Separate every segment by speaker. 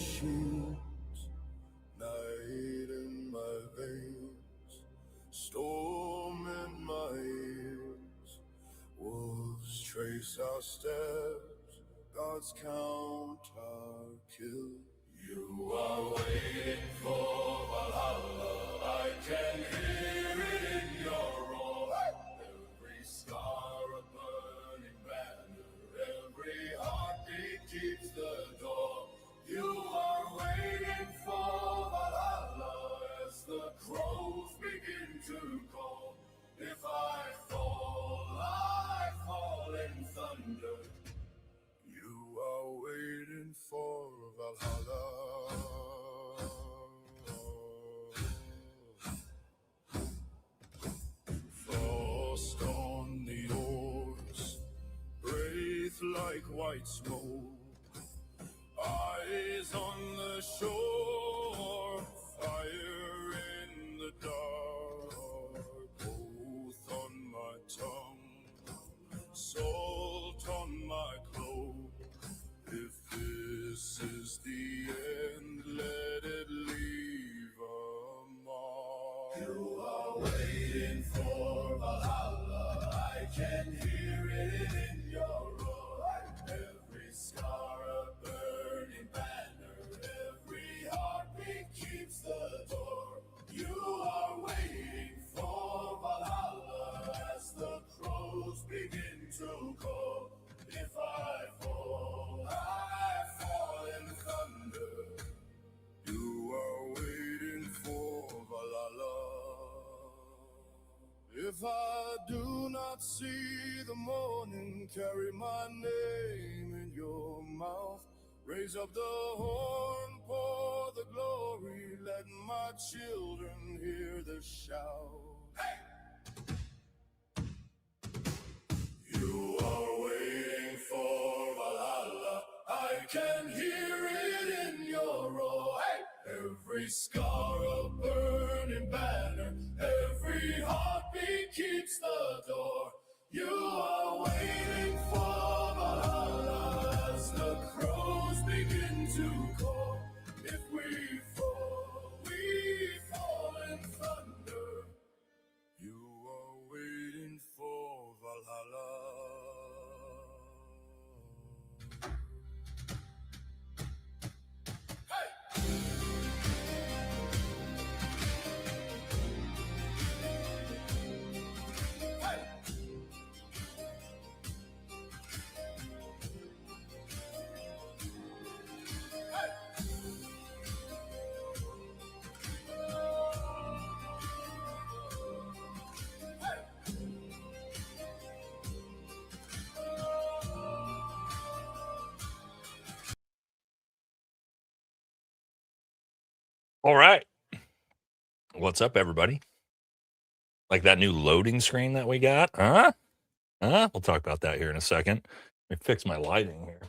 Speaker 1: sheets, night in my veins, storm in my ears. Wolves trace our steps, gods count our kill. You are waiting for Valhalla, I can hear it in your roar. Every scar a burning banner, every heartbeat keeps the door. You are waiting for Valhalla as the crows begin to call. If I fall in thunder. You are waiting for Valhalla. Frost on the oars, breathe like white smoke. Eyes on the shore, fire in the dark. Both on my tongue, salt on my cloak. If this is the end, let it leave a mark. You are waiting for Valhalla, I can hear it in your roar. Every scar a burning banner, every heartbeat keeps the door. You are waiting for Valhalla as the crows begin to call. If I fall in thunder. You are waiting for Valhalla. If I do not see the morning, carry my name in your mouth. Raise up the horn, pour the glory, let my children hear the shout. Hey! You are waiting for Valhalla, I can hear it in your roar. Hey! Every scar a burning banner, every heartbeat keeps the door. You are waiting for Valhalla as the crows begin to call. If we fall in thunder. You are waiting for Valhalla.
Speaker 2: All right. What's up, everybody? Like that new loading screen that we got? Huh? We'll talk about that here in a second. Let me fix my lighting here.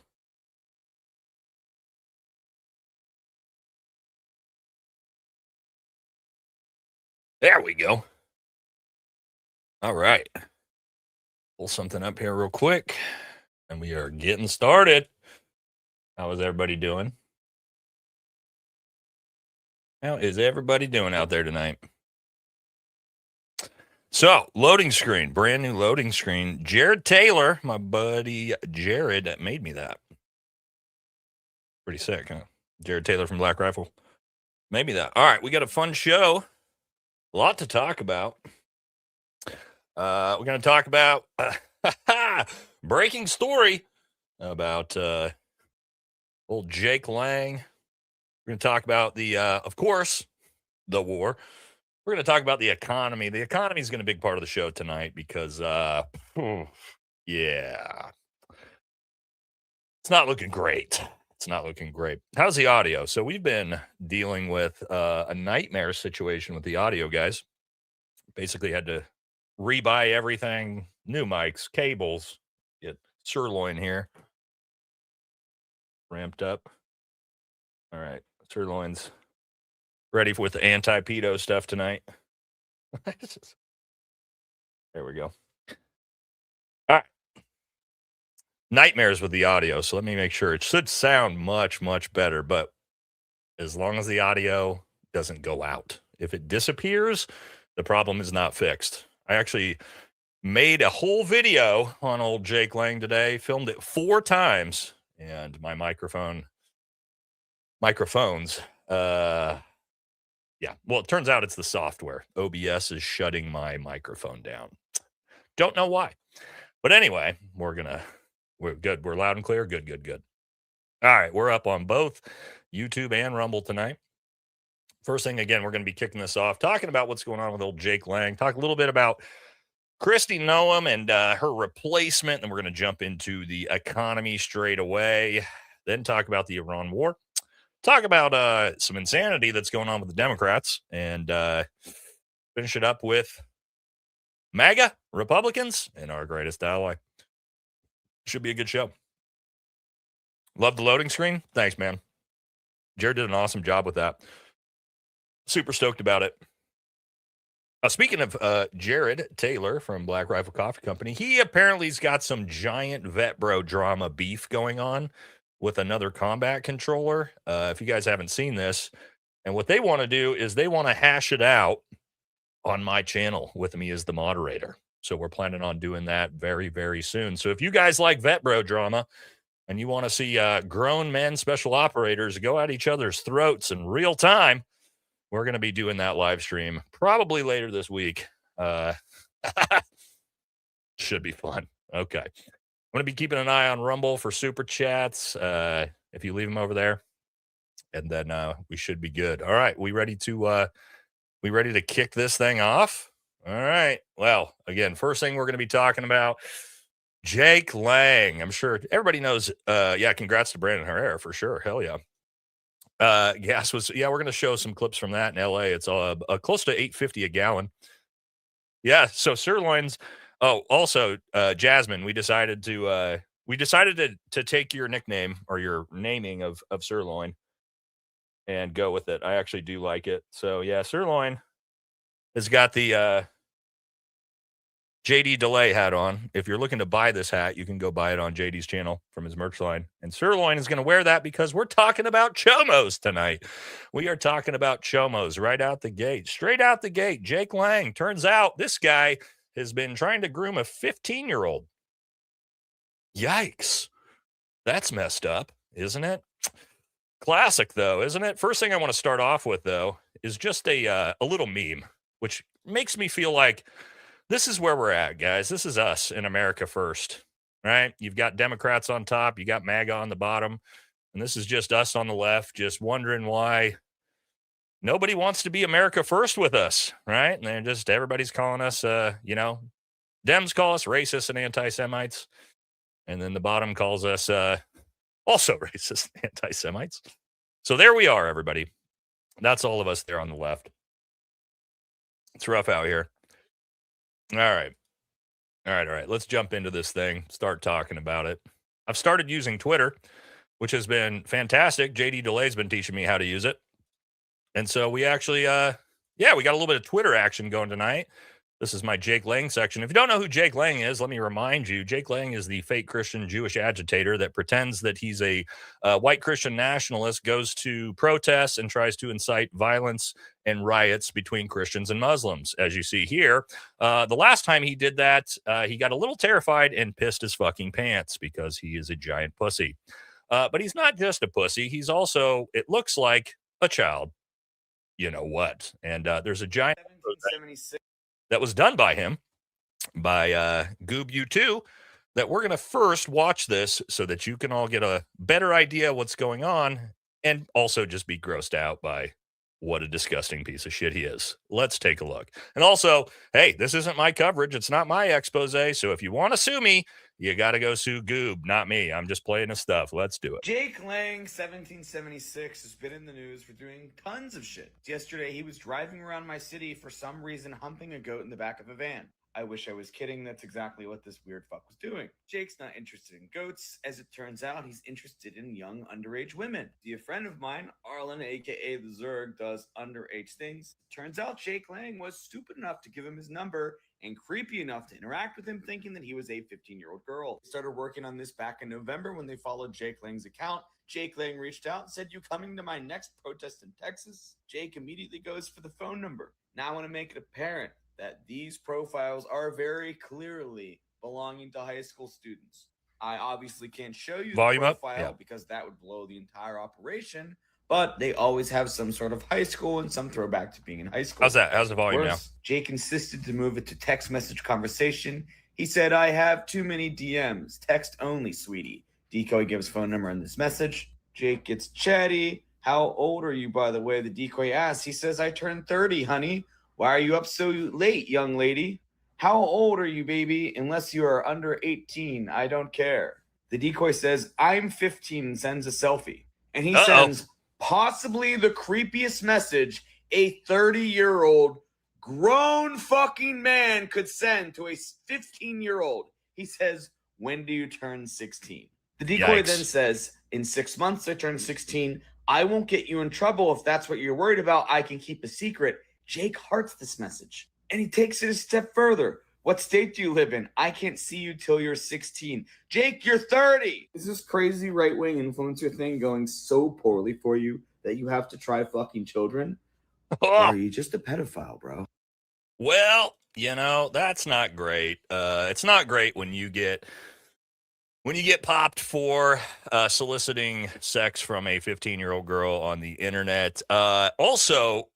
Speaker 2: There we go. All right. Pull something up here real quick, and we are getting started. How is everybody doing? How is everybody doing out there tonight? So, loading screen, brand new loading screen. Jared Taylor, my buddy Jared, made me that. Pretty sick, huh? Jared Taylor from Black Rifle made me that. All right, we got a fun show. A lot to talk about. We're going to talk about breaking story about old Jake Lang. We're going to talk about of course, the war. We're going to talk about the economy. The economy is going to be a big part of the show tonight because, yeah, it's not looking great. It's not looking great. How's the audio? So we've been dealing with a nightmare situation with the audio, guys. Basically had to rebuy everything, new mics, cables, get sirloin here ramped up. All right, sirloin's ready with the anti-pedo stuff tonight. There we go. All right. Nightmares with the audio. So let me make sure. It should sound much, much better, but as long as the audio doesn't go out. If it disappears, the problem is not fixed. I actually made a whole video on old Jake Lang today, filmed it 4 times, and my microphones, yeah. Well, it turns out it's the software. OBS is shutting my microphone down. Don't know why. But anyway, we're good. We're loud and clear. Good. All right, we're up on both YouTube and Rumble tonight. First thing, again, we're going to be kicking this off, talking about what's going on with old Jake Lang, talk a little bit about Kristi Noem and her replacement, and we're going to jump into the economy straight away, then talk about the Iran war, talk about some insanity that's going on with the Democrats, and finish it up with MAGA, Republicans, and our greatest ally. Should be a good show. Love the loading screen. Thanks, man. Jared did an awesome job with that. Super stoked about it. Speaking of Jared Taylor from Black Rifle Coffee Company, he apparently's got some giant vet bro drama beef going on with another combat controller. If you guys haven't seen this, and what they want to do is they want to hash it out on my channel with me as the moderator. So we're planning on doing that very, very soon. So if you guys like vet bro drama and you want to see grown men special operators go at each other's throats in real time, we're going to be doing that live stream probably later this week. Should be fun. Okay. I'm going to be keeping an eye on Rumble for super chats. If you leave them over there, and then we should be good. All right. We ready to kick this thing off? All right. Well, again, first thing we're going to be talking about, Jake Lang. I'm sure everybody knows. Yeah. Congrats to Brandon Herrera for sure. Hell yeah. Gas was, we're going to show some clips from that in LA. It's close to $8.50 a gallon. Yeah. So sirloins. Oh, also, Jasmine, we decided to take your nickname or your naming of sirloin and go with it. I actually do like it. So yeah, sirloin has got the JD Delay hat on. If you're looking to buy this hat, you can go buy it on JD's channel from his merch line. And Sirloin is going to wear that because we're talking about Chomos tonight. We are talking about Chomos right out the gate, straight out the gate. Jake Lang. Turns out this guy has been trying to groom a 15-year-old. Yikes. That's messed up, isn't it? Classic, though, isn't it? First thing I want to start off with, though, is just a little meme, which makes me feel like this is where we're at, guys. This is us in America first, right? You've got Democrats on top. You got MAGA on the bottom. And this is just us on the left, just wondering why nobody wants to be America first with us, right? And then just everybody's calling us, Dems call us racist and anti-Semites. And then the bottom calls us also racist and anti-Semites. So there we are, everybody. That's all of us there on the left. It's rough out here. All right. Let's jump into this thing, start talking about it. I've started using Twitter, which has been fantastic. JD Delay's been teaching me how to use it. And so we actually, we got a little bit of Twitter action going tonight. This is my Jake Lang section. If you don't know who Jake Lang is, let me remind you. Jake Lang is the fake Christian Jewish agitator that pretends that he's a white Christian nationalist, goes to protests and tries to incite violence and riots between Christians and Muslims. As you see here, the last time he did that, he got a little terrified and pissed his fucking pants because he is a giant pussy. But he's not just a pussy. He's also, it looks like, a child. You know what? And there's a giant... 1776. That was done by him, by Goob U2, that we're going to first watch this so that you can all get a better idea what's going on and also just be grossed out by what a disgusting piece of shit he is. Let's take a look. And also, hey, this isn't my coverage. It's not my expose. So if you want to sue me, you got to go sue Goob, not me. I'm just playing his stuff. Let's do it.
Speaker 3: Jake Lang, 1776, has been in the news for doing tons of shit. Yesterday, he was driving around my city for some reason, humping a goat in the back of a van. I wish I was kidding. That's exactly what this weird fuck was doing. Jake's not interested in goats. As it turns out, he's interested in young underage women. See, a friend of mine, Arlen, aka the Zerg, does underage things. Turns out Jake Lang was stupid enough to give him his number and creepy enough to interact with him, thinking that he was a 15-year-old girl. They started working on this back in November when they followed Jake Lang's account. Jake Lang reached out and said, "You coming to my next protest in Texas?" Jake immediately goes for the phone number. Now I want to make it apparent that these profiles are very clearly belonging to high school students. I obviously can't show you
Speaker 2: Volume
Speaker 3: the
Speaker 2: up?
Speaker 3: profile
Speaker 2: Yeah.
Speaker 3: because that would blow the entire operation, but they always have some sort of high school and some throwback to being in high school.
Speaker 2: How's that? How's the volume now?
Speaker 3: Worse, Jake insisted to move it to text message conversation. He said, "I have too many DMs. Text only, sweetie." Decoy gives phone number in this message. Jake gets chatty. "How old are you, by the way?" the decoy asks. He says, "I turned 30, honey." "Why are you up so late, young lady?" "How old are you, baby? Unless you are under 18, I don't care." The decoy says, "I'm 15," and sends a selfie. And he sends possibly the creepiest message a 30-year-old grown fucking man could send to a 15-year-old. He says, "When do you turn 16?" The decoy then says, "In 6 months, I turn 16. I won't get you in trouble if that's what you're worried about. I can keep a secret." Jake hearts this message, and he takes it a step further. "What state do you live in? I can't see you till you're 16. Jake, you're 30. Is this crazy right-wing influencer thing going so poorly for you that you have to try fucking children? Or are you just a pedophile, bro?"
Speaker 2: Well, that's not great. It's not great when you get popped for soliciting sex from a 15-year-old girl on the internet. Also,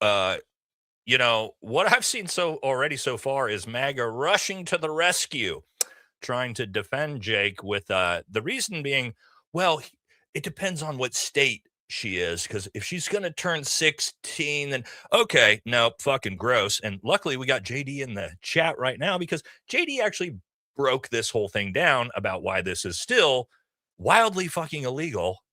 Speaker 2: what I've seen already so far is MAGA rushing to the rescue, trying to defend Jake with the reason being, well, it depends on what state she is, because if she's going to turn 16, then okay, no, fucking gross. And luckily we got JD in the chat right now, because JD actually broke this whole thing down about why this is still wildly fucking illegal,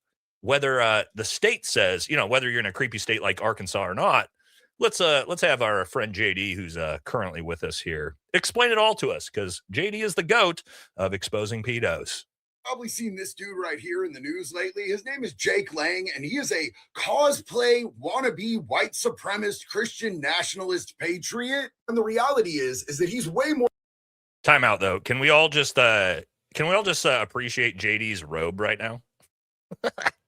Speaker 2: whether the state says, whether you're in a creepy state like Arkansas or not. Let's have our friend JD, who's currently with us here, explain it all to us, because JD is the GOAT of exposing pedos.
Speaker 4: Probably seen this dude right here in the news lately. His name is Jake Lang, and he is a cosplay wannabe white supremacist Christian nationalist patriot. And the reality is that he's way more.
Speaker 2: Time out, though. Can we all just appreciate JD's robe right now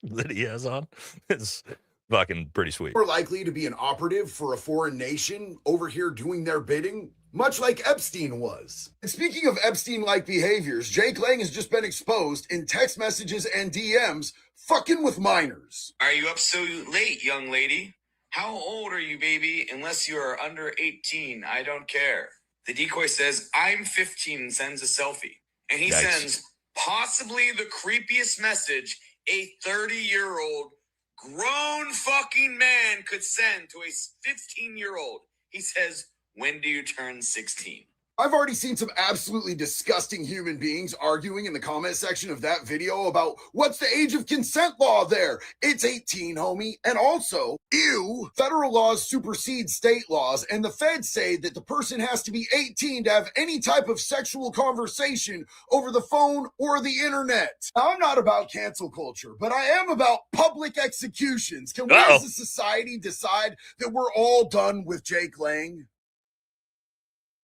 Speaker 2: that he has on? It's fucking pretty sweet.
Speaker 4: More likely to be an operative for a foreign nation over here doing their bidding, much like Epstein was. And speaking of Epstein-like behaviors, Jake Lang has just been exposed in text messages and DMs fucking with minors.
Speaker 3: "Are you up so late, young lady? How old are you, baby? Unless you are under 18, I don't care." The decoy says, "I'm 15," and sends a selfie. And he sends possibly the creepiest message a 30-year-old grown fucking man could send to a 15-year-old. He says, "When do you turn 16?
Speaker 4: I've already seen some absolutely disgusting human beings arguing in the comment section of that video about what's the age of consent law there. It's 18, homie. And also, ew, federal laws supersede state laws, and the feds say that the person has to be 18 to have any type of sexual conversation over the phone or the internet. Now, I'm not about cancel culture, but I am about public executions. Can we as a society decide that we're all done with Jake Lang?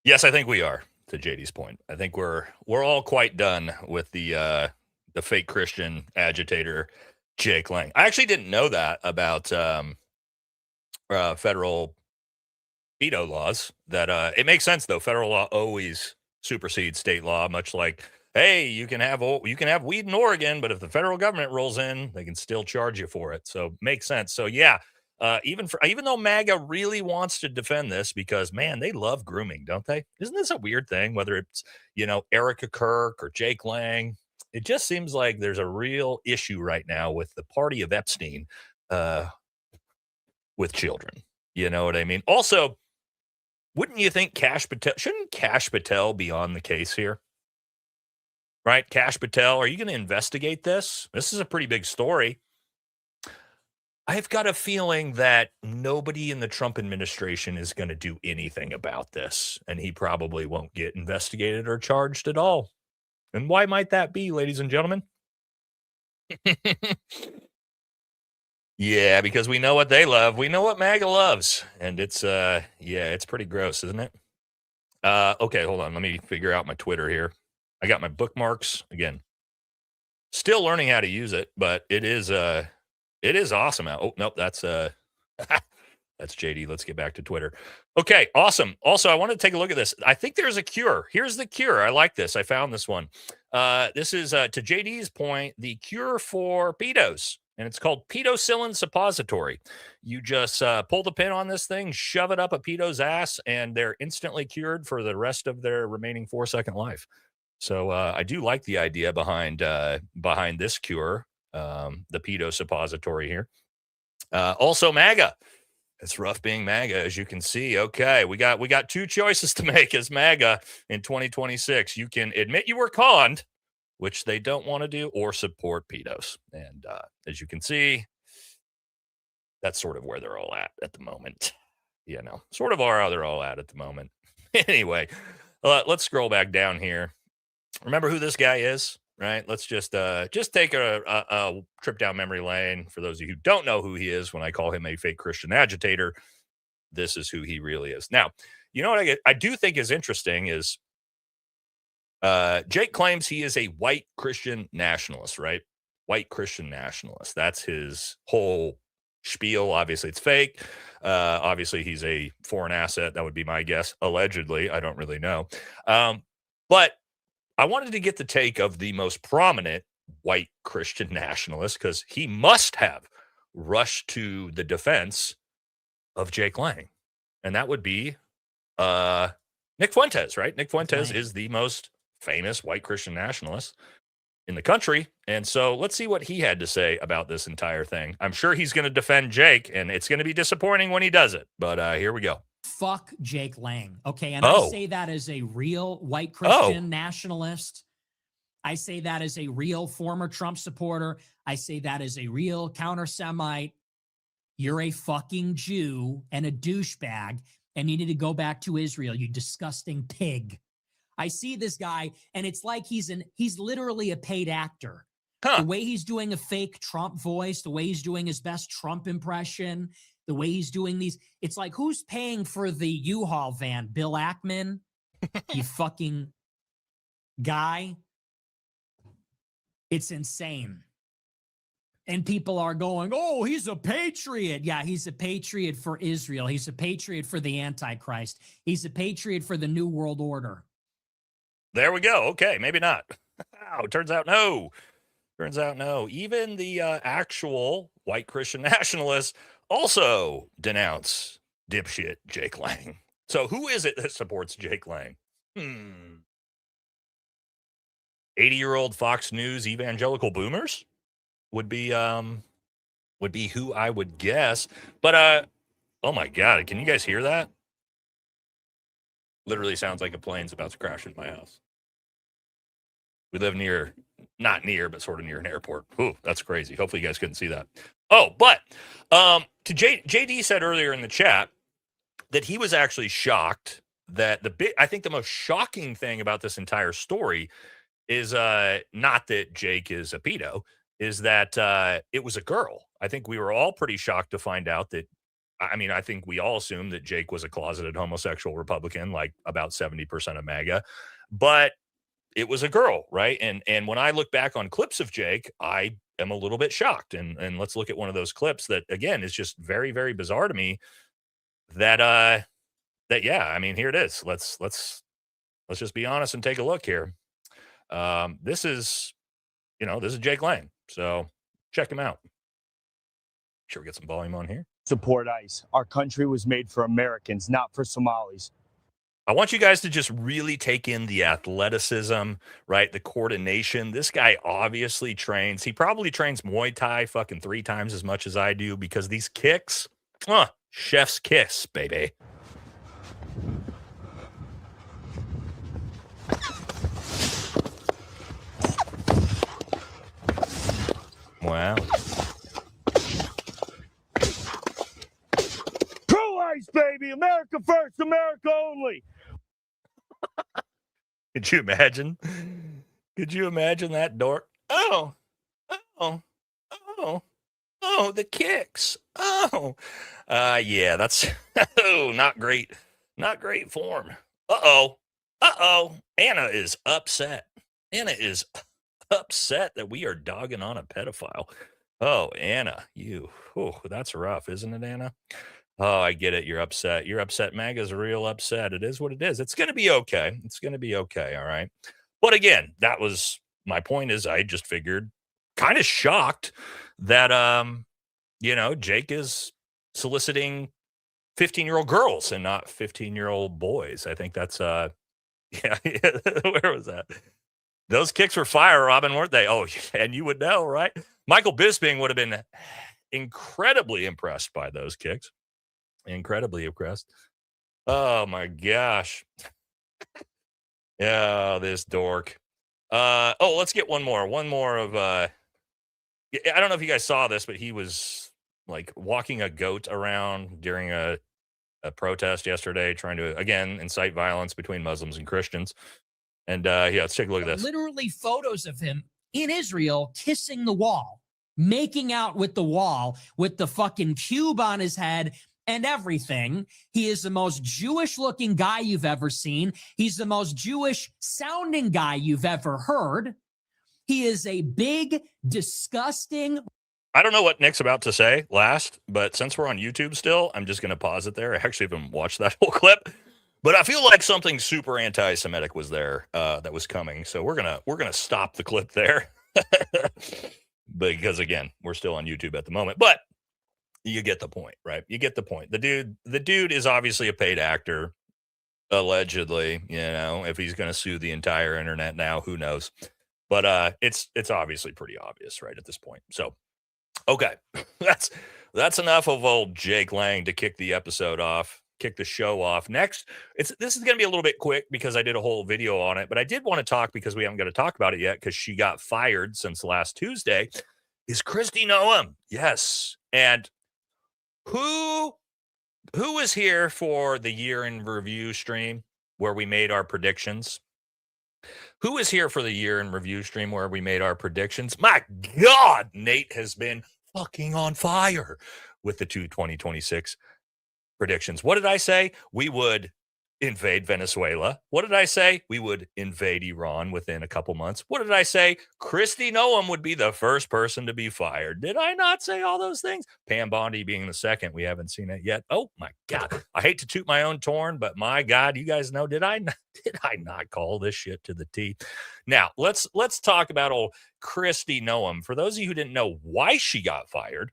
Speaker 2: Yes, I think we are, to JD's point. I think we're all quite done with the fake Christian agitator, Jake Lang. I actually didn't know that about federal pedo laws. That it makes sense, though. Federal law always supersedes state law, much like, hey, you can have weed in Oregon, but if the federal government rolls in, they can still charge you for it. So makes sense. So yeah. Even though MAGA really wants to defend this, because man, they love grooming, don't they? Isn't this a weird thing? Whether it's Erica Kirk or Jake Lang, it just seems like there's a real issue right now with the party of Epstein, with children. You know what I mean? Also, wouldn't you think shouldn't Kash Patel be on the case here? Right, Kash Patel, are you going to investigate this? This is a pretty big story. I've got a feeling that nobody in the Trump administration is going to do anything about this, and he probably won't get investigated or charged at all. And why might that be, ladies and gentlemen? Yeah, because we know what they love. We know what MAGA loves. And it's it's pretty gross, isn't it? Okay, hold on. Let me figure out my Twitter here. I got my bookmarks again. Still learning how to use it, but it is awesome. Oh, nope, that's that's JD. Let's get back to Twitter. Okay, awesome. Also, I want to take a look at this. I think there's a cure. Here's the cure. I like this. I found this one. This is, to JD's point, the cure for pedos, and it's called pedosilin suppository. You just pull the pin on this thing, shove it up a pedo's ass, and they're instantly cured for the rest of their remaining 4-second life. So I do like the idea behind this cure, the pedo suppository here. Also, MAGA. It's rough being MAGA, as you can see. Okay, we got two choices to make as MAGA in 2026. You can admit you were conned, which they don't want to do, or support pedos. And as you can see, that's sort of where they're all at the moment. You know, sort of how they're all at the moment. Anyway, let's scroll back down here. Remember who this guy is? Right. Let's just take a trip down memory lane. For those of you who don't know who he is, when I call him a fake Christian agitator, this is who he really is. Now, you know what I do think is interesting is Jake claims he is a white Christian nationalist, right? White Christian nationalist. That's his whole spiel. Obviously, it's fake. Obviously, he's a foreign asset. That would be my guess. Allegedly, I don't really know. But I wanted to get the take of the most prominent white Christian nationalist, because he must have rushed to the defense of Jake Lang. And that would be Nick Fuentes, right? Nick Fuentes is the most famous white Christian nationalist in the country. And so let's see what he had to say about this entire thing. I'm sure he's going to defend Jake, and it's going to be disappointing when he does it. But here we go.
Speaker 5: Fuck Jake Lang. Okay. And I say that as a real white Christian nationalist. I say that as a real former Trump supporter. I say that as a real counter-Semite. You're a fucking Jew and a douchebag, and you need to go back to Israel, you disgusting pig. I see this guy, and it's like he's literally a paid actor. The way he's doing a fake Trump voice, the way he's doing his best Trump impression, the way he's doing these, it's like, who's paying for the U-Haul van? Bill Ackman? You fucking guy. It's insane. And people are going, oh, he's a patriot. Yeah, he's a patriot for Israel. He's a patriot for the Antichrist. He's a patriot for the New World Order.
Speaker 2: There we go. Okay, maybe not. Oh, turns out no. Turns out no. Even the actual white Christian nationalists also denounce dipshit Jake Lang. So who is it that supports Jake Lang? 80-year-old Fox News evangelical boomers would be who I would guess. But oh my God, can you guys hear that? Literally sounds like a plane's about to crash into my house. We live not near, but sort of near an airport. Ooh, that's crazy. Hopefully you guys couldn't see that. Oh, but to JD said earlier in the chat that he was actually shocked that I think the most shocking thing about this entire story is not that Jake is a pedo, is that it was a girl. I think we were all pretty shocked to find out that, I think we all assumed that Jake was a closeted homosexual Republican, like about 70% of MAGA, but it was a girl, right? And when I look back on clips of Jake, I am a little bit shocked. And let's look at one of those clips that, again, is just very, very bizarre to me. That yeah, here it is. Let's just be honest and take a look here. This is Jake Lang. So check him out. Sure, we get some volume on here.
Speaker 6: Support ICE. Our country was made for Americans, not for Somalis.
Speaker 2: I want you guys to just really take in the athleticism, right? The coordination. This guy obviously trains. He probably trains Muay Thai fucking 3 times as much as I do, because these kicks, chef's kiss, baby. Wow.
Speaker 6: baby. America first, America only.
Speaker 2: Could you imagine? Could you imagine that dork? Oh, oh, oh, oh, the kicks. Oh, yeah, that's oh, not great. Not great form. Uh-oh. Uh-oh. Anna is upset. Anna is upset that we are dogging on a pedophile. Oh, Anna, that's rough, isn't it, Anna? Oh, I get it. You're upset. You're upset. MAGA's real upset. It is what it is. It's going to be okay. It's going to be okay. All right. But again, that was my point is I just figured kind of shocked that, Jake is soliciting 15-year-old girls and not 15-year-old boys. I think that's, yeah, where was that? Those kicks were fire, Robin, weren't they? Oh, and you would know, right? Michael Bisping would have been incredibly impressed by those kicks. Incredibly impressed. Oh, my gosh. Yeah, this dork. Let's get one more. One more of, I don't know if you guys saw this, but he was like walking a goat around during a protest yesterday, trying to, again, incite violence between Muslims and Christians. And let's take a look at this.
Speaker 5: Literally photos of him in Israel kissing the wall, making out with the wall with the fucking cube on his head and everything. He is the most Jewish looking guy you've ever seen. He's the most Jewish sounding guy you've ever heard. He is a big, disgusting.
Speaker 2: I don't know what Nick's about to say last, but since we're on YouTube still, I'm just going to pause it there. I actually haven't watched that whole clip. But I feel like something super anti-Semitic was there that was coming, so we're gonna stop the clip there because again, we're still on YouTube at the moment. But you get the point, right? You get the point. The dude is obviously a paid actor, allegedly. If he's gonna sue the entire internet now, who knows? But it's obviously pretty obvious, right, at this point. So, okay, that's enough of old Jake Lang to kick the episode off. Kick the show off. Next, this is going to be a little bit quick because I did a whole video on it, but I did want to talk because we haven't got to talk about it yet because she got fired since last Tuesday. Is Kristi Noem? Yes. And who was here for the year in review stream where we made our predictions? Who was here for the year in review stream where we made our predictions? My God, Nate has been fucking on fire with the 2026 predictions. What did I say? We would invade Venezuela. What did I say? We would invade Iran within a couple months. What did I say? Kristi Noem would be the first person to be fired. Did I not say all those things? Pam Bondi being the second. We haven't seen it yet. Oh my God. I hate to toot my own horn, but my God, you guys know, did I not call this shit to the T? Now, let's talk about old Kristi Noem. For those of you who didn't know why she got fired,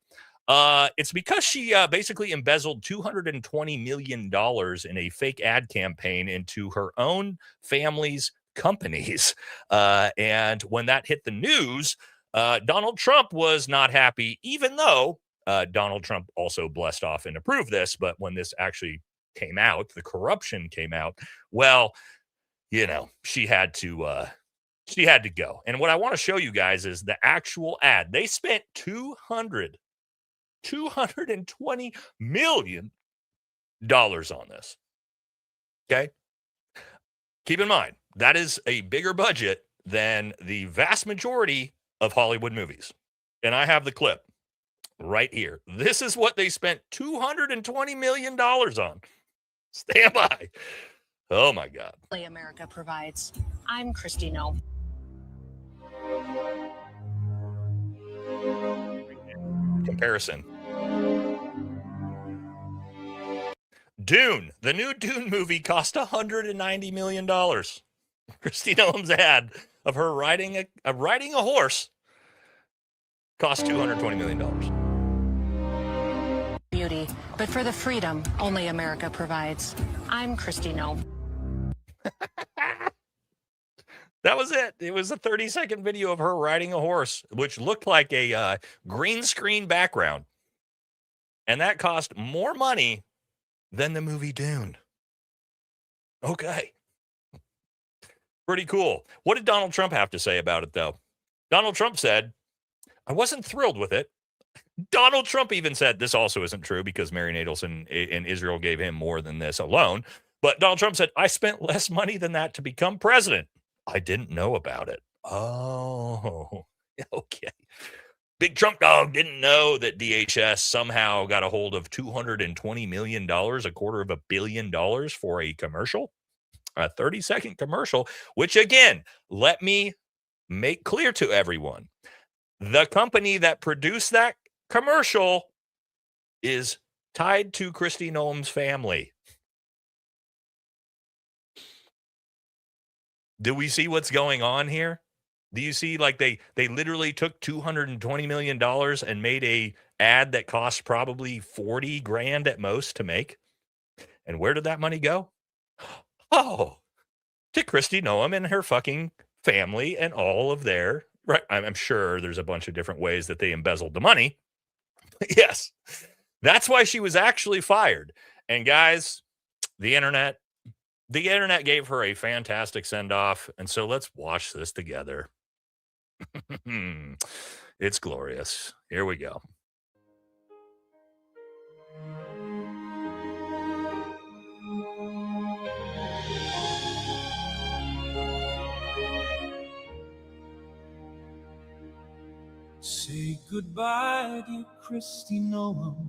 Speaker 2: it's because she basically embezzled $220 million in a fake ad campaign into her own family's companies. And when that hit the news, Donald Trump was not happy, even though Donald Trump also blessed off and approved this. But when this actually came out, the corruption came out, well, she had to go. And what I want to show you guys is the actual ad. They spent $220 million on this. Okay. Keep in mind, that is a bigger budget than the vast majority of Hollywood movies. And I have the clip right here. This is what they spent $220 million on. Stand by. Oh my God.
Speaker 7: America provides. I'm Kristi Noem.
Speaker 2: Comparison. Dune, the new Dune movie cost $190 million. Kristi Noem's ad of her riding a horse cost $220 million.
Speaker 7: Beauty, but for the freedom only America provides. I'm Kristi Noem.
Speaker 2: That was it. It was a 30-second video of her riding a horse, which looked like a green screen background. And that cost more money than the movie Dune. Okay. Pretty cool. What did Donald Trump have to say about it, though? Donald Trump said, I wasn't thrilled with it. Donald Trump even said this also isn't true because Mary Nadelson in Israel gave him more than this alone. But Donald Trump said, I spent less money than that to become president. I didn't know about it. Oh, okay. Big Trump dog didn't know that DHS somehow got a hold of $220 million, $250 million for a commercial, a 30-second commercial, which again, let me make clear to everyone. The company that produced that commercial is tied to Kristi Noem's family. Do we see what's going on here? Do you see like they literally took $220 million and made a ad that cost probably 40 grand at most to make? And where did that money go? Oh, to Kristi Noem and her fucking family and all of their, right? I'm sure there's a bunch of different ways that they embezzled the money. Yes, that's why she was actually fired. And guys, the internet gave her a fantastic send-off. And so let's watch this together. It's glorious. Here we go.
Speaker 1: Say goodbye, dear Kristi Noem.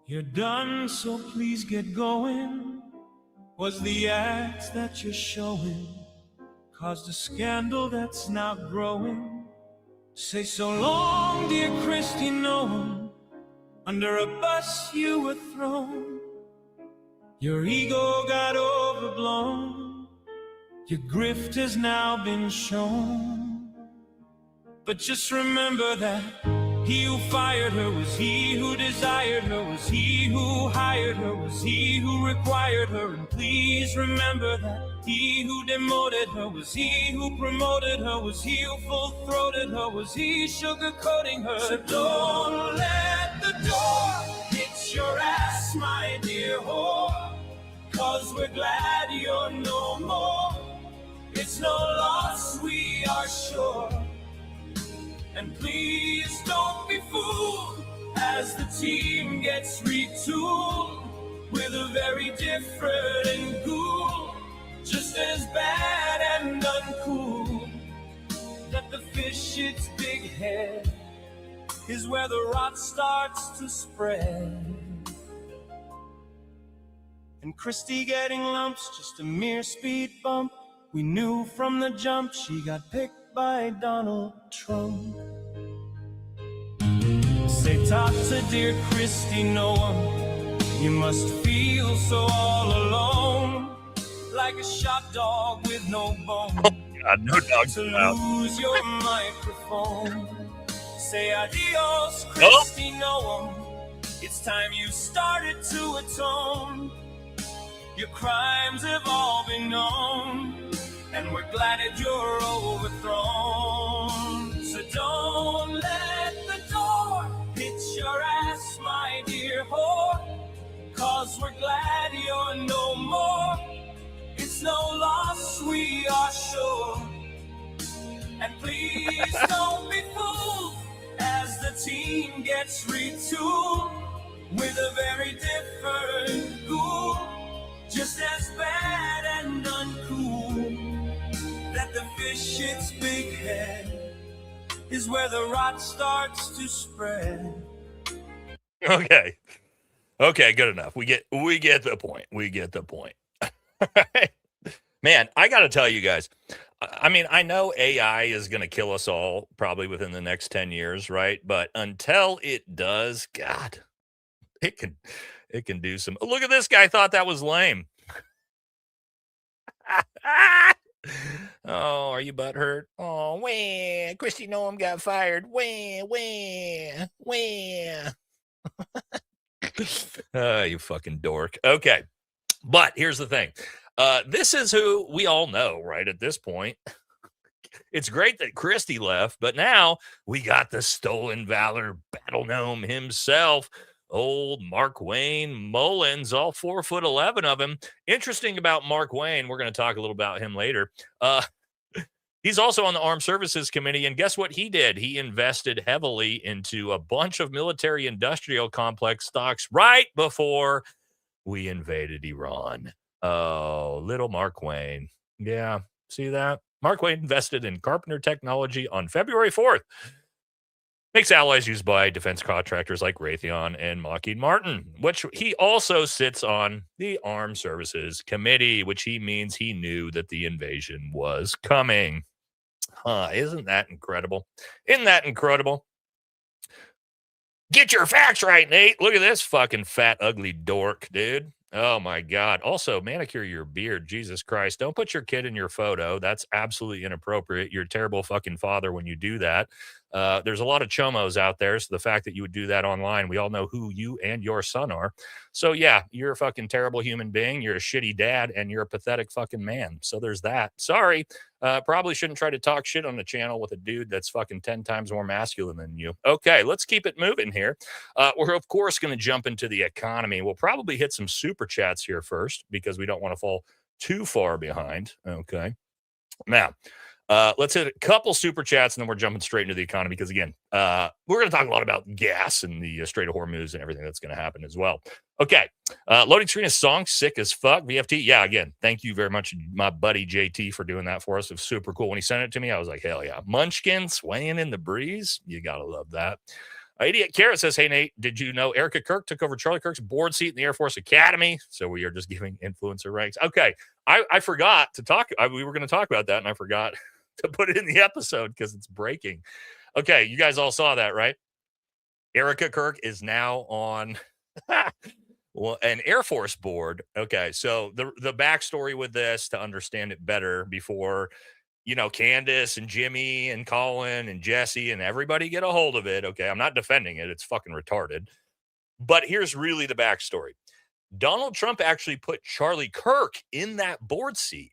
Speaker 1: You're done, so please get going. Was the act that you're showing caused a scandal that's now growing? Say so long, dear Kristi Noem. Under a bus you were thrown. Your ego got overblown. Your grift has now been shown. But just remember that he who fired her was he who desired her, was he who hired her, was he who required her. And please remember that he who demoted her was he who promoted her, was he who full-throated her, was he sugarcoating her. So don't let the door hit your ass, my dear whore, 'cause we're glad you're no more. It's no loss, we are sure. And please don't be fooled as the team gets retooled with a very different ghoul, just as bad and uncool. That the fish its big head is where the rot starts to spread. And Kristi getting lumps, just a mere speed bump. We knew from the jump she got picked by Donald Trump. Say talk to dear Kristi Noem. You must feel so all alone, like a shot dog with no bone.
Speaker 2: God, no dog
Speaker 1: to
Speaker 2: allowed.
Speaker 1: lose your microphone. Say adios, Kristi Noem. It's time you started to atone. Your crimes have all been known, and we're glad that you're overthrown. So don't let the door hit your ass, my dear whore, 'cause we're glad you're no more. It's no loss, we are sure. And please don't be fooled as the team gets retooled with a very different ghoul, just as bad and uncool. That the fish its big head is where the rot starts to spread.
Speaker 2: Okay, good enough. We get the point. We get the point. Man, I got to tell you guys. I mean, I know AI is going to kill us all probably within the next 10 years, right? But until it does, God, it can do some. Look at this guy. Thought that was lame. Oh, are you butthurt? Oh, wah. Kristi Noem got fired. Wah. You fucking dork. Okay. But here's the thing. This is who we all know, right, at this point. It's great that Kristi left, but now we got the stolen valor battle gnome himself, old Mark Wayne Mullins, all 4'11" of him. Interesting about Mark Wayne, we're going to talk a little about him later. He's also on the Armed Services Committee, and guess what he did? He invested heavily into a bunch of military industrial complex stocks right before we invaded Iran. Oh, little Mark Wayne. Yeah, see that? Mark Wayne invested in Carpenter Technology on February 4th. Makes alloys used by defense contractors like Raytheon and Lockheed Martin, which he also sits on the Armed Services Committee, which he means he knew that the invasion was coming. Isn't that incredible? Isn't that incredible? Get your facts right, Nate. Look at this fucking fat, ugly dork, dude. Oh, my God. Also, manicure your beard. Jesus Christ. Don't put your kid in your photo. That's absolutely inappropriate. You're a terrible fucking father when you do that. There's a lot of chomos out there. So the fact that you would do that online, we all know who you and your son are. So, yeah, you're a fucking terrible human being. You're a shitty dad, and you're a pathetic fucking man. So there's that. Sorry. Probably shouldn't try to talk shit on the channel with a dude that's fucking 10 times more masculine than you. Okay, let's keep it moving here. We're, of course, going to jump into the economy. We'll probably hit some super chats here first because we don't want to fall too far behind. Okay. Now, let's hit a couple super chats and then we're jumping straight into the economy because, again, we're going to talk a lot about gas and the Strait of Hormuz and everything that's going to happen as well. Okay. Loading screen is song sick as fuck. VFT. Yeah, again, thank you very much, my buddy JT, for doing that for us. It was super cool. When he sent it to me, I was like, hell yeah. Munchkin swaying in the breeze. You got to love that. Idiot Carrot says, hey, Nate, did you know Erica Kirk took over Charlie Kirk's board seat in the Air Force Academy? So we are just giving influencer ranks. Okay. I forgot to talk. We were going to talk about that, and I forgot to put it in the episode because it's breaking. Okay. You guys all saw that, right? Erica Kirk is now on an Air Force board. Okay. So the backstory with this, to understand it better before, Candace and Jimmy and Colin and Jesse and everybody get a hold of it. Okay. I'm not defending it. It's fucking retarded. But here's really the backstory. Donald Trump actually put Charlie Kirk in that board seat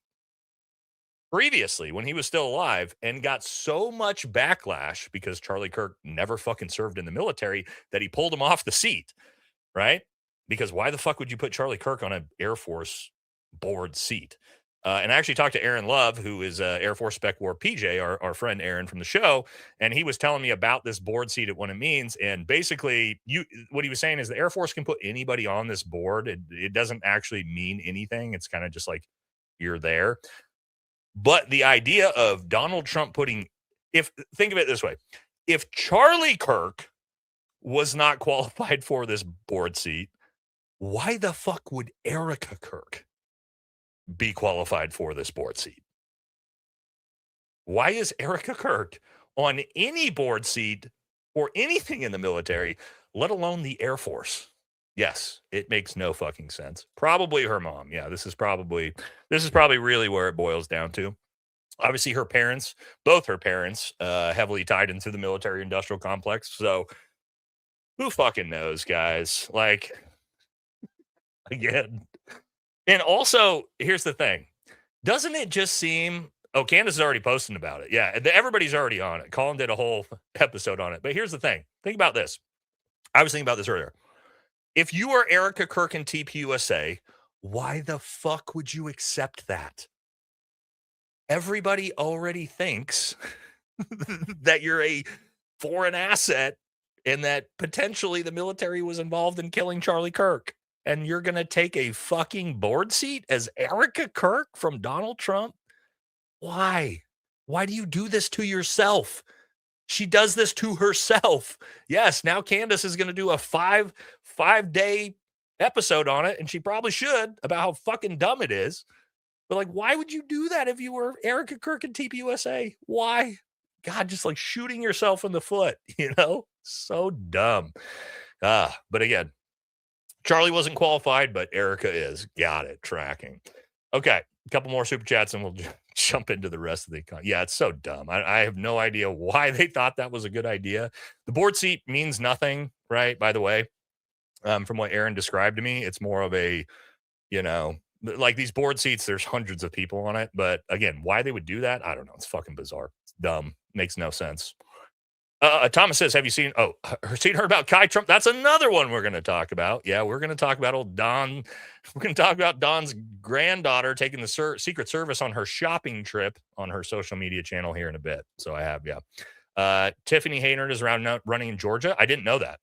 Speaker 2: previously when he was still alive and got so much backlash because Charlie Kirk never fucking served in the military that he pulled him off the seat, right? Because why the fuck would you put Charlie Kirk on an Air Force board seat? And I actually talked to Aaron Love, who is Air Force Spec War PJ, our friend Aaron from the show, and he was telling me about this board seat and what it means. And basically, what he was saying is the Air Force can put anybody on this board. It doesn't actually mean anything. It's kind of just like you're there. But the idea of Donald Trump think of it this way, if Charlie Kirk was not qualified for this board seat, why the fuck would Erica Kirk be qualified for this board seat? Why is Erica Kirk on any board seat or anything in the military, let alone the Air Force? Yes, it makes no fucking sense. Probably her mom. Yeah, this is probably really where it boils down to. Obviously, both her parents, heavily tied into the military industrial complex. So who fucking knows, guys? Like, again. And also, here's the thing. Doesn't it just seem... Oh, Candace is already posting about it. Yeah, everybody's already on it. Colin did a whole episode on it. But here's the thing. Think about this. I was thinking about this earlier. If you are Erica Kirk in TPUSA, why the fuck would you accept that? Everybody already thinks that you're a foreign asset and that potentially the military was involved in killing Charlie Kirk. And you're going to take a fucking board seat as Erica Kirk from Donald Trump? Why? Why do you do this to yourself? She does this to herself. Yes, now Candace is going to do a five-day episode on it, and she probably should, about how fucking dumb it is. But, like, why would you do that if you were Erica Kirk and TPUSA? Why? God, just like shooting yourself in the foot, So dumb. But again, Charlie wasn't qualified, but Erica is. Got it. Tracking. Okay. A couple more super chats and we'll jump into the rest of the economy. Yeah, it's so dumb. I have no idea why they thought that was a good idea. The board seat means nothing, right? By the way, from what Aaron described to me, it's more of a, like these board seats, there's hundreds of people on it. But again, why they would do that, I don't know. It's fucking bizarre. It's dumb. Makes no sense. Thomas says, have you seen heard about Kai Trump? That's another one we're going to talk about. Yeah, we're going to talk about old Don. We're going to talk about Don's granddaughter taking the Secret Service on her shopping trip on her social media channel here in a bit. So I have, yeah. Tiffany Haynard is running in Georgia. I didn't know that.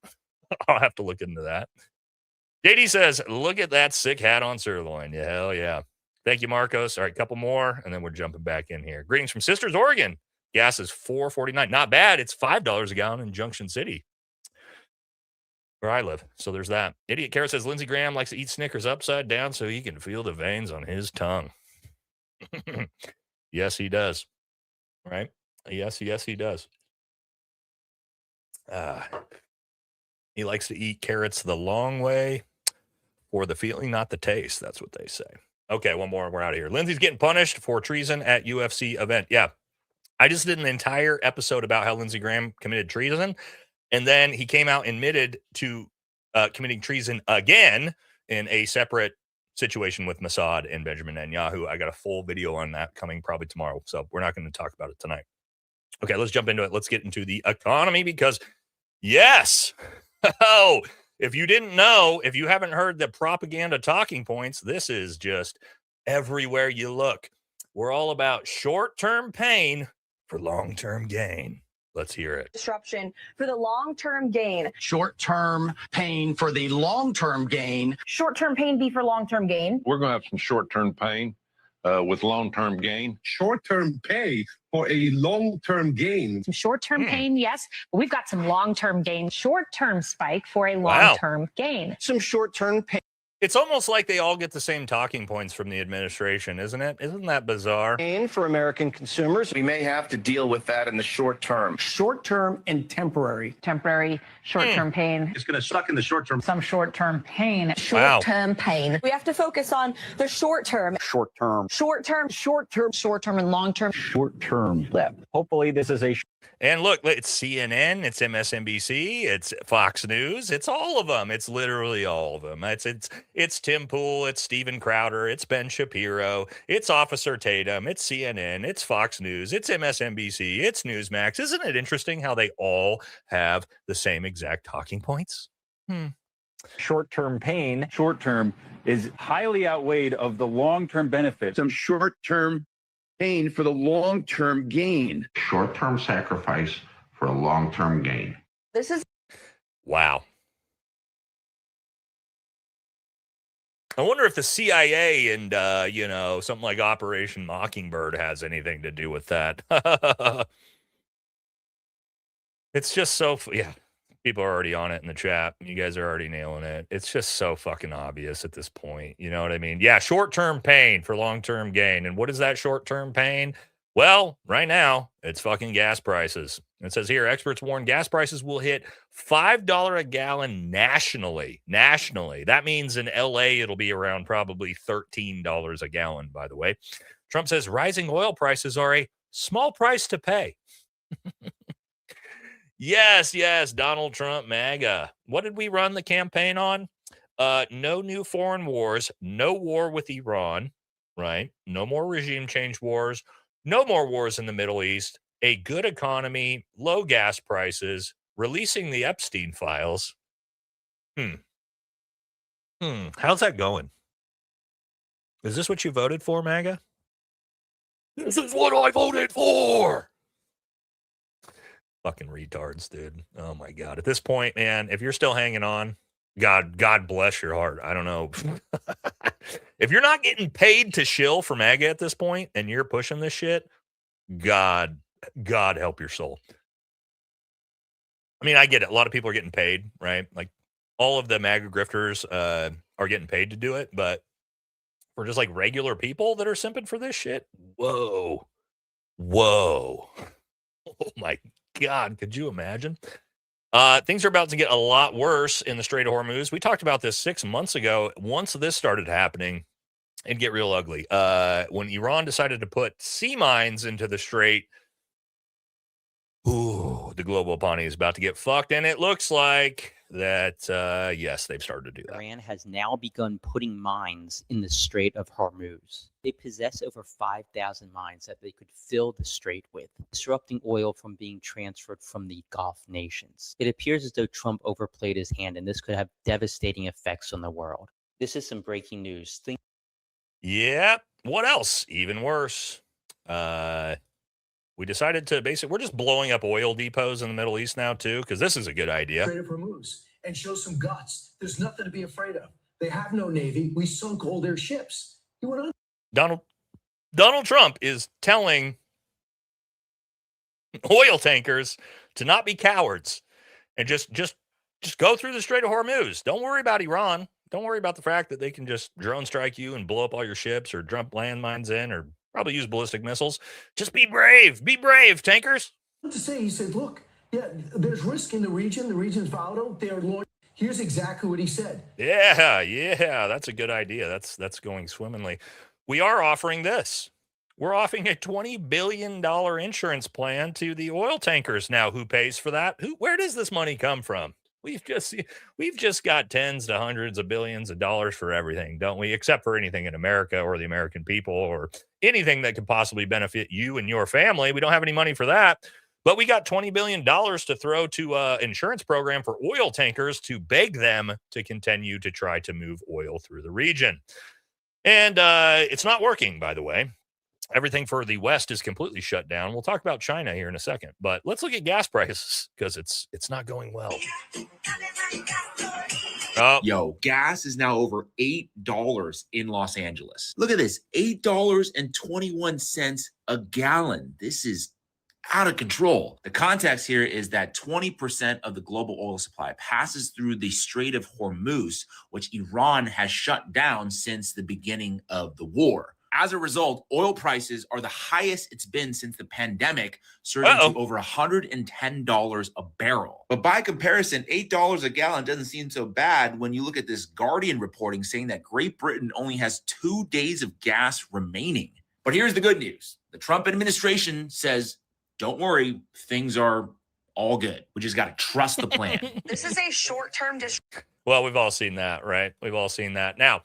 Speaker 2: I'll have to look into that. JD says, look at that sick hat on sirloin. Yeah, hell yeah. Thank you, Marcos. All right, couple more, and then we're jumping back in here. Greetings from Sisters, Oregon. Gas is $4.49. Not bad. It's $5 a gallon in Junction City, where I live. So there's that. Idiot Carrot says Lindsey Graham likes to eat Snickers upside down so he can feel the veins on his tongue. Yes, he does. Right? Yes, he does. He likes to eat carrots the long way for the feeling, not the taste. That's what they say. Okay, one more and we're out of here. Lindsey's getting punished for treason at UFC event. Yeah. I just did an entire episode about how Lindsey Graham committed treason, and then he came out and admitted to committing treason again in a separate situation with Mossad and Benjamin Netanyahu. I got a full video on that coming probably tomorrow, so we're not going to talk about it tonight. Okay, let's jump into it. Let's get into the economy because, yes, if you didn't know, if you haven't heard the propaganda talking points, this is just everywhere you look. We're all about short-term pain for long-term gain. Let's hear it.
Speaker 8: Disruption for the long-term gain.
Speaker 9: Short-term pain for the long-term gain.
Speaker 8: Short-term pain be for long-term gain.
Speaker 10: We're going to have some short-term pain with long-term gain.
Speaker 11: Short-term pay for a long-term gain.
Speaker 7: Some short-term pain, yes, but we've got some long-term gain. Short-term spike for a long-term gain.
Speaker 9: Some short-term pain.
Speaker 2: It's almost like they all get the same talking points from the administration, isn't it? Isn't that bizarre?
Speaker 9: And for American consumers, we may have to deal with that in the short term.
Speaker 6: Short-term and temporary.
Speaker 7: Temporary short-term pain.
Speaker 11: It's going to suck in the short term.
Speaker 7: Some short-term pain.
Speaker 8: Short-term pain. We have to focus on the short-term.
Speaker 6: Short-term.
Speaker 8: Short-term. Short-term. Short-term and long-term.
Speaker 6: Short-term. Hopefully this is a
Speaker 2: And look, it's CNN, it's MSNBC, it's Fox News, it's all of them. It's literally all of them. It's Tim Pool, it's Steven Crowder, it's Ben Shapiro, it's Officer Tatum, it's CNN, it's Fox News, it's MSNBC, it's Newsmax. Isn't it interesting how they all have the same exact talking points?
Speaker 6: short-term pain. Short-term is highly outweighed of the long-term benefits.
Speaker 12: Some short-term pain for the long-term gain.
Speaker 13: Short-term sacrifice for a long-term gain.
Speaker 8: This is
Speaker 2: wow. I wonder if the CIA and something like Operation Mockingbird has anything to do with that. It's just so yeah. People are already on it in the chat. You guys are already nailing it. It's just so fucking obvious at this point. You know what I mean? Yeah, short-term pain for long-term gain. And what is that short-term pain? Well, right now, it's fucking gas prices. It says here, experts warn gas prices will hit $5 a gallon nationally. Nationally. That means in LA, it'll be around probably $13 a gallon, by the way. Trump says rising oil prices are a small price to pay. Yes, Donald Trump, MAGA. What did we run the campaign on? No new foreign wars, no war with Iran, right? No more regime change wars, no more wars in the Middle East, a good economy, low gas prices, releasing the Epstein files. How's that going? Is this what you voted for, MAGA? This is what I voted for. Fucking retards, dude. Oh my God. At this point, man, if you're still hanging on, God bless your heart. I don't know. If you're not getting paid to shill for MAGA at this point and you're pushing this shit, God help your soul. I mean, I get it. A lot of people are getting paid, right? Like all of the MAGA grifters are getting paid to do it, but for just like regular people that are simping for this shit, whoa. Oh my God, could you imagine? Things are about to get a lot worse in the Strait of Hormuz. We talked about this 6 months ago. Once this started happening, it'd get real ugly. When Iran decided to put sea mines into the strait, the global economy is about to get fucked. And it looks like that, yes, they've started to do that.
Speaker 14: Iran has now begun putting mines in the Strait of Hormuz. They possess over 5,000 mines that they could fill the strait with, disrupting oil from being transferred from the Gulf nations. It appears as though Trump overplayed his hand, and this could have devastating effects on the world. This is some breaking news.
Speaker 2: Yep. What else? Even worse. We decided to we're just blowing up oil depots in the Middle East now too, because this is a good idea.
Speaker 15: Strait of Hormuz and show some guts. There's nothing to be afraid of. They have no navy. We sunk all their ships. He went on.
Speaker 2: Donald Trump is telling oil tankers to not be cowards and just go through the Strait of Hormuz. Don't worry about Iran. Don't worry about the fact that they can just drone strike you and blow up all your ships or dump landmines in or probably use ballistic missiles. Just be brave. Be brave, tankers.
Speaker 15: What to say? He said, look, yeah, there's risk in the region. The region's volatile. They are loyal. Here's exactly what he said.
Speaker 2: Yeah, that's a good idea. That's going swimmingly. We are offering this. We're offering a $20 billion insurance plan to the oil tankers now. Who pays for that? Where does this money come from? We've just got tens to hundreds of billions of dollars for everything, don't we? Except for anything in America or the American people or anything that could possibly benefit you and your family. We don't have any money for that. But we got $20 billion to throw to an insurance program for oil tankers to beg them to continue to try to move oil through the region. And it's not working, by the way. Everything for the West is completely shut down. We'll talk about China here in a second, but let's look at gas prices because it's not going well.
Speaker 16: Yo, gas is now over $8 in Los Angeles. Look at this, $8.21 a gallon. This is out of control. The context here is that 20% of the global oil supply passes through the Strait of Hormuz, which Iran has shut down since the beginning of the war. As a result, oil prices are the highest it's been since the pandemic, surging to over $110 a barrel. But by comparison, $8 a gallon doesn't seem so bad when you look at this Guardian reporting saying that Great Britain only has 2 days of gas remaining. But here's the good news. The Trump administration says, don't worry, things are all good. We just got to trust the plan.
Speaker 8: This is a short-term
Speaker 2: Well, we've all seen that, right? We've all seen that. Now,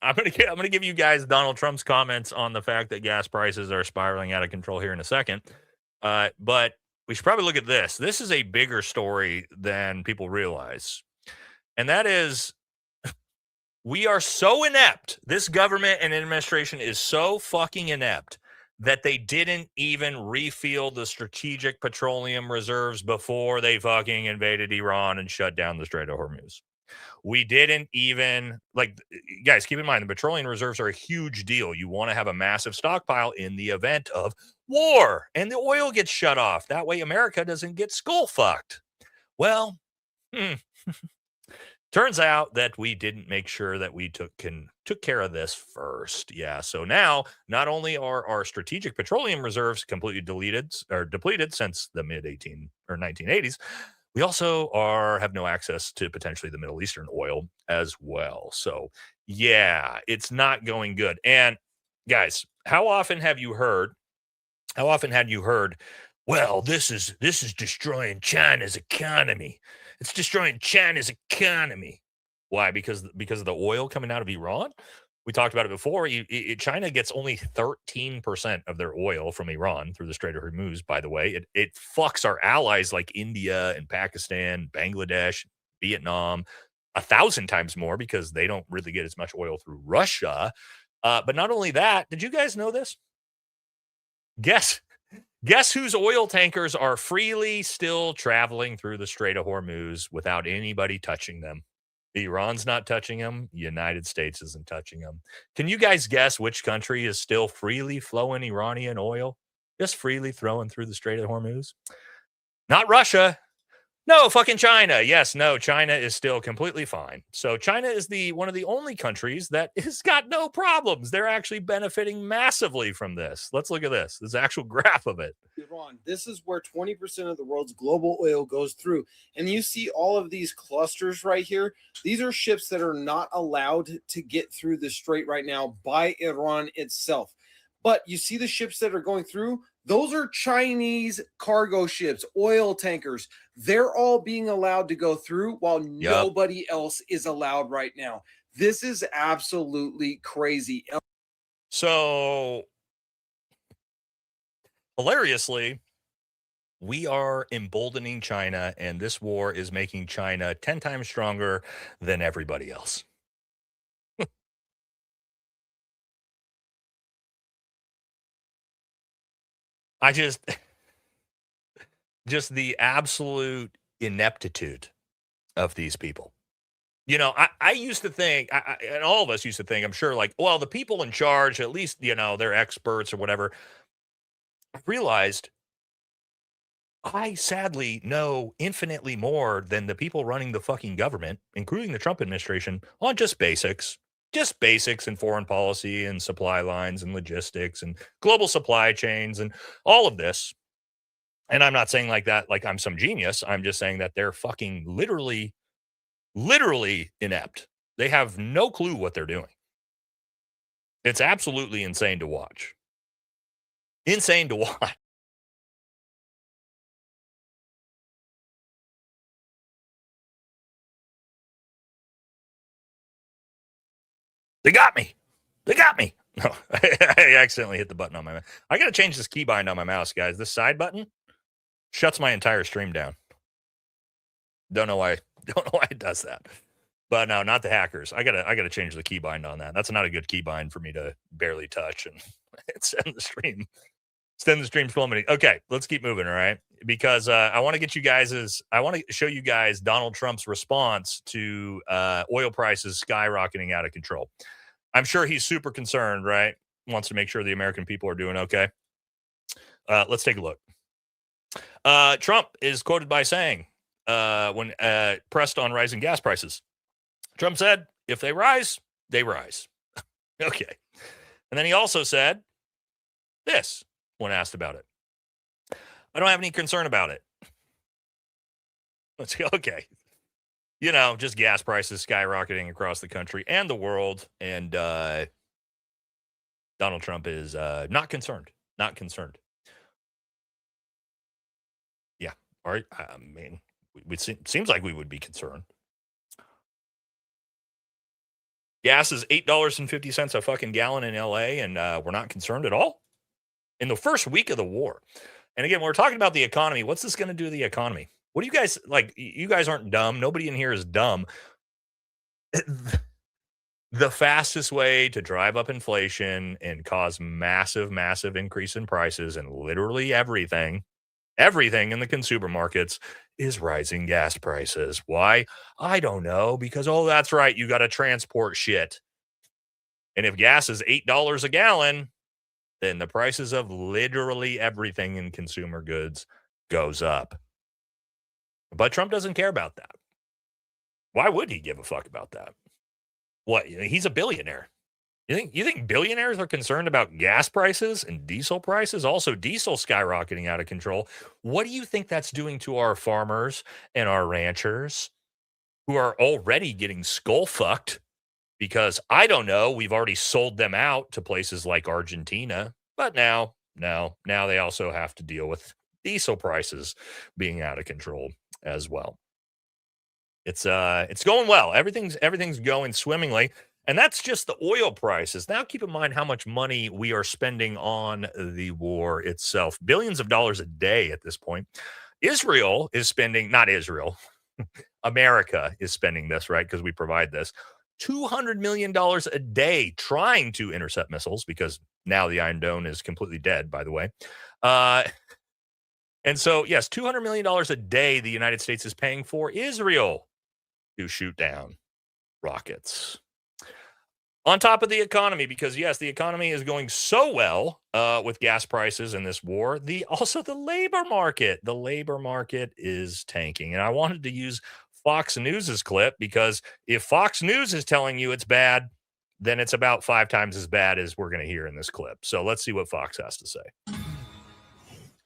Speaker 2: I'm gonna give you guys Donald Trump's comments on the fact that gas prices are spiraling out of control here in a second. But we should probably look at this. This is a bigger story than people realize. And that is, we are so inept. This government and administration is so fucking inept that they didn't even refuel the strategic petroleum reserves before they fucking invaded Iran and shut down the Strait of Hormuz. We didn't even, guys, keep in mind, the petroleum reserves are a huge deal. You want to have a massive stockpile in the event of war, and the oil gets shut off. That way America doesn't get skull fucked. Well, turns out that we didn't make sure that we took care of this first. Yeah, so now not only are our strategic petroleum reserves completely depleted since the mid-18 or 1980s, we also have no access to potentially the Middle Eastern oil as well. So yeah, it's not going good. And guys, how often had you heard, well, this is destroying China's economy. It's destroying China's economy. Why? Because of the oil coming out of Iran? We talked about it before. China gets only 13% of their oil from Iran through the Strait of Hormuz, by the way. It fucks our allies like India and Pakistan, Bangladesh, Vietnam 1,000 times more because they don't really get as much oil through Russia. But not only that, did you guys know this? Guess whose oil tankers are freely still traveling through the Strait of Hormuz without anybody touching them? Iran's not touching them. United States isn't touching them. Can you guys guess which country is still freely flowing Iranian oil? Just freely throwing through the Strait of Hormuz? Not Russia. No, fucking China. Yes, no, China is still completely fine. So China is one of the only countries that has got no problems. They're actually benefiting massively from this. Let's look at this. This is an actual graph of it.
Speaker 17: Iran. This is where 20% of the world's global oil goes through. And you see all of these clusters right here. These are ships that are not allowed to get through the strait right now by Iran itself. But you see the ships that are going through, those are Chinese cargo ships, oil tankers. They're all being allowed to go through while nobody else is allowed right now. This is absolutely crazy.
Speaker 2: So, hilariously, we are emboldening China, and this war is making China 10 times stronger than everybody else. I just the absolute ineptitude of these people. You know, I used to think, and all of us used to think, I'm sure, like, well, the people in charge, at least, you know, they're experts or whatever. I realized I sadly know infinitely more than the people running the fucking government, including the Trump administration, on just basics in foreign policy and supply lines and logistics and global supply chains and all of this. And I'm not saying like that, like I'm some genius. I'm just saying that they're fucking literally inept. They have no clue what they're doing. It's absolutely insane to watch. Insane to watch. They got me. They got me. No, I accidentally hit the button on my mouse. I got to change this keybind on my mouse, guys. This side button shuts my entire stream down. Don't know why. Don't know why it does that. But no, not the hackers. I gotta change the keybind on that. That's not a good keybind for me to barely touch and send the stream. Extend the stream 12 minutes. Okay, let's keep moving, all right? Because I want to get you guys' I want to show you guys Donald Trump's response to oil prices skyrocketing out of control. I'm sure he's super concerned, right? Wants to make sure the American people are doing okay. Let's take a look. Trump is quoted by saying, when pressed on rising gas prices, Trump said, if they rise, they rise. Okay. And then he also said this when asked about it. I don't have any concern about it. Let's go. Okay. You know, just gas prices skyrocketing across the country and the world. And Donald Trump is not concerned. Not concerned. Yeah. All right. I mean, it seems like we would be concerned. Gas is $8.50 a fucking gallon in LA, and we're not concerned at all in the first week of the war. And again, we're talking about the economy. What's this going to do to the economy? What do you guys like? You guys aren't dumb. Nobody in here is dumb. The fastest way to drive up inflation and cause massive, massive increase in prices and literally everything in the consumer markets is rising gas prices. Why? I don't know. Because, oh, that's right. You got to transport shit. And if gas is $8 a gallon, then the prices of literally everything in consumer goods goes up. But Trump doesn't care about that. Why would he give a fuck about that? What? He's a billionaire. You think billionaires are concerned about gas prices and diesel prices? Also, diesel skyrocketing out of control. What do you think that's doing to our farmers and our ranchers who are already getting skull fucked? Because I don't know, we've already sold them out to places like Argentina, but now they also have to deal with diesel prices being out of control as well. It's going well. Everything's going swimmingly. And that's just the oil prices. Now, keep in mind how much money we are spending on the war itself. Billions of dollars a day at this point. Israel is spending, not Israel, America is spending this, right? Because we provide this. $200 million a day trying to intercept missiles, because now the Iron Dome is completely dead, by the way. And so, yes, $200 million a day the United States is paying for Israel to shoot down rockets. On top of the economy, because, yes, the economy is going so well with gas prices in this war. Also, the labor market. The labor market is tanking. And I wanted to use Fox News's clip, because if Fox News is telling you it's bad, then it's about 5 times as bad as we're going to hear in this clip. So let's see what Fox has to say.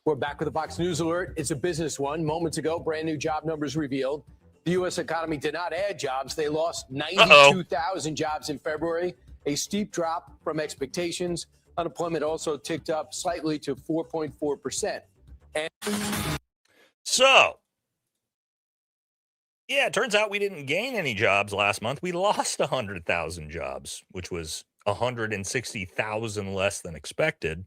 Speaker 15: We're back with a Fox News alert. It's a business one. Moments ago, brand new job numbers revealed. The U.S. economy did not add jobs. They lost 92,000 jobs in February, a steep drop from expectations. Unemployment also ticked up slightly to 4.4%.
Speaker 2: So, yeah, it turns out we didn't gain any jobs last month. We lost 100,000 jobs, which was 160,000 less than expected.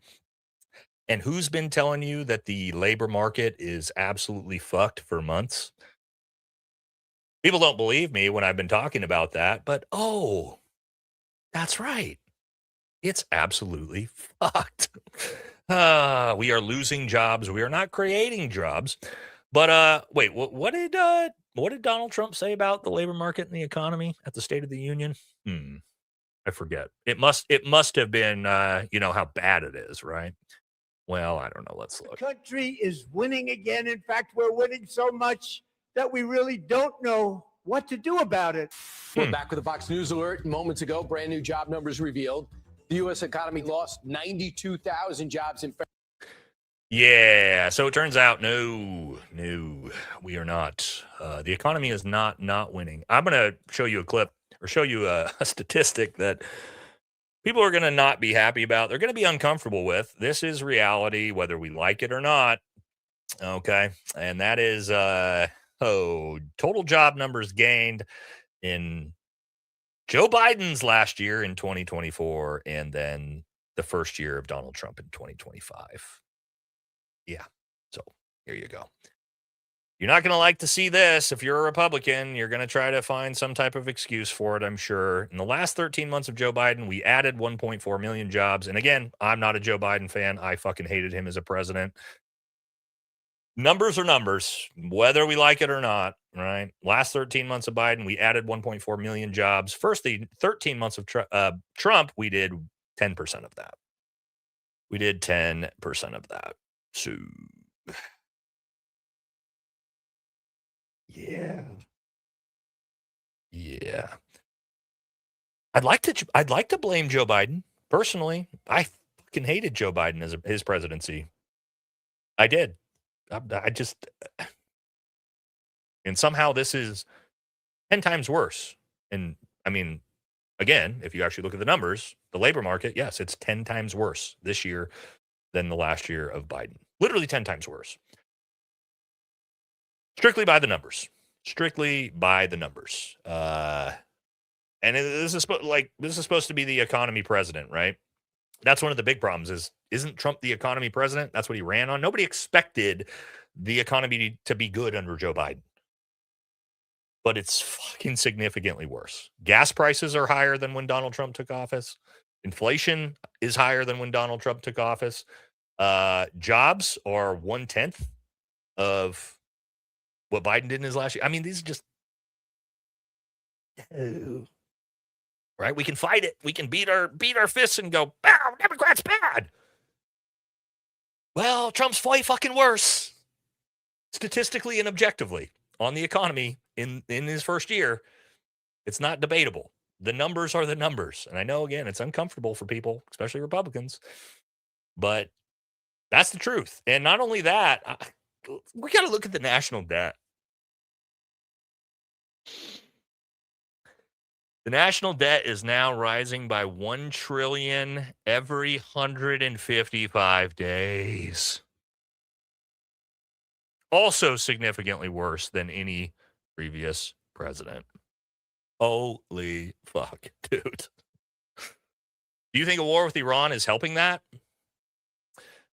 Speaker 2: And who's been telling you that the labor market is absolutely fucked for months? People don't believe me when I've been talking about that, but oh, that's right. It's absolutely fucked. We are losing jobs. We are not creating jobs. But wait, what did Donald Trump say about the labor market and the economy at the State of the Union? I forget. It must have been how bad it is, right? Well, I don't know. Let's look.
Speaker 18: The country is winning again. In fact, we're winning so much that we really don't know what to do about it.
Speaker 15: We're back with a Fox News alert. Moments ago, brand new job numbers revealed. The U.S. economy lost 92,000 jobs in February.
Speaker 2: Yeah, so it turns out, no, we are not. The economy is not winning. I'm going to show you a clip or show you a statistic that people are going to not be happy about. They're going to be uncomfortable with. This is reality, whether we like it or not. Okay, and that is total job numbers gained in Joe Biden's last year in 2024, and then the first year of Donald Trump in 2025. Yeah. So here you go. You're not going to like to see this. If you're a Republican, you're going to try to find some type of excuse for it, I'm sure. In the last 13 months of Joe Biden, we added 1.4 million jobs. And again, I'm not a Joe Biden fan. I fucking hated him as a president. Numbers are numbers, whether we like it or not, right? Last 13 months of Biden, we added 1.4 million jobs. First, the 13 months of Trump, we did 10% of that. We did 10% of that. So, yeah. I'd like to blame Joe Biden personally. I fucking hated Joe Biden as his presidency. I did. I just, and somehow this is 10 times worse. And I mean, again, if you actually look at the numbers, the labor market, yes, it's 10 times worse this year than the last year of Biden. Literally 10 times worse. Strictly by the numbers. And this is supposed to be the economy president, right? That's one of the big problems isn't Trump the economy president? That's what he ran on. Nobody expected the economy to be good under Joe Biden. But it's fucking significantly worse. Gas prices are higher than when Donald Trump took office. Inflation is higher than when Donald Trump took office. Jobs are 1/10 of what Biden did in his last year. I mean, these are just right. We can fight it. We can beat our fists and go, "Wow, Democrats bad." Well, Trump's way fucking worse, statistically and objectively, on the economy in his first year. It's not debatable. The numbers are the numbers, and I know again it's uncomfortable for people, especially Republicans, but that's the truth. And not only that, we got to look at the national debt. The national debt is now rising by $1 trillion every 155 days. Also significantly worse than any previous president. Holy fuck, dude. Do you think a war with Iran is helping that?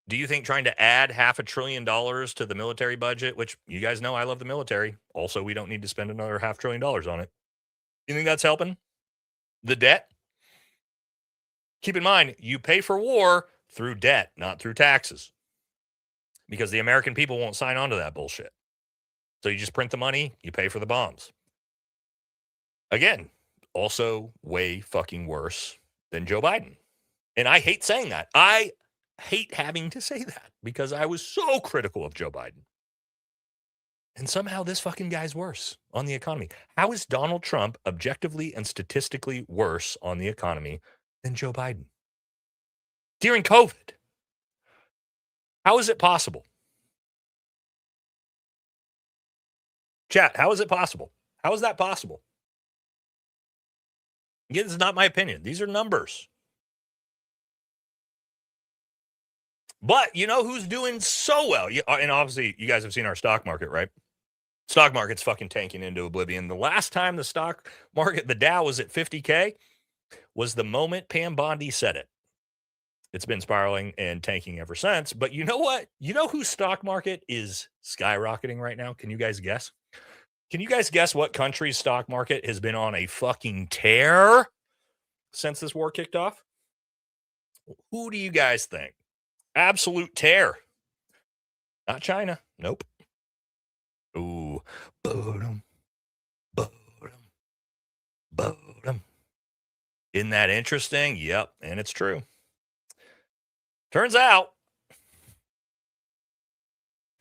Speaker 2: Do you think trying to add $500 billion to the military budget, which you guys know I love the military. Also, we don't need to spend another $500 billion on it. You think that's helping the debt? Keep in mind, you pay for war through debt, not through taxes, because the American people won't sign on to that bullshit. So you just print the money, you pay for the bombs. Again, also way fucking worse than Joe Biden. And I hate saying that. I hate having to say that because I was so critical of Joe Biden. And somehow this fucking guy's worse on the economy. How is Donald Trump objectively and statistically worse on the economy than Joe Biden? During COVID. How is it possible? Chat, how is it possible? How is that possible? Again, this is not my opinion. These are numbers. But you know who's doing so well? And obviously, you guys have seen our stock market, right? Stock market's fucking tanking into oblivion. The last time the stock market, the Dow was at 50K, was the moment Pam Bondi said it. It's been spiraling and tanking ever since. But you know what? You know whose stock market is skyrocketing right now? Can you guys guess? Can you guys guess what country's stock market has been on a fucking tear since this war kicked off? Who do you guys think? Absolute tear. Not China. Nope. Ooh. Bodum. Bodum. Bodum. Isn't that interesting? Yep. And it's true. Turns out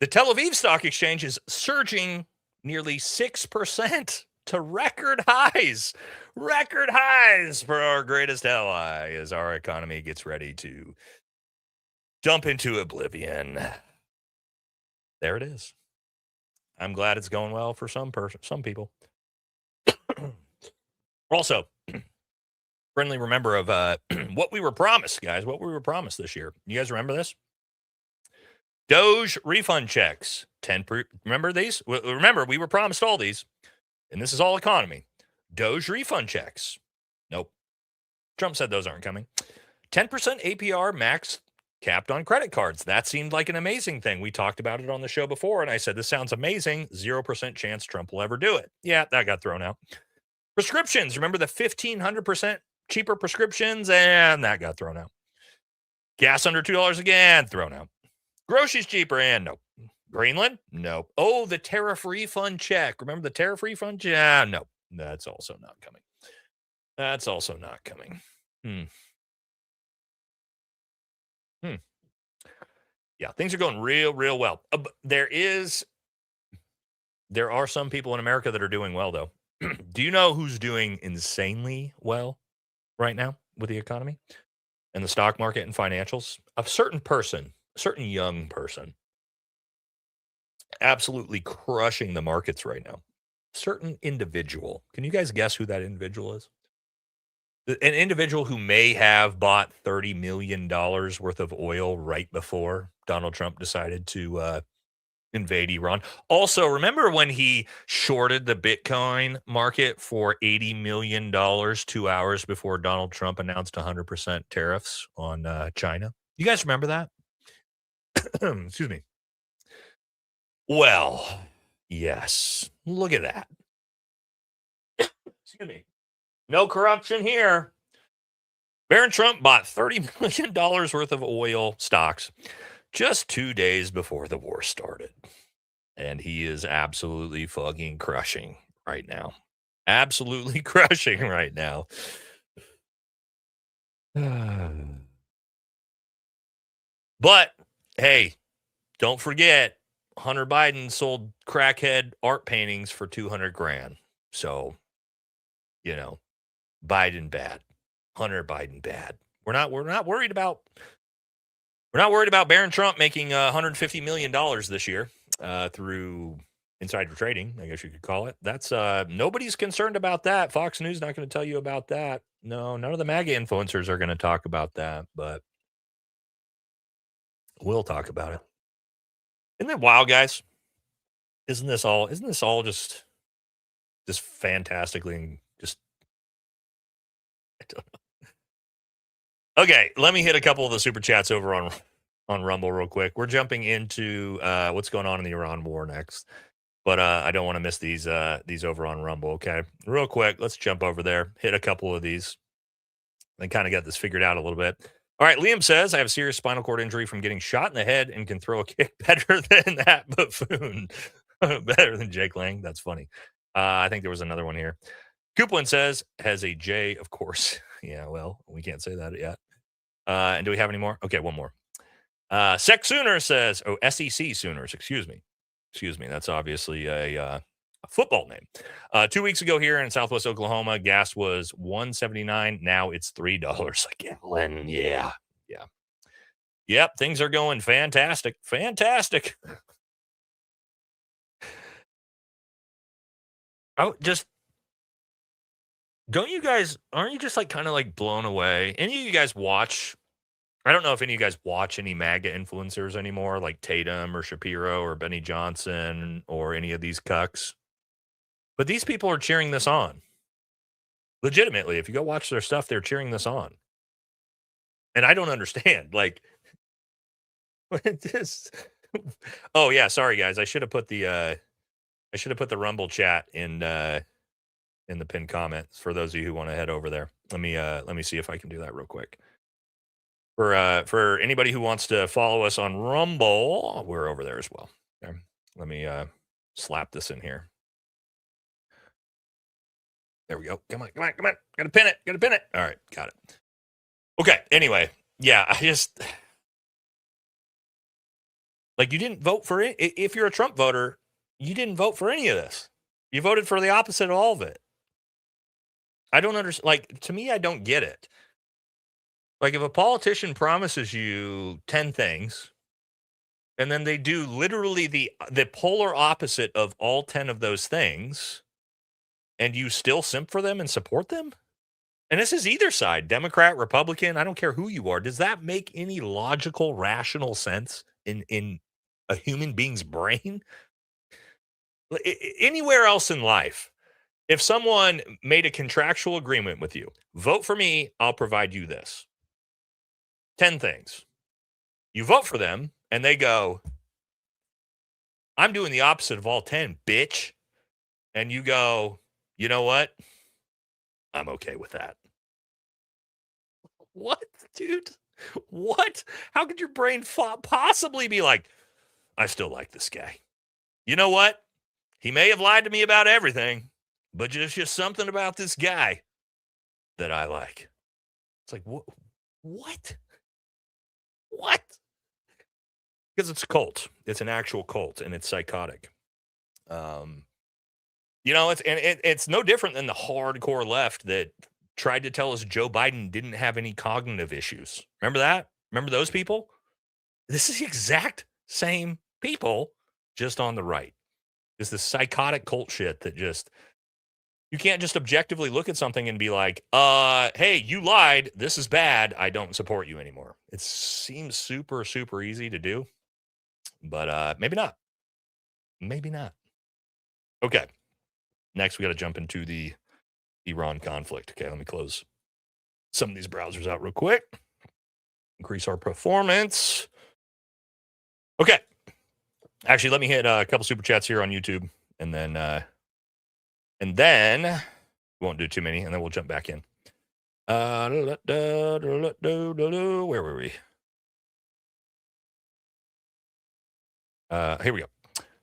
Speaker 2: the Tel Aviv Stock Exchange is surging nearly 6% to record highs. Record highs for our greatest ally as our economy gets ready to dump into oblivion. There it is. I'm glad it's going well for some people. Also, friendly remember of what we were promised, guys. What we were promised this year. You guys remember this? Doge refund checks. Remember these? Remember, we were promised all these, and this is all economy. Doge refund checks. Nope. Trump said those aren't coming. 10% APR max capped on credit cards. That seemed like an amazing thing. We talked about it on the show before, and I said, this sounds amazing. 0% chance Trump will ever do it. Yeah, that got thrown out. Prescriptions. Remember the 1,500% cheaper prescriptions? And that got thrown out. Gas under $2 again, thrown out. Groceries cheaper, and nope. Greenland? Nope. Oh, the tariff refund check. Remember the tariff refund? Yeah, no. That's also not coming. That's also not coming. Yeah, things are going real, real well. There are some people in America that are doing well, though. Do you know who's doing insanely well right now with the economy and the stock market and financials? A certain person, a certain young person, absolutely crushing the markets right now. Certain individual. Can you guys guess who that individual is? An individual who may have bought $30 million worth of oil right before Donald Trump decided to invade Iran. Also, remember when he shorted the Bitcoin market for $80 million 2 hours before Donald Trump announced 100% tariffs on China? You guys remember that? Excuse me. Well, yes. Look at that. Excuse me. No corruption here. Barron Trump bought $30 million worth of oil stocks just 2 days before the war started. And he is absolutely fucking crushing right now. Absolutely crushing right now. But, hey, don't forget, Hunter Biden sold crackhead art paintings for $200,000. So, you know, Biden bad. Hunter Biden bad. We're not worried about Barron Trump making $150 million this year through insider trading, I guess you could call it. That's nobody's concerned about that. Fox News not going to tell you about that. No, none of the MAGA influencers are going to talk about that, but we'll talk about it. Isn't that wild, guys? Isn't this all just fantastically just I don't know. Okay, let me hit a couple of the super chats over on Rumble real quick. We're jumping into what's going on in the Iran war next, but I don't want to miss these over on Rumble. Okay, real quick, let's jump over there, hit a couple of these, and kind of get this figured out a little bit. All right, Liam says, I have a serious spinal cord injury from getting shot in the head and can throw a kick better than that buffoon. Better than Jake Lang. That's funny. I think there was another one here. Coupland says, has a J, of course. Yeah, well, we can't say that yet. And do we have any more? Okay, one more. Sec Sooner says, SEC Sooners, excuse me. That's obviously a football name. 2 weeks ago here in Southwest Oklahoma, gas was $1.79. Now it's $3 a gallon. Yeah. Yep, things are going fantastic. Fantastic. Aren't you guys like kind of like blown away? Any of you guys watch I don't know if any of you guys watch any MAGA influencers anymore, like Tatum or Shapiro or Benny Johnson or any of these cucks. But these people are cheering this on. Legitimately, if you go watch their stuff, they're cheering this on. And I don't understand. Like, this. Oh yeah, sorry guys. I should have put the Rumble chat in the pinned comments for those of you who want to head over there. Let me see if I can do that real quick. For anybody who wants to follow us on Rumble, we're over there as well. Okay. Let me slap this in here. There we go. Come on. Gotta pin it. All right, got it. Okay, anyway. Yeah, I just... Like, you didn't vote for it. If you're a Trump voter, you didn't vote for any of this. You voted for the opposite of all of it. I don't understand. Like, to me, I don't get it. Like, if a politician promises you 10 things, and then they do literally the polar opposite of all 10 of those things, and you still simp for them and support them? And this is either side, Democrat, Republican, I don't care who you are. Does that make any logical, rational sense in a human being's brain? Anywhere else in life, if someone made a contractual agreement with you, vote for me, I'll provide you this. 10 things. You vote for them, and they go, I'm doing the opposite of all 10, bitch. And you go, you know what? I'm okay with that. What, dude? What? How could your brain possibly be like, I still like this guy? You know what? He may have lied to me about everything, but there's just something about this guy that I like. It's like, what? What? Because it's a cult. It's an actual cult, and it's psychotic. It's no different than the hardcore left that tried to tell us Joe Biden didn't have any cognitive issues. Remember that? Remember those people? This is the exact same people, just on the right. It's this psychotic cult shit that just, you can't just objectively look at something and be like, hey, you lied. This is bad. I don't support you anymore. It seems super, super easy to do, but maybe not. Maybe not. Okay. Next, we got to jump into the Iran conflict. Okay, let me close some of these browsers out real quick. Increase our performance. Okay. Actually, let me hit a couple super chats here on YouTube, and then we won't do too many, and then we'll jump back in. Where were we? Here we go.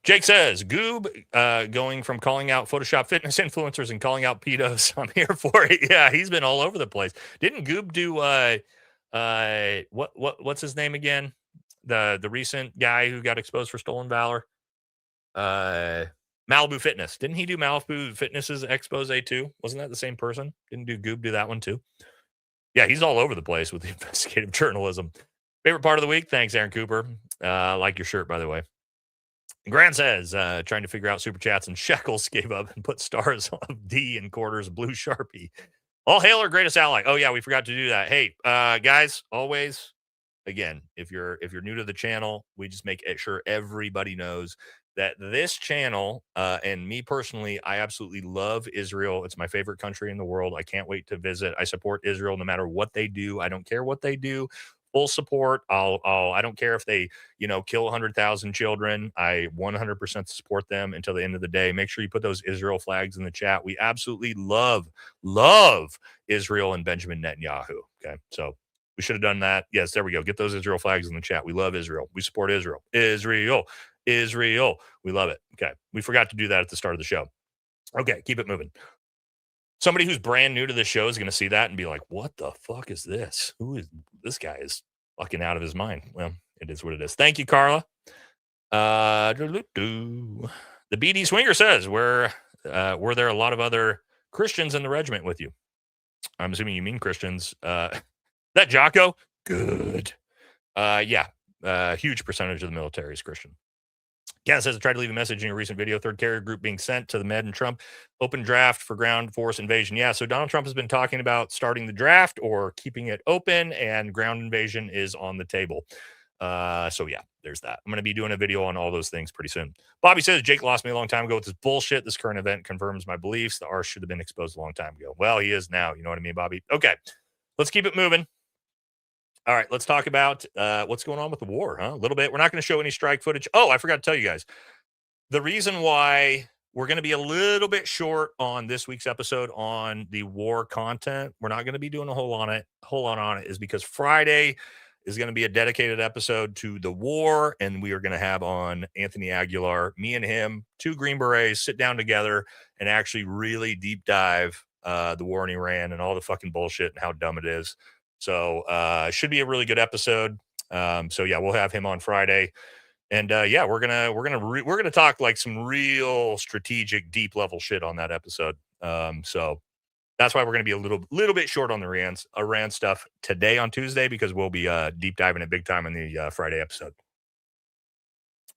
Speaker 2: Jake says, Goob going from calling out Photoshop fitness influencers and calling out pedos. I'm here for it. Yeah, he's been all over the place. Didn't Goob do what's his name again? The recent guy who got exposed for stolen valor? Malibu Fitness. Didn't he do Malibu Fitness's expose too? Wasn't that the same person? Didn't Goob do that one too? Yeah, he's all over the place with the investigative journalism. Favorite part of the week? Thanks, Aaron Cooper. Like your shirt, by the way. Grant says, trying to figure out super chats, and Shekels gave up and put stars of D in quarters blue Sharpie. All hail our greatest ally. Oh yeah, we forgot to do that. Hey, guys, always, again, if you're new to the channel, we just make sure everybody knows that this channel, and me personally, I absolutely love Israel. It's my favorite country in the world. I can't wait to visit. I support Israel no matter what they do. I don't care what they do. Full support. I don't care if they, kill 100,000 children. I 100% support them until the end of the day. Make sure you put those Israel flags in the chat. We absolutely love Israel and Benjamin Netanyahu. Okay. So we should have done that. Yes, there we go. Get those Israel flags in the chat. We love Israel. We support Israel. Israel. We love it. Okay. We forgot to do that at the start of the show. Okay. Keep it moving. Somebody who's brand new to the show is going to see that and be like, what the fuck is this? Who is this guy? Is fucking out of his mind. Well, it is what it is. Thank you, Carla. The BD Swinger says, were there a lot of other Christians in the regiment with you? I'm assuming you mean Christians. That Jocko? Good. Yeah. Huge percentage of the military is Christian. Ken says, I tried to leave a message in a recent video. Third carrier group being sent to the Med and Trump. Open draft for ground force invasion. Yeah, so Donald Trump has been talking about starting the draft or keeping it open, and ground invasion is on the table. So yeah, there's that. I'm going to be doing a video on all those things pretty soon. Bobby says, Jake lost me a long time ago with this bullshit. This current event confirms my beliefs. The arse should have been exposed a long time ago. Well, he is now. You know what I mean, Bobby? Okay, let's keep it moving. All right, let's talk about what's going on with the war, huh? A little bit. We're not going to show any strike footage. Oh, I forgot to tell you guys. The reason why we're going to be a little bit short on this week's episode on the war content, we're not going to be doing a whole lot on it, is because Friday is going to be a dedicated episode to the war, and we are going to have on Anthony Aguilar, me and him, 2 Green Berets, sit down together and actually really deep dive the war in Iran and all the fucking bullshit and how dumb it is. So should be a really good episode. So yeah, we'll have him on Friday. And yeah, we're gonna talk like some real strategic, deep level shit on that episode. So that's why we're gonna be a little bit short on the Iran stuff today on Tuesday, because we'll be deep diving it big time in the Friday episode.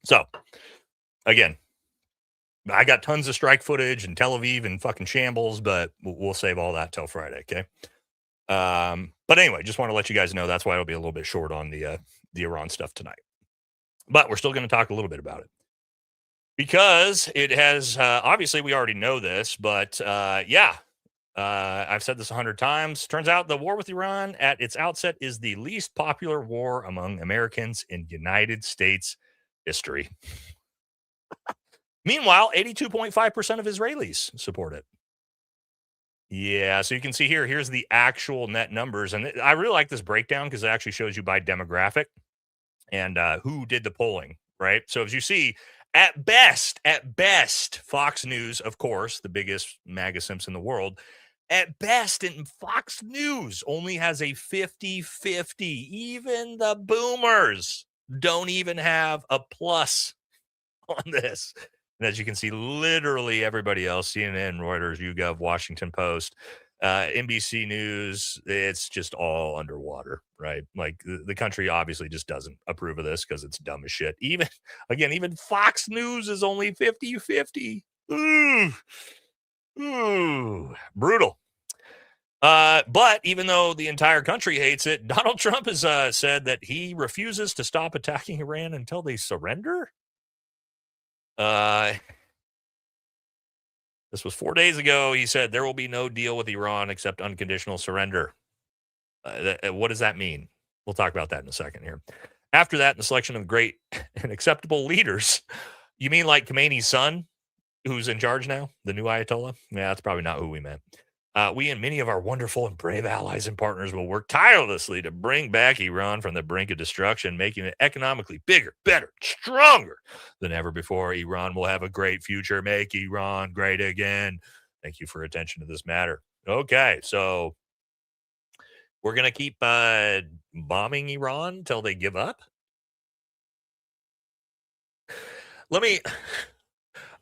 Speaker 2: So again, I got tons of strike footage and Tel Aviv and fucking shambles, but we'll save all that till Friday, okay? But anyway, just want to let you guys know that's why it'll be a little bit short on the Iran stuff tonight. But we're still going to talk a little bit about it, because it has, obviously we already know this, but yeah, I've said this 100 times. Turns out the war with Iran at its outset is the least popular war among Americans in United States history. Meanwhile, 82.5% of Israelis support it. Yeah, so you can see here's the actual net numbers. And I really like this breakdown because it actually shows you by demographic and who did the polling, right? So as you see, at best, Fox News, of course, the biggest MAGA simps in the world, at best, in Fox News only has a 50-50. Even the boomers don't even have a plus on this. And as you can see, literally everybody else, CNN, Reuters, YouGov, Washington Post, NBC News, it's just all underwater, right? Like the country obviously just doesn't approve of this because it's dumb as shit. Even Fox News is only 50-50. Ooh, brutal. But even though the entire country hates it, Donald Trump has said that he refuses to stop attacking Iran until they surrender. This was 4 days ago. He said there will be no deal with Iran except unconditional surrender. What does that mean? We'll talk about that in a second here. After that, in the selection of great and acceptable leaders, you mean like Khomeini's son, who's in charge now, the new Ayatollah? Yeah, that's probably not who we meant. We and many of our wonderful and brave allies and partners will work tirelessly to bring back Iran from the brink of destruction, making it economically bigger, better, stronger than ever before. Iran will have a great future. Make Iran great again. Thank you for attention to this matter. Okay, so we're going to keep bombing Iran until they give up? Let me...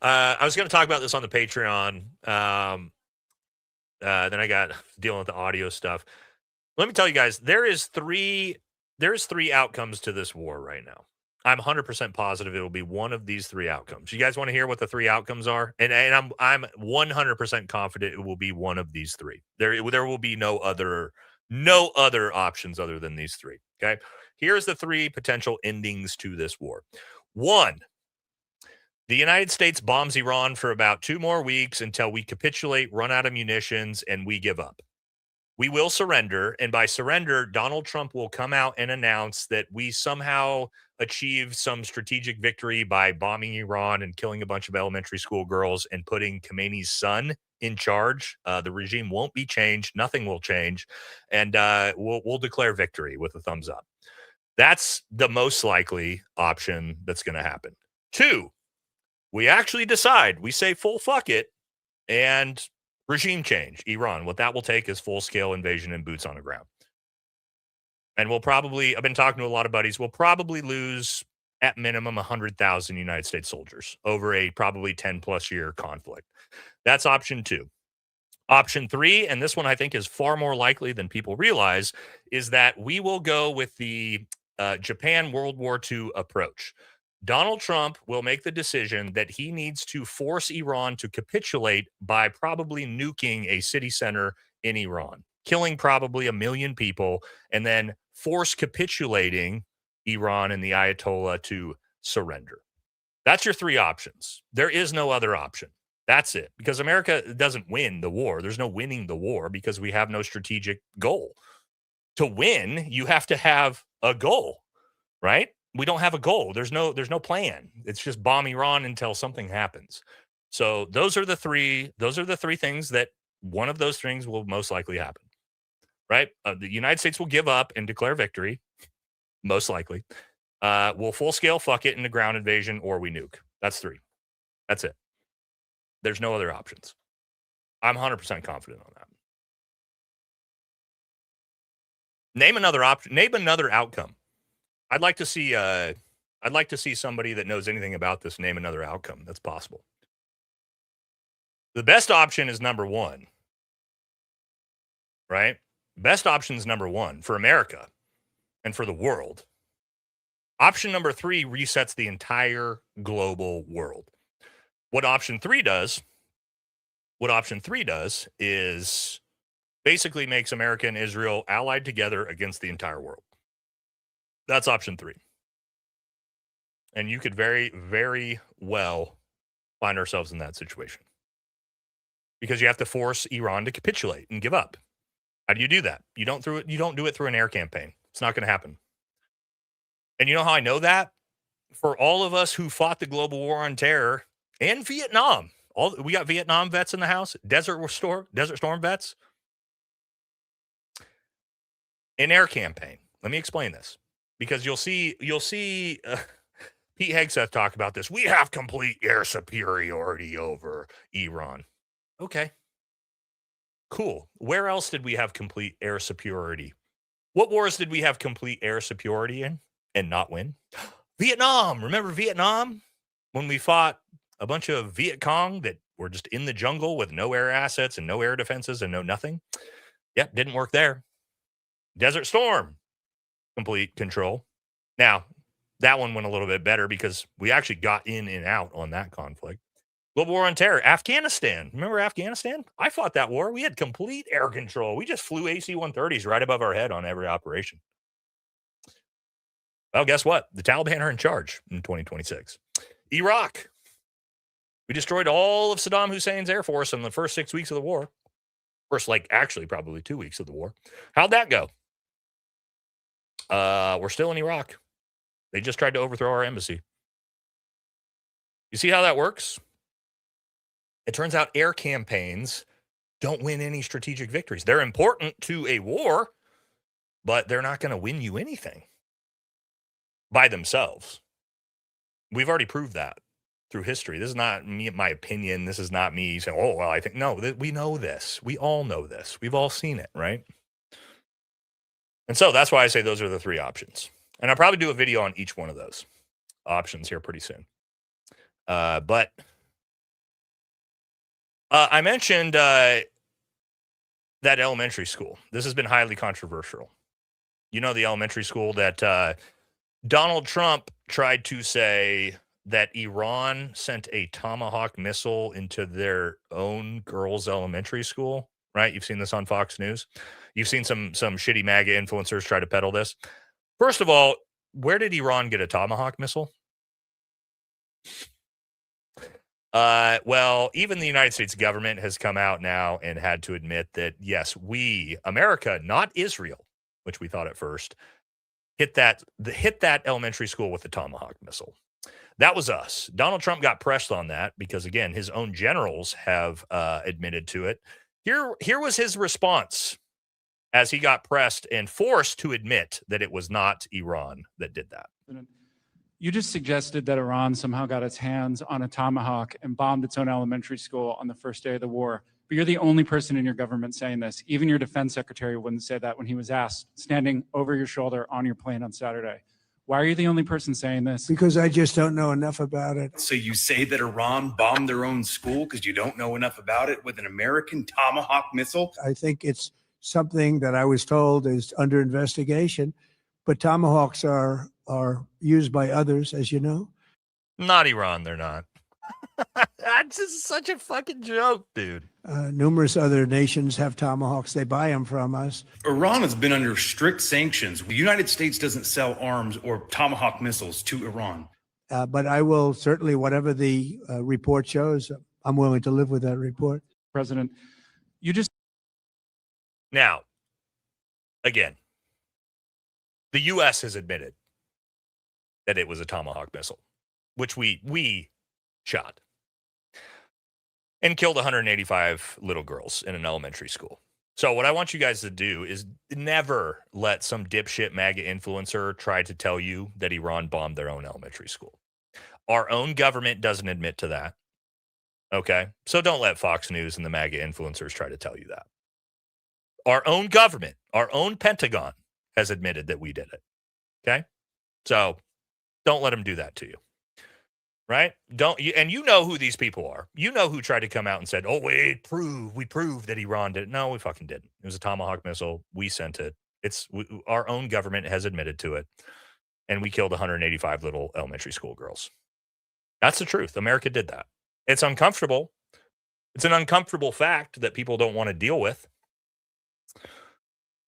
Speaker 2: I was going to talk about this on the Patreon. Then I got dealing with the audio stuff. Let me tell you guys, there's three outcomes to this war right now. I'm 100% positive it will be one of these 3 outcomes. You guys want to hear what the 3 outcomes are? And I'm 100% confident it will be one of these 3. There will be no other options other than these 3. Okay. Here's the 3 potential endings to this war. 1, the United States bombs Iran for about 2 more weeks until we capitulate, run out of munitions, and we give up. We will surrender, and by surrender, Donald Trump will come out and announce that we somehow achieved some strategic victory by bombing Iran and killing a bunch of elementary school girls and putting Khomeini's son in charge. The regime won't be changed. Nothing will change. And we'll declare victory with a thumbs up. That's the most likely option that's going to happen. 2, we actually decide, we say full fuck it, and regime change, Iran. What that will take is full-scale invasion and boots on the ground. And we'll probably, I've been talking to a lot of buddies, we'll probably lose at minimum 100,000 United States soldiers over a probably 10-plus year conflict. That's option 2. Option 3, and this one I think is far more likely than people realize, is that we will go with the Japan World War II approach. Donald Trump will make the decision that he needs to force Iran to capitulate by probably nuking a city center in Iran, killing probably 1 million people, and then force capitulating Iran and the Ayatollah to surrender. That's your 3 options. There is no other option. That's it. Because America doesn't win the war. There's no winning the war because we have no strategic goal. To win, you have to have a goal, right? We don't have a goal. There's no plan. It's just bomb Iran until something happens. So those are the 3 things that one of those things will most likely happen. Right? The United States will give up and declare victory, most likely. We'll full scale fuck it in the ground invasion, or we nuke. That's 3. That's it. There's no other options. I'm 100% confident on that. Name another option. Name another outcome. I'd like to see somebody that knows anything about this name another outcome that's possible. The best option is number 1. Right? Best option is number 1 for America and for the world. Option number 3 resets the entire global world. What option 3 does is basically makes America and Israel allied together against the entire world. That's option 3. And you could very, very well find ourselves in that situation. Because you have to force Iran to capitulate and give up. How do you do that? You don't do it through an air campaign. It's not going to happen. And you know how I know that? For all of us who fought the global war on terror and Vietnam, we got Vietnam vets in the house, Desert Storm vets. An air campaign. Let me explain this, because you'll see Pete Hegseth talk about this. We have complete air superiority over Iran. Okay. Cool. Where else did we have complete air superiority? What wars did we have complete air superiority in and not win? Vietnam. Remember Vietnam? When we fought a bunch of Viet Cong that were just in the jungle with no air assets and no air defenses and no nothing? Yep, didn't work there. Desert Storm. Complete control. Now, that one went a little bit better because we actually got in and out on that conflict. Global war on terror. Afghanistan. Remember Afghanistan? I fought that war. We had complete air control. We just flew AC-130s right above our head on every operation. Well, guess what? The Taliban are in charge in 2026. Iraq. We destroyed all of Saddam Hussein's air force in the first 6 weeks of the war. First, actually probably 2 weeks of the war. How'd that go? We're still in Iraq. They just tried to overthrow our embassy. You see how that works? It turns out air campaigns don't win any strategic victories. They're important to a war, but they're not going to win you anything by themselves. We've already proved that through history. This is not me, my opinion. This is not me saying, oh, well, I think, no, we know this. We all know this. We've all seen it, right? And so that's why I say those are the 3 options. And I'll probably do a video on each one of those options here pretty soon. But I mentioned that elementary school. This has been highly controversial. You know, the elementary school that Donald Trump tried to say that Iran sent a Tomahawk missile into their own girls' elementary school, right? You've seen this on Fox News. You've seen some shitty MAGA influencers try to peddle this. First of all, where did Iran get a Tomahawk missile? Well, even the United States government has come out now and had to admit that, yes, we, America, not Israel, which we thought at first, hit that elementary school with the Tomahawk missile. That was us. Donald Trump got pressed on that because, again, his own generals have admitted to it. Here was his response as he got pressed and forced to admit that it was not Iran that did that.
Speaker 19: You just suggested that Iran somehow got its hands on a Tomahawk and bombed its own elementary school on the first day of the war. But you're the only person in your government saying this. Even your defense secretary wouldn't say that when he was asked, standing over your shoulder on your plane on Saturday. Why are you the only person saying this?
Speaker 18: Because I just don't know enough about it.
Speaker 20: So you say that Iran bombed their own school because you don't know enough about it with an American Tomahawk missile?
Speaker 18: I think it's something that I was told is under investigation, but Tomahawks are used by others, as you know.
Speaker 2: Not Iran, they're not. That's just such a fucking joke, dude.
Speaker 18: Numerous other nations have Tomahawks. They buy them from us.
Speaker 20: Iran has been under strict sanctions. The United States doesn't sell arms or Tomahawk missiles to Iran.
Speaker 18: But I will certainly, whatever the report shows, I'm willing to live with that report.
Speaker 19: President, you just...
Speaker 2: Now, again, the U.S. has admitted that it was a Tomahawk missile, which we shot and killed 185 little girls in an elementary school. So what I want you guys to do is never let some dipshit MAGA influencer try to tell you that Iran bombed their own elementary school. Our own government doesn't admit to that. Okay? So don't let Fox News and the MAGA influencers try to tell you that. Our own government, our own Pentagon has admitted that we did it. Okay? So don't let them do that to you. Right? And you know who these people are. You know who tried to come out and said, "Oh, we proved that Iran did it." No, we fucking didn't. It was a Tomahawk missile. We sent it. Our own government has admitted to it. And we killed 185 little elementary school girls. That's the truth. America did that. It's uncomfortable. It's an uncomfortable fact that people don't want to deal with.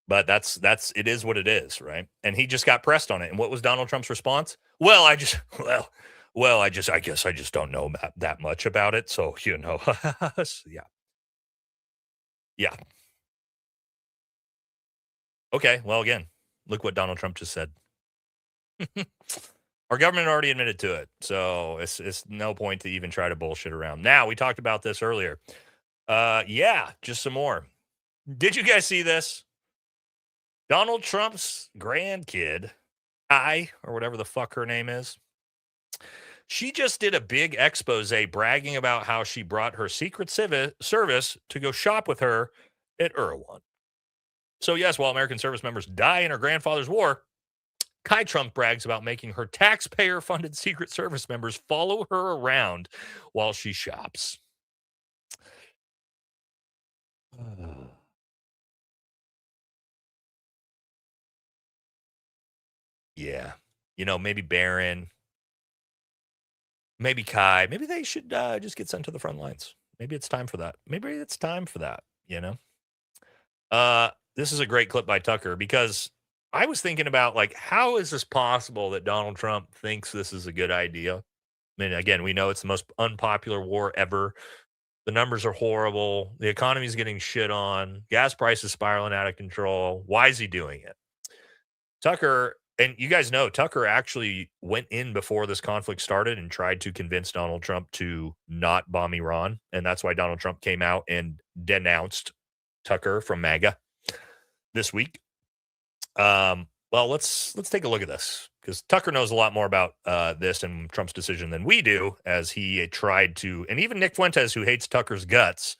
Speaker 2: But it is what it is, right? And he just got pressed on it. And what was Donald Trump's response? Well, I guess I just don't know that much about it. So, yeah. Yeah. Okay. Well, again, look what Donald Trump just said. Our government already admitted to it. So it's no point to even try to bullshit around. Now, we talked about this earlier. Yeah, just some more. Did you guys see this? Donald Trump's grandkid, or whatever the fuck her name is, she just did a big expose bragging about how she brought her Secret Service to go shop with her at Erewhon. So yes, while American service members die in her grandfather's war, Kai Trump brags about making her taxpayer-funded Secret Service members follow her around while she shops. Yeah. Maybe Barron, maybe Kai, maybe they should just get sent to the front lines. Maybe it's time for that. This is a great clip by Tucker, because I was thinking about, how is this possible that Donald Trump thinks this is a good idea? I mean, again, we know it's the most unpopular war ever. The numbers are horrible. The economy is getting shit on. Gas prices spiraling out of control. Why is he doing it? Tucker, and you guys know, Tucker actually went in before this conflict started and tried to convince Donald Trump to not bomb Iran. And that's why Donald Trump came out and denounced Tucker from MAGA this week. Well, let's take a look at this, because Tucker knows a lot more about this and Trump's decision than we do, as he tried to, and even Nick Fuentes, who hates Tucker's guts,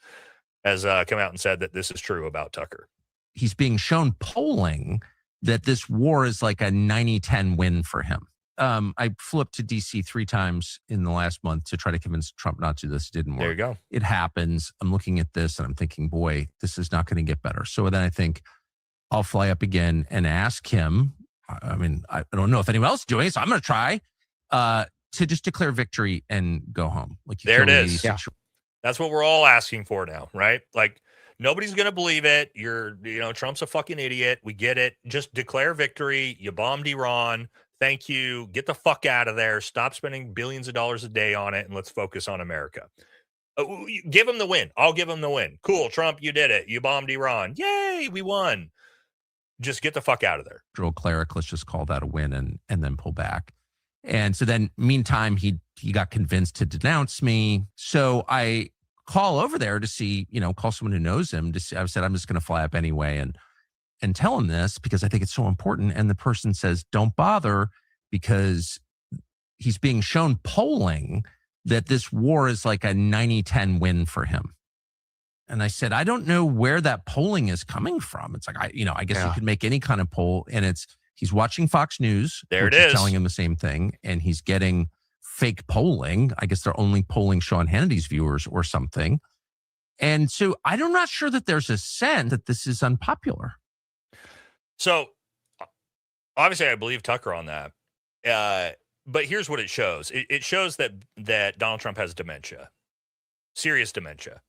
Speaker 2: has come out and said that this is true about Tucker.
Speaker 21: He's being shown polling that this war is like a 90-10 win for him. I flipped to DC 3 times in the last month to try to convince Trump not to do this. It didn't work.
Speaker 2: There you go.
Speaker 21: It happens. I'm looking at this and I'm thinking, boy, this is not going to get better. So then I think I'll fly up again and ask him. I mean, I don't know if anyone else is doing it, so I'm going to try to just declare victory and go home.
Speaker 2: There it is. Yeah. That's what we're all asking for now, right? Nobody's going to believe it. Trump's a fucking idiot. We get it. Just declare victory. You bombed Iran. Thank you. Get the fuck out of there. Stop spending billions of dollars a day on it, and let's focus on America. Give him the win. I'll give him the win. Cool, Trump, you did it. You bombed Iran. Yay, we won. Just get the fuck out of there.
Speaker 21: Cleric, let's just call that a win and then pull back. And so then, meantime, he got convinced to denounce me. So I call over there to see, call someone who knows him. I said, I'm just going to fly up anyway and tell him this, because I think it's so important. And the person says, don't bother, because he's being shown polling that this war is like a 90-10 win for him. And I said, I don't know where that polling is coming from. It's like, I guess you could make any kind of poll, and he's watching Fox News.
Speaker 2: There it is.
Speaker 21: Telling him the same thing. And he's getting fake polling. I guess they're only polling Sean Hannity's viewers or something. And so I'm not sure that there's a sense that this is unpopular.
Speaker 2: So obviously I believe Tucker on that. But here's what it shows. It shows that Donald Trump has dementia, serious dementia.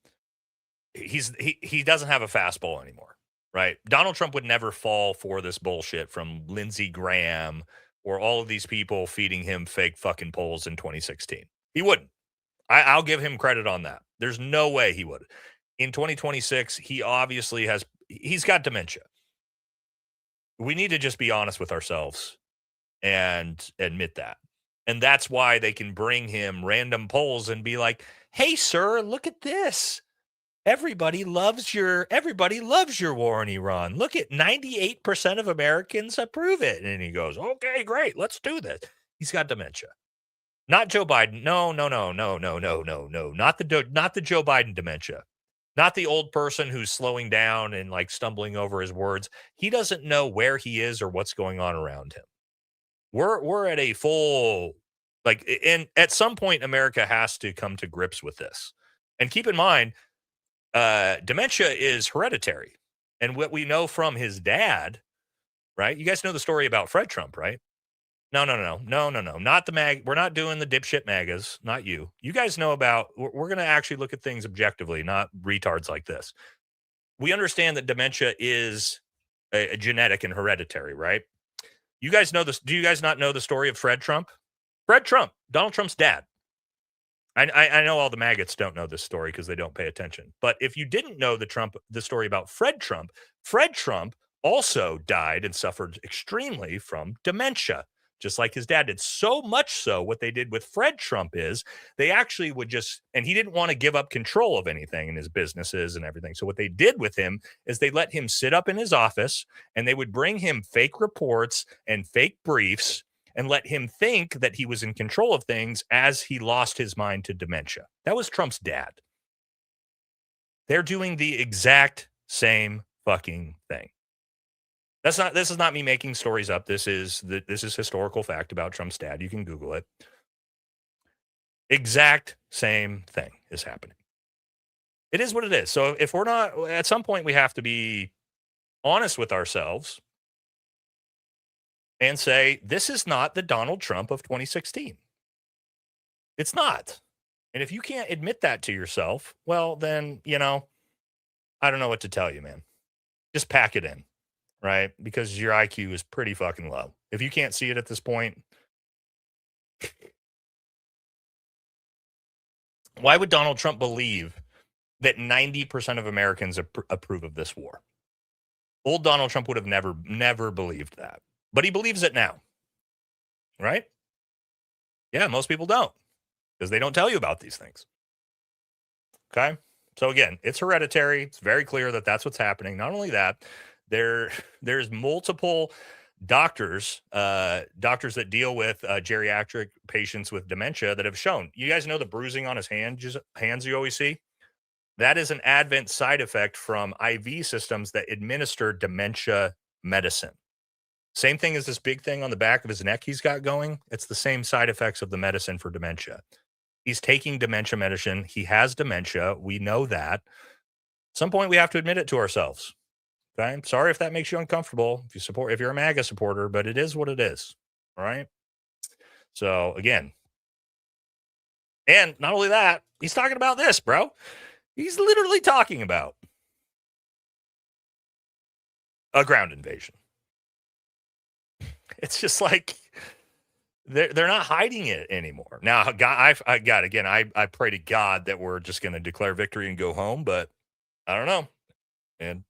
Speaker 2: He doesn't have a fastball anymore, right? Donald Trump would never fall for this bullshit from Lindsey Graham or all of these people feeding him fake fucking polls in 2016. He wouldn't. I'll give him credit on that. There's no way he would. In 2026, he obviously he's got dementia. We need to just be honest with ourselves and admit that. And that's why they can bring him random polls and be like, hey, sir, look at this. Everybody loves your war in Iran. Look at 98% of Americans approve it. And he goes, okay, great. Let's do this. He's got dementia. Not Joe Biden. No. Not the Joe Biden dementia. Not the old person who's slowing down and like stumbling over his words. He doesn't know where he is or what's going on around him. We're at a full, like, and at some point, America has to come to grips with this. And keep in mind, dementia is hereditary. And what we know from his dad, right? You guys know the story about Fred Trump, right? No. Not the mag. We're not doing the dipshit MAGAs. Not you. You guys know about, we're going to actually look at things objectively, not retards like this. We understand that dementia is a genetic and hereditary, right? You guys know this. Do you guys not know the story of Fred Trump? Fred Trump, Donald Trump's dad. I know all the maggots don't know this story because they don't pay attention. But if you didn't know the story about Fred Trump also died and suffered extremely from dementia, just like his dad did. So much so, what they did with Fred Trump is they actually would and he didn't want to give up control of anything in his businesses and everything. So what they did with him is they let him sit up in his office and they would bring him fake reports and fake briefs and let him think that he was in control of things as he lost his mind to dementia. That was Trump's dad. They're doing the exact same fucking thing. This is not me making stories up. This is historical fact about Trump's dad. You can Google it. Exact same thing is happening. It is what it is. So if we're not, at some point we have to be honest with ourselves and say, this is not the Donald Trump of 2016. It's not. And if you can't admit that to yourself, well, then, I don't know what to tell you, man. Just pack it in, right? Because your IQ is pretty fucking low. If you can't see it at this point, why would Donald Trump believe that 90% of Americans approve of this war? Old Donald Trump would have never believed that. But he believes it now, right? Yeah, most people don't because they don't tell you about these things. Okay? So again, it's hereditary. It's very clear that that's what's happening. Not only that, there's multiple doctors that deal with geriatric patients with dementia that have shown. You guys know the bruising on his hands you always see? That is an advent side effect from IV systems that administer dementia medicine. Same thing as this big thing on the back of his neck he's got going. It's the same side effects of the medicine for dementia. He's taking dementia medicine. He has dementia. We know that. At some point, we have to admit it to ourselves. Okay? I'm sorry if that makes you uncomfortable, if you're a MAGA supporter, but it is what it is. All right? So, again. And not only that, he's talking about this, bro. He's literally talking about a ground invasion. It's just like they're not hiding it anymore. Now, God, I pray to God that we're just going to declare victory and go home, but I don't know. And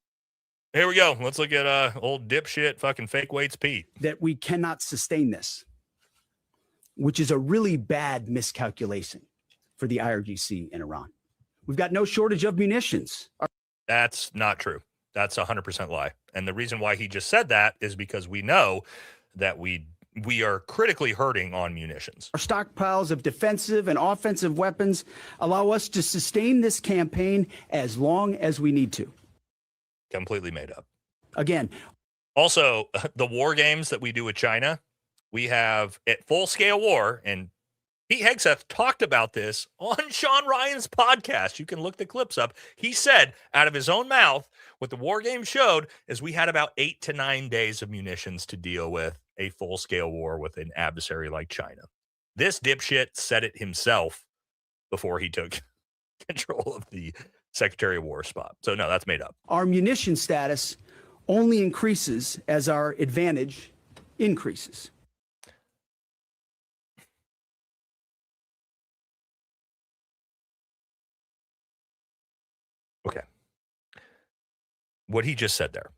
Speaker 2: here we go. Let's look at old dipshit fucking fake weights Pete.
Speaker 3: That we cannot sustain this, which is a really bad miscalculation for the IRGC in Iran. We've got no shortage of munitions.
Speaker 2: That's not true. That's 100% lie. And the reason why he just said that is because we know that we are critically hurting on munitions.
Speaker 3: Our stockpiles of defensive and offensive weapons allow us to sustain this campaign as long as we need to.
Speaker 2: Completely made up.
Speaker 3: Again.
Speaker 2: Also, the war games that we do with China, we have at full-scale war, and Pete Hegseth talked about this on Sean Ryan's podcast. You can look the clips up. He said out of his own mouth, what the war game showed is we had about 8 to 9 days of munitions to deal with a full-scale war with an adversary like China. This dipshit said it himself before he took control of the Secretary of War spot. So no, that's made up.
Speaker 3: Our munition status only increases as our advantage increases.
Speaker 2: Okay. What he just said there.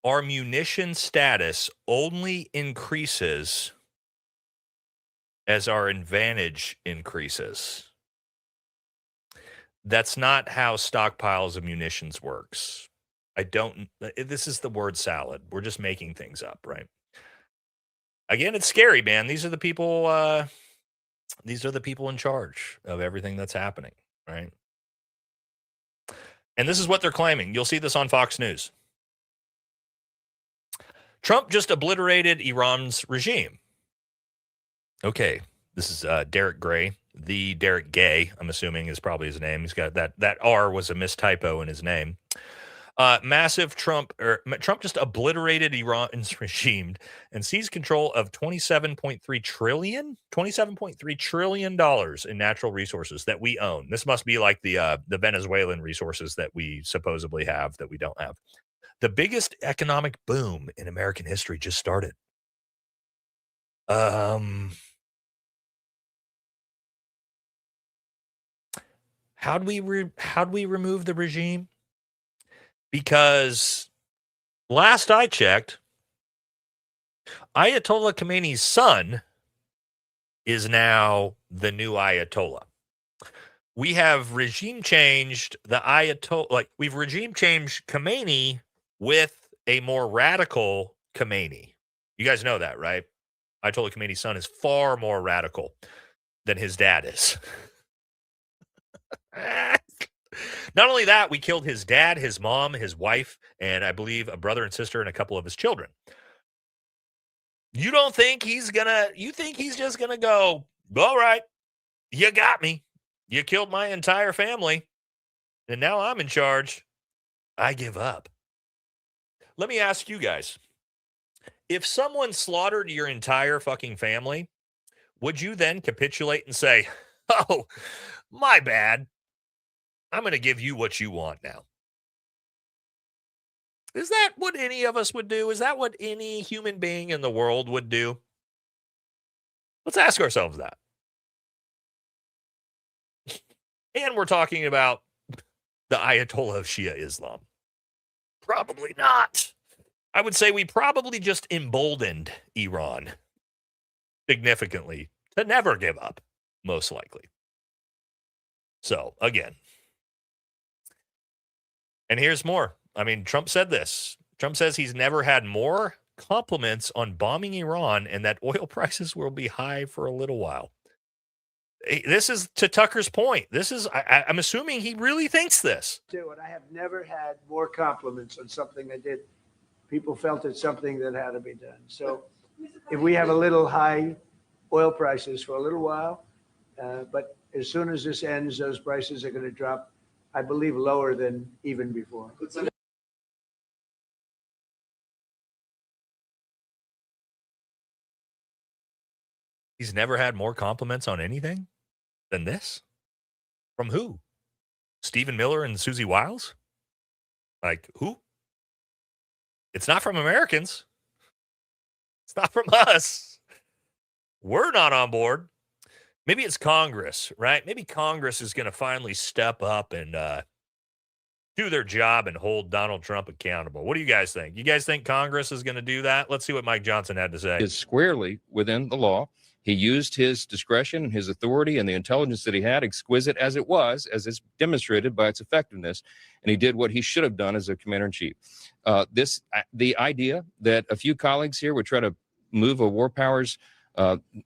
Speaker 2: Our munition status only increases as our advantage increases. That's not how stockpiles of munitions works. This is the word salad. We're just making things up, right? Again, it's scary, man. These are the people in charge of everything that's happening, right? And this is what they're claiming. You'll see this on Fox News. Trump just obliterated Iran's regime. Okay, this is Derek Gray. The Derek Gay, I'm assuming, is probably his name. He's got that R was a mistypo in his name. Trump just obliterated Iran's regime and seized control of $27.3 trillion in natural resources that we own. This must be like the Venezuelan resources that we supposedly have that we don't have. The biggest economic boom in American history just started. How'd we remove the regime? Because last I checked, Ayatollah Khomeini's son is now the new Ayatollah. We have regime changed the Ayatollah, we've regime changed Khomeini with a more radical Khomeini. You guys know that, right? Ayatollah Khomeini's son is far more radical than his dad is. Not only that, we killed his dad, his mom, his wife, and I believe a brother and sister and a couple of his children. You think he's just gonna go, all right, you got me. You killed my entire family, and now I'm in charge. I give up. Let me ask you guys, if someone slaughtered your entire fucking family, would you then capitulate and say, oh, my bad, I'm going to give you what you want now? Is that what any of us would do? Is that what any human being in the world would do? Let's ask ourselves that. And we're talking about the Ayatollah of Shia Islam. Probably not. I would say we probably just emboldened Iran significantly to never give up, most likely. So, again. And here's more. I mean, Trump said this. Trump says he's never had more compliments on bombing Iran and that oil prices will be high for a little while. This is to Tucker's point. I'm assuming he really thinks this.
Speaker 18: I have never had more compliments on something I did. People felt it's something that had to be done. So if we have a little high oil prices for a little while, but as soon as this ends, those prices are going to drop, I believe, lower than even before.
Speaker 2: He's never had more compliments on anything than this? From who? Stephen Miller and Susie Wiles? Like, who? It's not from Americans. It's not from us. We're not on board. Maybe it's Congress, right? Maybe Congress is going to finally step up and do their job and hold Donald Trump accountable. What do you guys think? You guys think Congress is going to do that? Let's see what Mike Johnson had to say.
Speaker 4: Is squarely within the law. He used his discretion, his authority, and the intelligence that he had, exquisite as it was, as is demonstrated by its effectiveness, and he did what he should have done as a commander-in-chief. The idea that a few colleagues here would try to move a war powers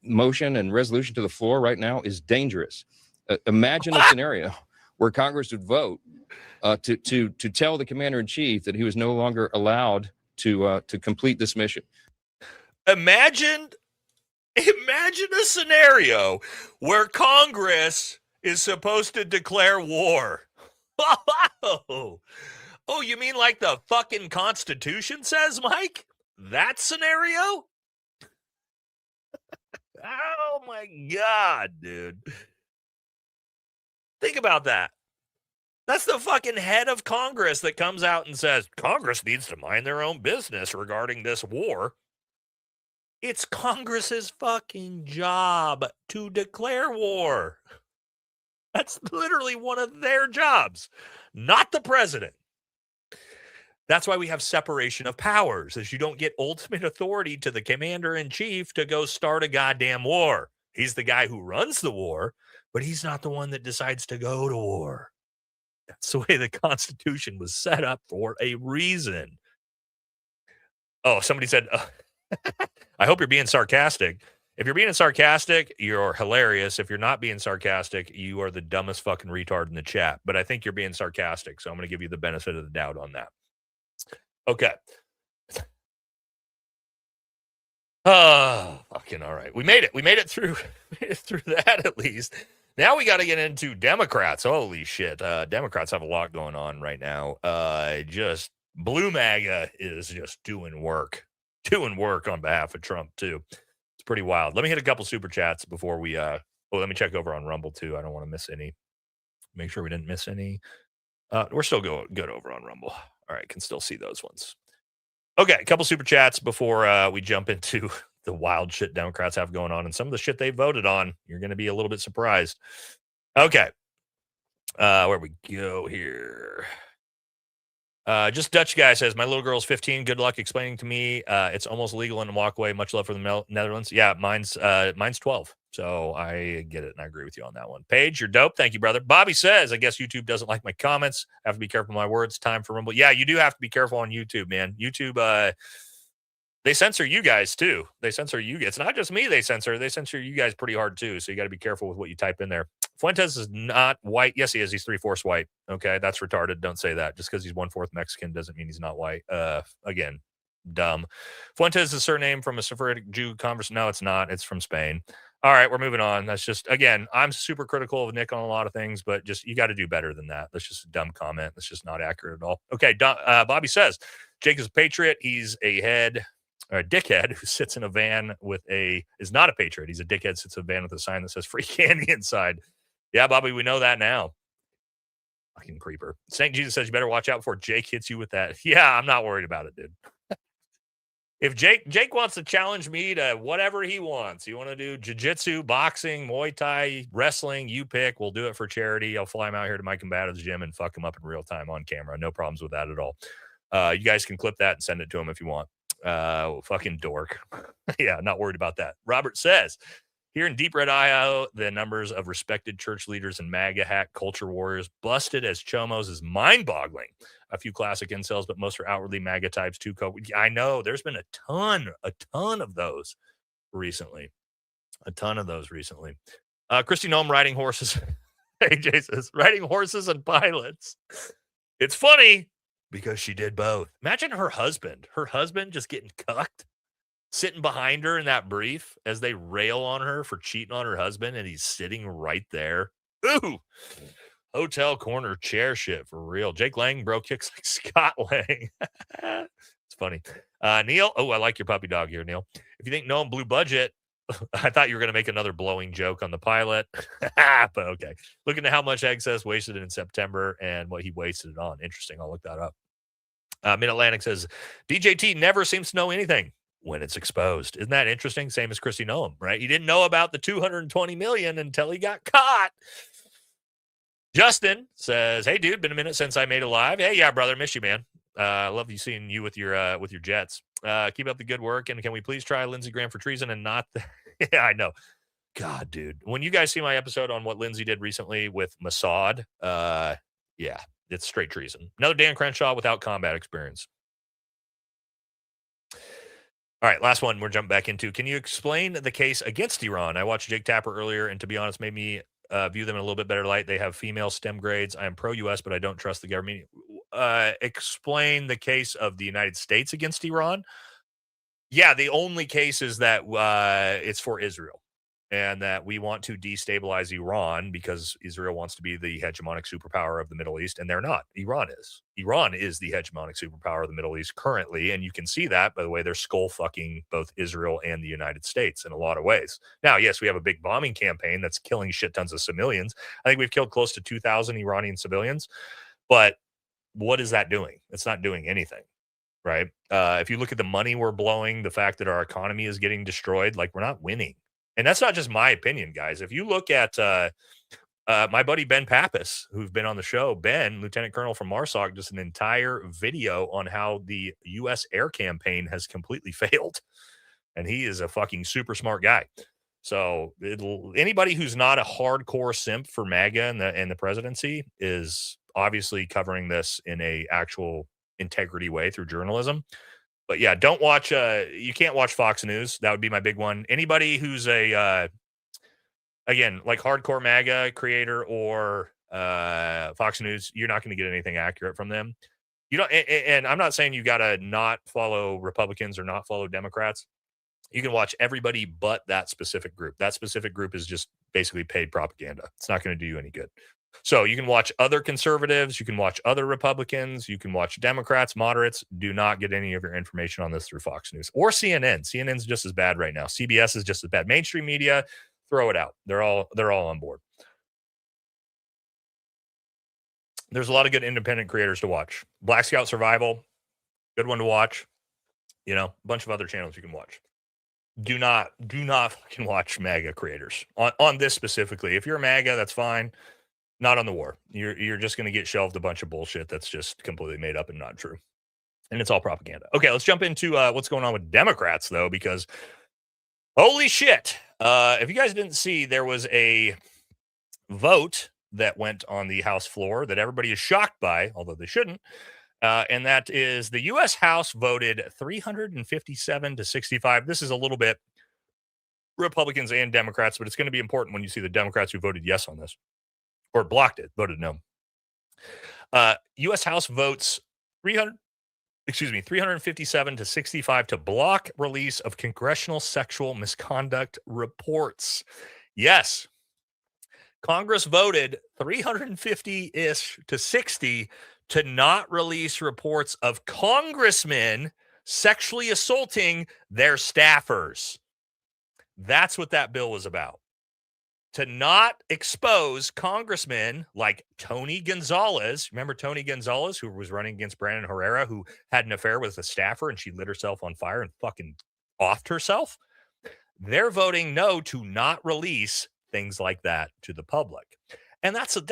Speaker 4: motion and resolution to the floor right now is dangerous. Imagine a scenario where Congress would vote to tell the commander-in-chief that he was no longer allowed to complete this mission.
Speaker 2: Imagine a scenario where Congress is supposed to declare war. Oh, you mean like the fucking Constitution says, Mike? That scenario? my God, dude. Think about that. That's the fucking head of Congress that comes out and says, Congress needs to mind their own business regarding this war. It's Congress's fucking job to declare war. That's literally one of their jobs, not the president. That's why we have separation of powers, is you don't get ultimate authority to the commander-in-chief to go start a goddamn war. He's the guy who runs the war, but he's not the one that decides to go to war. That's the way the Constitution was set up for a reason. Oh, somebody said, I hope you're being sarcastic. If you're being sarcastic, you're hilarious. If you're not being sarcastic, you are the dumbest fucking retard in the chat. But I think you're being sarcastic, so I'm going to give you the benefit of the doubt on that. Okay. Oh, fucking all right. We made it. We made it through that at least. Now we got to get into Democrats. Holy shit. Democrats have a lot going on right now. Just Blue MAGA is just doing work on behalf of Trump too. It's pretty wild. Let me hit a couple super chats before we let me check over on Rumble too. I don't want to miss any. Make sure we didn't miss any. We're still good over on Rumble. All right, can still see those ones. Okay, a couple super chats before we jump into the wild shit Democrats have going on and some of the shit they voted on. You're going to be a little bit surprised. Okay, where we go here. Just Dutch guy says, my little girl's 15. Good luck explaining to me. It's almost legal in Walkway. Much love for the Netherlands. Yeah, mine's 12. So I get it, and I agree with you on that one. Paige, you're dope. Thank you, brother. Bobby says, I guess YouTube doesn't like my comments. I have to be careful with my words. Time for Rumble. Yeah, you do have to be careful on YouTube, man. YouTube, they censor you guys, too. They censor you. It's not just me they censor. They censor you guys pretty hard, too. So you got to be careful with what you type in there. Fuentes is not white. Yes, he is. He's 3/4 white. Okay, that's retarded. Don't say that. Just because he's 1/4 Mexican doesn't mean he's not white. Again, dumb. Fuentes is a surname from a Sephardic Jew converse. No, it's not. It's from Spain. All right, we're moving on. That's just, again, I'm super critical of Nick on a lot of things, but just, you got to do better than that. That's just a dumb comment. That's just not accurate at all. Okay, Bobby says, Jake is a patriot. He's a dickhead who sits in a van is not a patriot. He's a dickhead, sits in a van with a sign that says free candy inside. Yeah, Bobby, we know that now. Fucking creeper. St. Jesus says you better watch out before Jake hits you with that. Yeah, I'm not worried about it, dude. If Jake wants to challenge me to whatever he wants, you want to do jiu-jitsu, boxing, Muay Thai, wrestling, you pick. We'll do it for charity. I'll fly him out here to my combatives gym and fuck him up in real time on camera. No problems with that at all. You guys can clip that and send it to him if you want. Fucking dork. Yeah, not worried about that. Robert says, here in Deep Red, Idaho, the numbers of respected church leaders and MAGA hack culture warriors busted as chomos is mind-boggling. A few classic incels, but most are outwardly MAGA types too. I know there's been a ton of those recently. Christy Noem riding horses. AJ says, riding horses and pilots. It's funny because she did both. Imagine her husband just getting cucked, sitting behind her in that brief as they rail on her for cheating on her husband, and he's sitting right there. Ooh, hotel corner chair shit for real. Jake Lang, bro, kicks like Scott Lang. It's funny. Neil, I like your puppy dog here, Neil. If you think Noam blew budget, I thought you were going to make another blowing joke on the pilot, but okay. Look into how much excess wasted in September and what he wasted it on. Interesting. I'll look that up. Mid-Atlantic says, DJT never seems to know anything when it's exposed. Isn't that interesting? Same as Christy Noem, right? He didn't know about the $220 million until he got caught. Justin says, hey, dude, been a minute since I made it live. Hey, yeah, brother, miss you, man. I love you seeing you with your Jets. Keep up the good work, and can we please try Lindsey Graham for treason and not the... Yeah, I know. God, dude. When you guys see my episode on what Lindsey did recently with Mossad, yeah, it's straight treason. Another Dan Crenshaw without combat experience. All right, last one we're jumping back into. Can you explain the case against Iran? I watched Jake Tapper earlier, and to be honest, made me view them in a little bit better light. They have female STEM grades. I am pro-U.S., but I don't trust the government. Explain the case of the United States against Iran. Yeah, the only case is that it's for Israel. and that we want to destabilize Iran because Israel wants to be the hegemonic superpower of the Middle East, and they're not. Iran is. Iran is the hegemonic superpower of the Middle East currently, and you can see that by the way they're skull fucking both Israel and the United States in a lot of ways. Now, yes, we have a big bombing campaign that's killing shit tons of civilians. I think we've killed close to 2,000 Iranian civilians, but what is that doing? It's not doing anything. Right. If you look at the money we're blowing, the fact that our economy is getting destroyed, like we're not winning. And that's not just my opinion, guys. If you look at my buddy Ben Pappas, who's been on the show, Ben, Lieutenant Colonel from MARSOC, just an entire video on how the U.S. air campaign has completely failed. And he is a fucking super smart guy. So anybody who's not a hardcore simp for MAGA and the presidency is obviously covering this in a actual integrity way through journalism. But yeah, don't watch you can't watch Fox News. That would be my big one. Anybody who's a again, like hardcore MAGA creator or Fox News, you're not going to get anything accurate from them. You don't, and I'm not saying you got to not follow Republicans or not follow Democrats. You can watch everybody but that specific group. That specific group is just basically paid propaganda. It's not going to do you any good. So you can watch other conservatives, you can watch other Republicans, you can watch Democrats, moderates. Do not get any of your information on this through Fox News or CNN. CNN's just as bad right now. CBS is just as bad. Mainstream media, throw it out. They're all on board. There's a lot of good independent creators to watch. Black Scout Survival, good one to watch. You know, a bunch of other channels you can watch. Do not fucking watch MAGA creators on this specifically. If you're a MAGA, that's fine. Not on the war. You're just going to get shelved a bunch of bullshit that's just completely made up and not true. And it's all propaganda. Okay, let's jump into what's going on with Democrats, though, because holy shit. If you guys didn't see, there was a vote that went on the House floor that everybody is shocked by, although they shouldn't. And that is the U.S. House voted 357 to 65. This is a little bit Republicans and Democrats, but it's going to be important when you see the Democrats who voted yes on this. Or blocked it, voted no. U.S. House votes 357 to 65 to block release of congressional sexual misconduct reports. Yes, Congress voted 350-ish to 60 to not release reports of congressmen sexually assaulting their staffers. That's what that bill was about. To not expose congressmen like Tony Gonzalez. Remember Tony Gonzalez, who was running against Brandon Herrera, who had an affair with a staffer and she lit herself on fire and fucking offed herself? They're voting no to not release things like that to the public. And that's a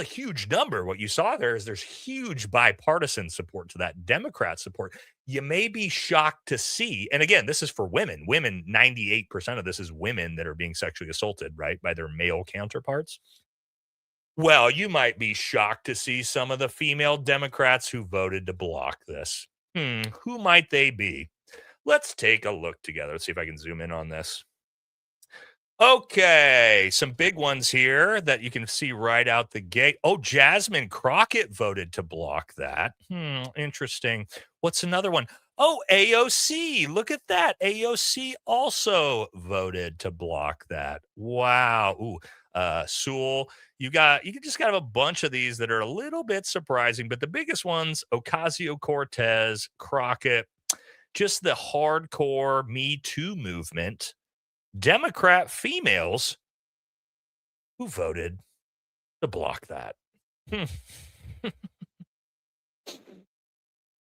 Speaker 2: huge number. What you saw there is there's huge bipartisan support to that, Democrat support. You may be shocked to see, and again, this is for women. Women, 98% of this is women that are being sexually assaulted, right, by their male counterparts. Well, you might be shocked to see some of the female Democrats who voted to block this. Who might they be? Let's take a look together. Let's see if I can zoom in on this. Okay, some big ones here that you can see right out the gate. Oh, Jasmine Crockett voted to block that. Interesting. What's another one? Oh, AOC. Look at that. AOC also voted to block that. Wow. Ooh, Sewell. You just got a bunch of these that are a little bit surprising, but the biggest ones, Ocasio-Cortez, Crockett, just the hardcore Me Too movement. Democrat females who voted to block that.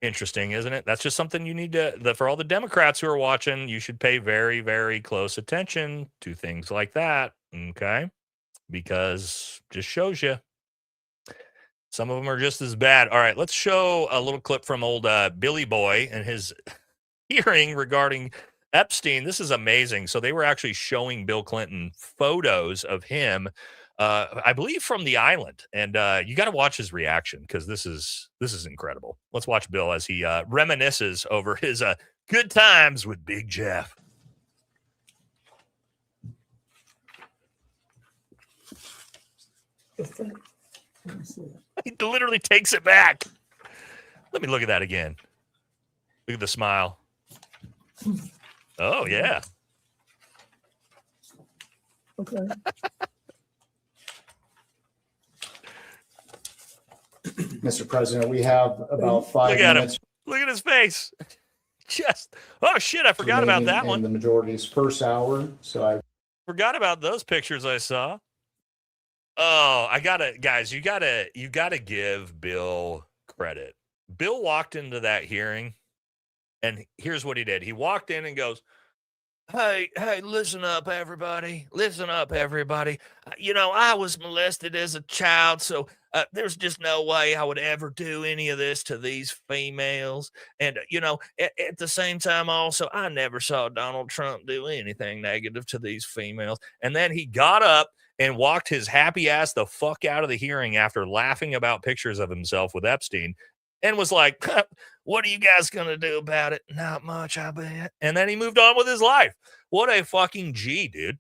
Speaker 2: Interesting, isn't it? That's just something you need to, for all the Democrats who are watching, you should pay very, very close attention to things like that. Okay. Because just shows you some of them are just as bad. All right. Let's show a little clip from old Billy Boy and his hearing regarding Epstein. This is amazing. So they were actually showing Bill Clinton photos of him, I believe from the island. And you got to watch his reaction because this is incredible. Let's watch Bill as he reminisces over his good times with Big Jeff. He literally takes it back. Let me look at that again. Look at the smile. Oh, yeah.
Speaker 18: Okay.
Speaker 5: Mr. President, we have about 5
Speaker 2: Look at him.
Speaker 5: minutes.
Speaker 2: Look at his face. Just, oh shit, I forgot about
Speaker 5: remaining
Speaker 2: that one.
Speaker 5: in the majority's first hour. So I
Speaker 2: Forgot about those pictures I saw. Oh, guys, you gotta give Bill credit. Bill walked into that hearing, and here's what he did. He walked in and goes, Hey, listen up, everybody. Listen up, everybody. I was molested as a child, so there's just no way I would ever do any of this to these females. And, at the same time, also, I never saw Donald Trump do anything negative to these females. And then he got up and walked his happy ass the fuck out of the hearing after laughing about pictures of himself with Epstein and was like, what are you guys going to do about it? Not much, I bet. And then he moved on with his life. What a fucking G, dude.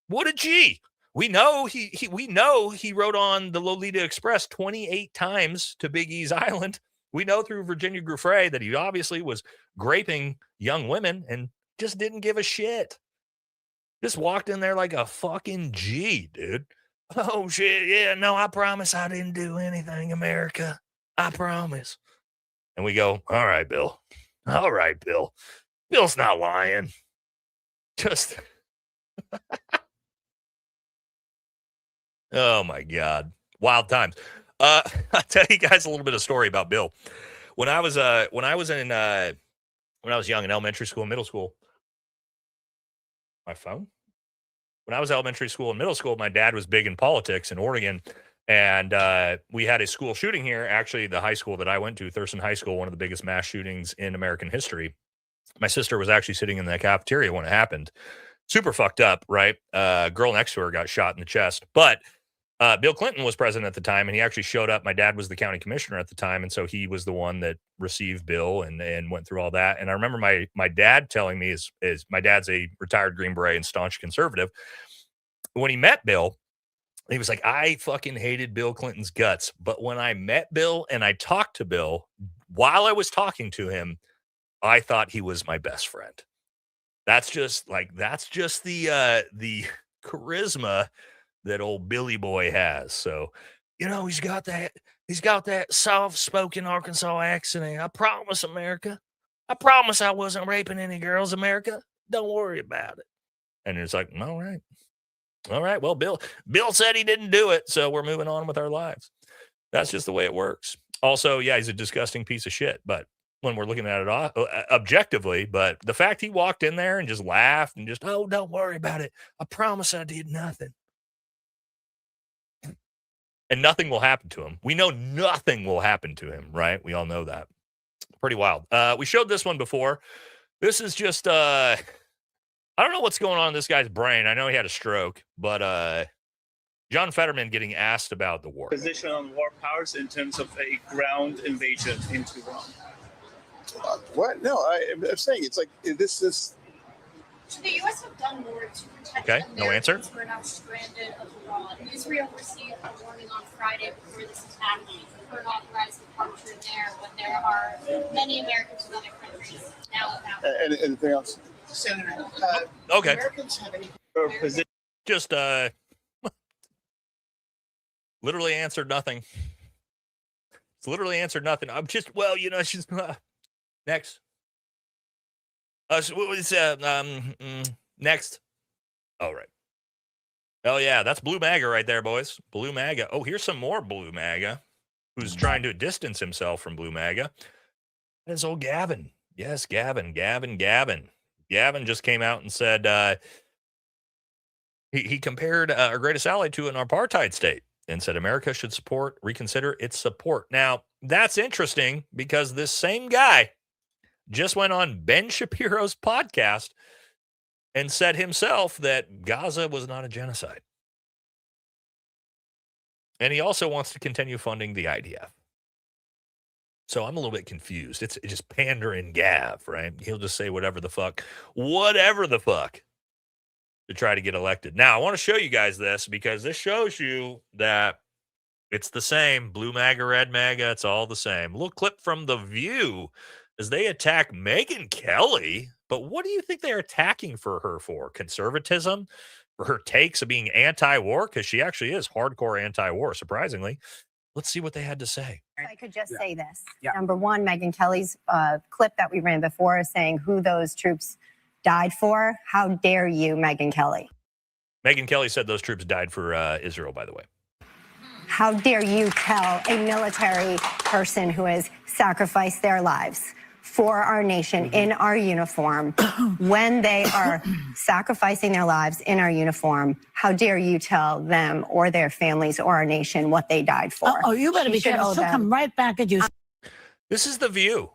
Speaker 2: What a G. We know he wrote on the Lolita Express 28 times to Big E's Island. We know through Virginia Giuffre that he obviously was graping young women and just didn't give a shit. Just walked in there like a fucking G, dude. Oh, shit. Yeah, no, I promise I didn't do anything, America. I promise. And we go, all right, Bill. All right, Bill. Bill's not lying. Just, oh my God. Wild times. I'll tell you guys a little bit of story about Bill. When I was young in elementary school and middle school, my phone? When I was elementary school and middle school, my dad was big in politics in Oregon. And we had a school shooting here. Actually, the high school that I went to, Thurston High School, one of the biggest mass shootings in American history. My sister was actually sitting in the cafeteria when it happened. Super fucked up, right? Girl next to her got shot in the chest. But Bill Clinton was president at the time, and he actually showed up. My dad was the county commissioner at the time, and so he was the one that received Bill and went through all that. And I remember my dad telling me, is my dad's a retired Green Beret and staunch conservative. When he met Bill, he was like, I fucking hated Bill Clinton's guts. But when I met Bill and I talked to Bill, while I was talking to him, I thought he was my best friend. That's just the charisma that old Billy Boy has. So, he's got that soft-spoken Arkansas accent. I promise, America. I promise I wasn't raping any girls, America. Don't worry about it. And it's like, all right. All right. Well, Bill said he didn't do it, so we're moving on with our lives. That's just the way it works. Also, yeah, he's a disgusting piece of shit, but when we're looking at it objectively, but the fact he walked in there and just laughed and just, oh, don't worry about it. I promise I did nothing. And nothing will happen to him. We know nothing will happen to him, right? We all know that. Pretty wild. We showed this one before. This is just I don't know what's going on in this guy's brain. I know he had a stroke, but John Fetterman getting asked about the war.
Speaker 22: Position on war powers in terms of a ground invasion into Iran.
Speaker 23: What? No, I'm saying it's like this is.
Speaker 24: So the U.S. have done more to protect
Speaker 2: Okay, no answer.
Speaker 24: who are now stranded abroad. Israel received a warning on Friday before this attack for an authorized departure there, but there are many Americans in other countries now without.
Speaker 23: Anything else?
Speaker 24: Senator,
Speaker 2: okay.
Speaker 24: Americans have any
Speaker 2: Just literally answered nothing. It's literally answered nothing. I'm just, well, it's just next. Next. All right. Oh yeah, that's Blue MAGA right there, boys. Blue MAGA. Oh, here's some more Blue MAGA who's trying to distance himself from Blue MAGA. That's old Gavin. Yes, Gavin. Gavin just came out and said he compared our greatest ally to an apartheid state and said America should reconsider its support. Now, that's interesting because this same guy just went on Ben Shapiro's podcast and said himself that Gaza was not a genocide. And he also wants to continue funding the IDF. So I'm a little bit confused. It's just pandering Gav, right? He'll just say whatever the fuck to try to get elected. Now, I want to show you guys this because this shows you that it's the same. Blue MAGA, red MAGA, it's all the same. A little clip from The View as they attack Megyn Kelly. But what do you think they're attacking her for? Conservatism? For her takes of being anti-war? Because she actually is hardcore anti-war, surprisingly. Let's see what they had to say.
Speaker 1: If I could just say this. Number one, Megyn Kelly's clip that we ran before saying who those troops died for. How dare you, Megyn Kelly?
Speaker 2: Megyn Kelly said those troops died for Israel, by the way.
Speaker 1: How dare you tell a military person who has sacrificed their lives for our nation in our uniform, when they are sacrificing their lives in our uniform, how dare you tell them or their families or our nation what they died for?
Speaker 9: Oh, you better be careful. She'll come right back at you.
Speaker 2: This is The View.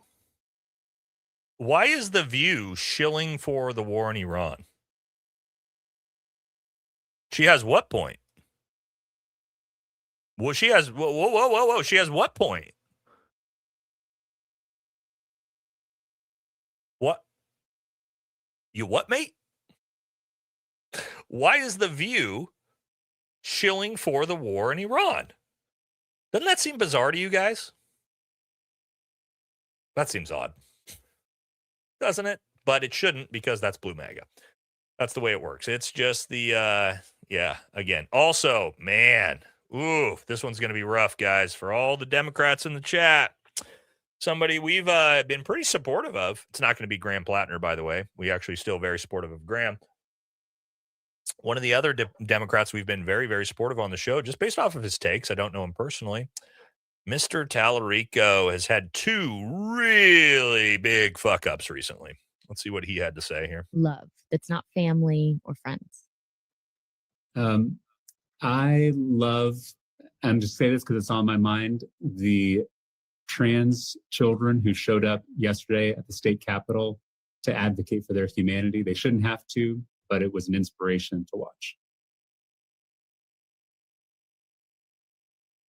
Speaker 2: Why is The View shilling for the war in Iran? She has what point? Well, she has, whoa. She has what point? What? You what, mate? Why is The View shilling for the war in Iran? Doesn't that seem bizarre to you guys? That seems odd. Doesn't it? But it shouldn't, because that's Blue MAGA. That's the way it works. It's just the, yeah, again. Also, man, ooh, this one's going to be rough, guys, for all the Democrats in the chat. Somebody we've been pretty supportive of. It's not going to be Graham Plattner, by the way. We actually still very supportive of Graham. One of the other Democrats we've been very, very supportive on the show, just based off of his takes. I don't know him personally. Mr. Tallarico has had 2 really big fuck-ups recently. Let's see what he had to say here.
Speaker 10: Love that's not family or friends.
Speaker 11: I love, I'm just saying this because it's on my mind, the trans children who showed up yesterday at the state capitol to advocate for their humanity. They shouldn't have to, but it was an inspiration to watch.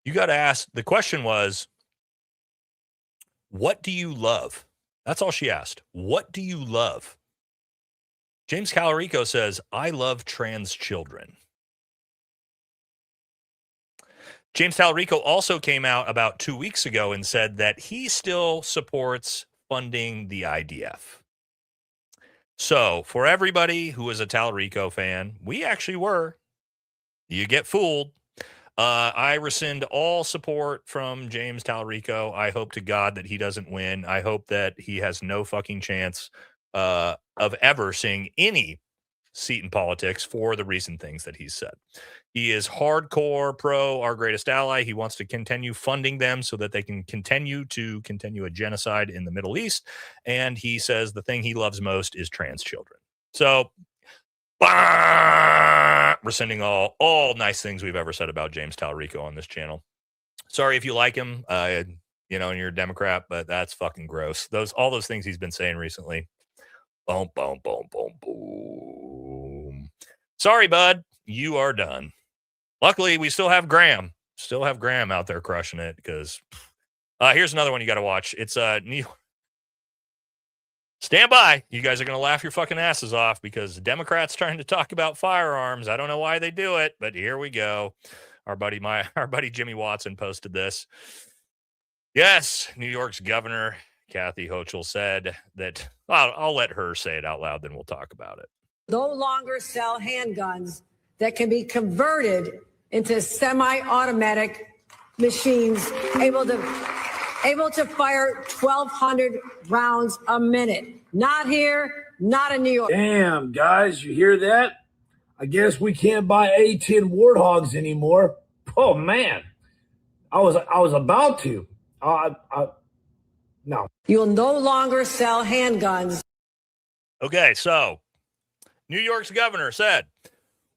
Speaker 2: You got to ask, the question was, what do you love? That's all she asked. What do you love? James Calorico says, I love trans children. James Talarico also came out about 2 weeks ago and said that he still supports funding the IDF. So for everybody who is a Talarico fan, we actually were. You get fooled. I rescind all support from James Talarico. I hope to God that he doesn't win. I hope that he has no fucking chance of ever seeing any seat in politics for the recent things that he's said. He is hardcore pro Our Greatest Ally. He wants to continue funding them so that they can continue a genocide in the Middle East. And he says the thing he loves most is trans children. So rescinding all nice things we've ever said about James Talarico on this channel. Sorry if you like him, and you're a Democrat, but that's fucking gross. All those things he's been saying recently. Boom, boom, boom, boom, boom. Sorry, bud. You are done. Luckily, we still have Graham. Still have Graham out there crushing it, because here's another one you got to watch. It's New York. Stand by. You guys are going to laugh your fucking asses off, because Democrats trying to talk about firearms. I don't know why they do it, but here we go. Our buddy Jimmy Watson posted this. Yes, New York's governor, Kathy Hochul, said that, I'll let her say it out loud, then we'll talk about it.
Speaker 25: No longer sell handguns that can be converted into semi-automatic machines able to fire 1,200 rounds a minute. Not here, not in New York.
Speaker 26: Damn, guys, you hear that? I guess we can't buy A-10 Warthogs anymore. Oh man, I was about to. No.
Speaker 25: You'll no longer sell handguns.
Speaker 2: Okay, so New York's governor said,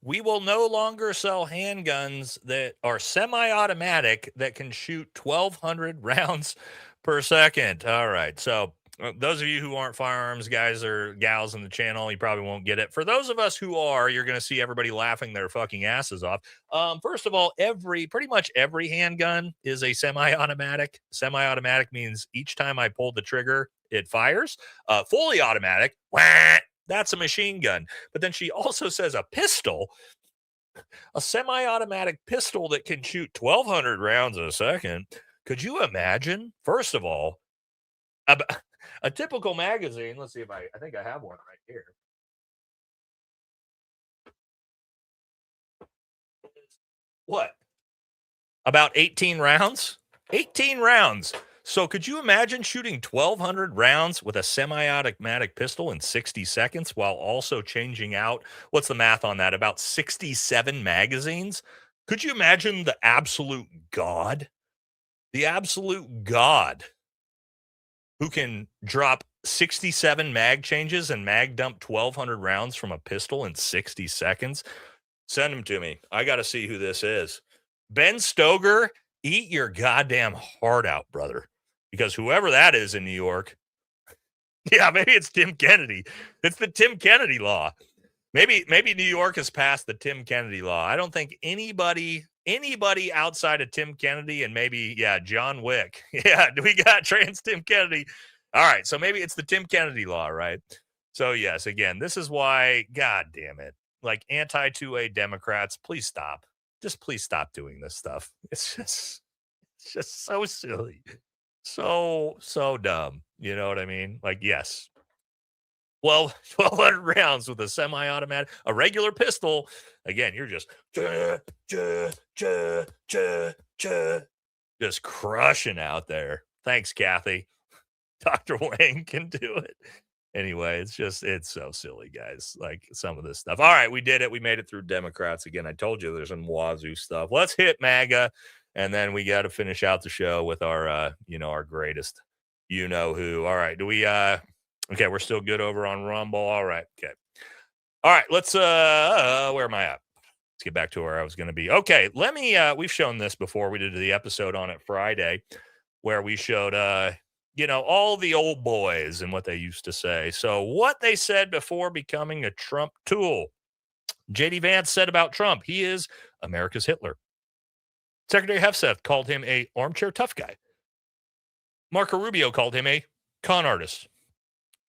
Speaker 2: we will no longer sell handguns that are semi-automatic that can shoot 1,200 rounds per second. All right. So those of you who aren't firearms guys or gals in the channel, you probably won't get it. For those of us who are, you're going to see everybody laughing their fucking asses off. First of all, pretty much every handgun is a semi-automatic. Semi-automatic means each time I pull the trigger, it fires. Fully automatic, wah, that's a machine gun. But then she also says a pistol, a semi-automatic pistol that can shoot 1,200 rounds a second. Could you imagine? First of all, A typical magazine. Let's see if I think I have one right here. What? About 18 rounds? 18 rounds. So could you imagine shooting 1,200 rounds with a semi-automatic pistol in 60 seconds while also changing out, what's the math on that? About 67 magazines? Could you imagine the absolute god? The absolute god who can drop 67 mag changes and mag dump 1,200 rounds from a pistol in 60 seconds? Send them to me. I got to see who this is. Ben Stoger, eat your goddamn heart out, brother. Because whoever that is in New York, yeah, maybe it's Tim Kennedy. It's the Tim Kennedy law. Maybe New York has passed the Tim Kennedy law. I don't think anybody outside of Tim Kennedy and maybe, John Wick. Yeah, we got trans Tim Kennedy. All right, so maybe it's the Tim Kennedy law, right? So, yes, again, this is why, God damn it, like anti-2A Democrats, please stop. Just please stop doing this stuff. It's just so silly. So dumb. You know what I mean? Like, yes. 1,200 rounds with a semi-automatic, a regular pistol. Again, you're just just crushing out there. Thanks, Kathy. Dr. Wayne can do it. Anyway, it's so silly, guys. Like some of this stuff. All right, we did it. We made it through Democrats. Again, I told you there's some wazoo stuff. Let's hit MAGA, and then we got to finish out the show with our, our greatest, who. All right, do we? Okay, we're still good over on Rumble. All right, okay. All right, let's. Where am I at? Let's get back to where I was going to be. Okay, let me. We've shown this before. We did the episode on it Friday, where we showed. All the old boys and what they used to say. So what they said before becoming a Trump tool. J.D. Vance said about Trump, he is America's Hitler. Secretary Hefseth called him a armchair tough guy. Marco Rubio called him a con artist.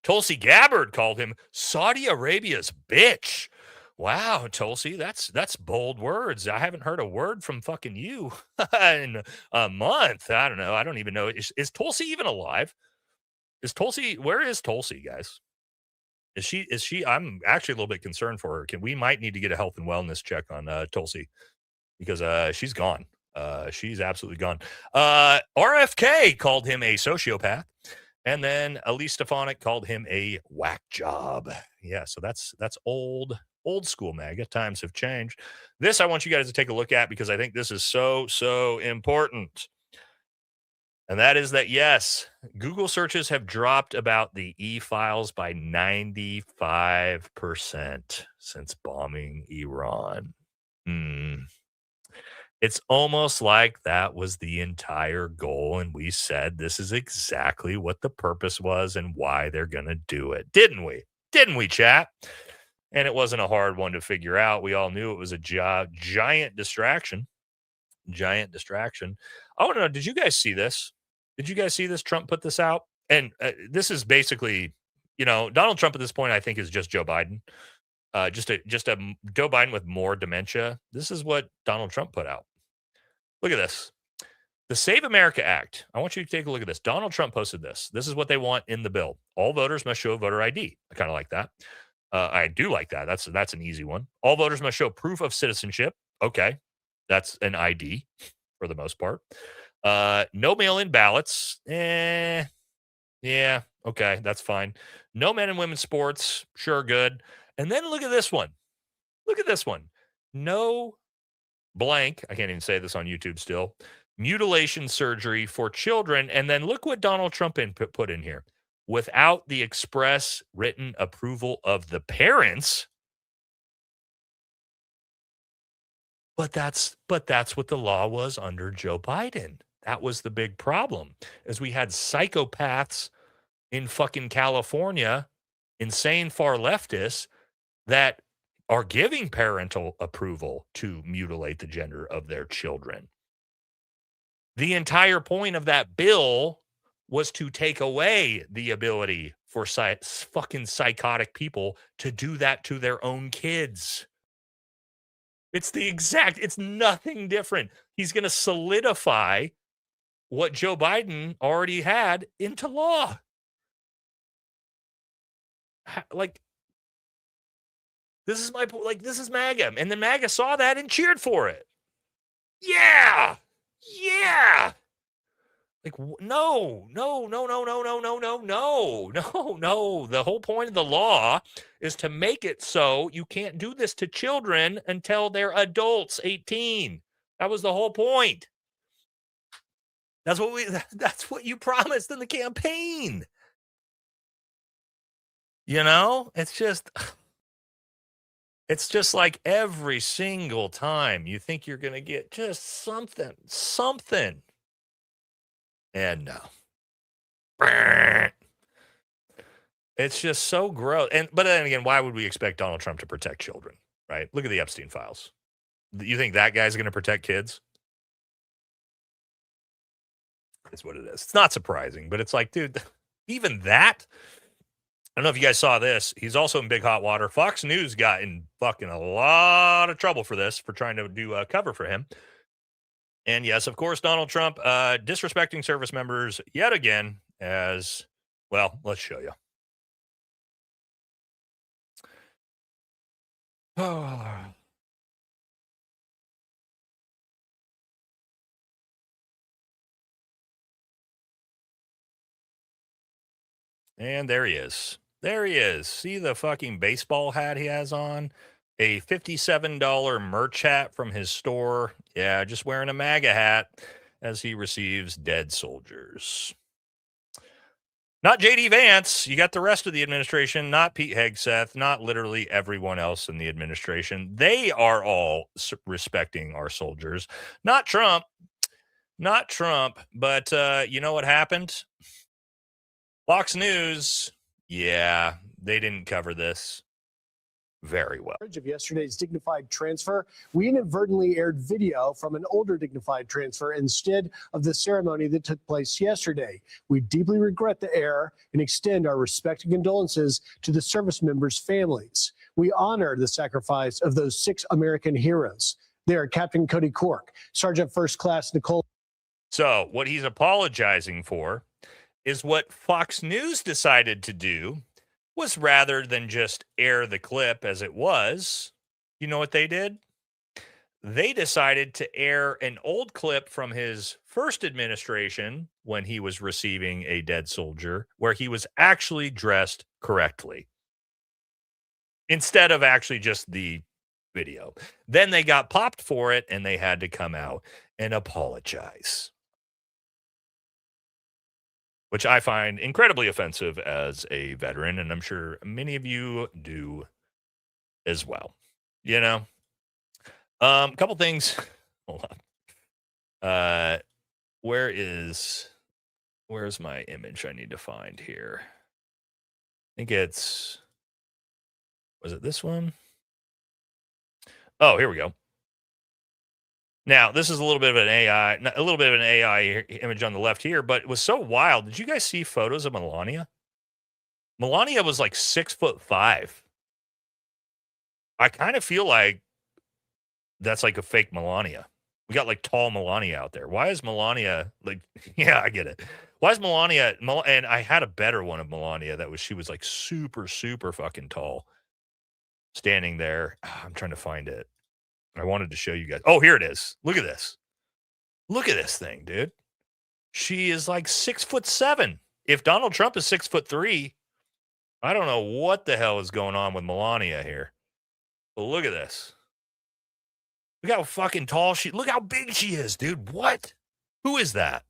Speaker 2: Tulsi Gabbard called him Saudi Arabia's bitch. Wow, Tulsi, that's bold words. I haven't heard a word from fucking you in a month. I don't know. I don't even know. Is Tulsi even alive? Where is Tulsi, guys? Is she? I'm actually a little bit concerned for her. We might need to get a health and wellness check on Tulsi because she's gone. She's absolutely gone. RFK called him a sociopath. And then Elise Stefanik called him a whack job. Yeah, so that's old school MAGA. Times have changed. This I want you guys to take a look at because I think this is so important. And that is that, yes, Google searches have dropped about the e-files by 95% since bombing Iran. It's almost like that was the entire goal. And we said this is exactly what the purpose was and why they're going to do it. Didn't we? Didn't we, chat? And it wasn't a hard one to figure out. We all knew it was a giant distraction. Giant distraction. I want to know, did you guys see this? Did you guys see this? Trump put this out. And this is basically, Donald Trump at this point, I think, is just Joe Biden. Just a Joe Biden with more dementia. This is what Donald Trump put out. Look at this. The Save America Act. I want you to take a look at this. Donald Trump posted this. This is what they want in the bill. All voters must show voter ID. I kind of like that. I do like that. That's an easy one. All voters must show proof of citizenship. Okay. That's an ID for the most part. No mail-in ballots. Yeah. Okay. That's fine. No men and women's sports. Sure. Good. And then look at this one. Look at this one. No blank. I can't even say this on YouTube still. Mutilation surgery for children. And then look what Donald Trump put in here. Without the express written approval of the parents. But that's what the law was under Joe Biden. That was the big problem, is we had psychopaths in fucking California, insane far leftists that are giving parental approval to mutilate the gender of their children. The entire point of that bill was to take away the ability for fucking psychotic people to do that to their own kids. It's nothing different. He's going to solidify what Joe Biden already had into law. Like, this is this is MAGA. And then MAGA saw that and cheered for it. Yeah. Yeah. Like, no. The whole point of the law is to make it so you can't do this to children until they're adults, 18. That was the whole point. That's what you promised in the campaign. You know, it's just like every single time you think you're going to get just something. And no. It's just so gross. But then again, why would we expect Donald Trump to protect children, right? Look at the Epstein files. You think that guy's going to protect kids? It's what it is. It's not surprising, but it's like, dude, even that. I don't know if you guys saw this. He's also in big hot water. Fox News got in fucking a lot of trouble for this, for trying to do a cover for him. And yes, of course, Donald Trump disrespecting service members yet again as, well, let's show you. Oh. And there he is. There he is. See the fucking baseball hat he has on? A $57 merch hat from his store. Yeah, just wearing a MAGA hat as he receives dead soldiers. Not J.D. Vance. You got the rest of the administration. Not Pete Hegseth. Not literally everyone else in the administration. They are all respecting our soldiers. Not Trump. Not Trump. But you know what happened? Fox News, yeah, they didn't cover this very well.
Speaker 6: Of yesterday's dignified transfer, we inadvertently aired video from an older dignified transfer instead of the ceremony that took place yesterday. We deeply regret the error and extend our respect and condolences to the service members' families. We honor the sacrifice of those 6 American heroes. They are Captain Cody Cork, Sergeant First Class Nicole.
Speaker 2: So what he's apologizing for is what Fox News decided to do was, rather than just air the clip as it was, you know what they did? They decided to air an old clip from his first administration when he was receiving a dead soldier, where he was actually dressed correctly, instead of actually just the video. Then they got popped for it, and they had to come out and apologize, which I find incredibly offensive as a veteran, and I'm sure many of you do as well. You know, a couple things. Hold on. Where's my image I need to find here? I think was it this one? Oh, here we go. Now, this is a little bit of an AI image on the left here, but it was so wild. Did you guys see photos of Melania? Melania was like 6'5". I kind of feel like that's like a fake Melania. We got like tall Melania out there. Why is Melania like, yeah, I get it. Why is Melania, and I had a better one of Melania she was like super, super fucking tall, standing there. I'm trying to find it. I wanted to show you guys. Oh, here it is. Look at this. Look at this thing, dude. She is like 6'7". If Donald Trump is 6'3", I don't know what the hell is going on with Melania here. But look at this. Look how fucking tall look how big she is, dude. What? Who is that?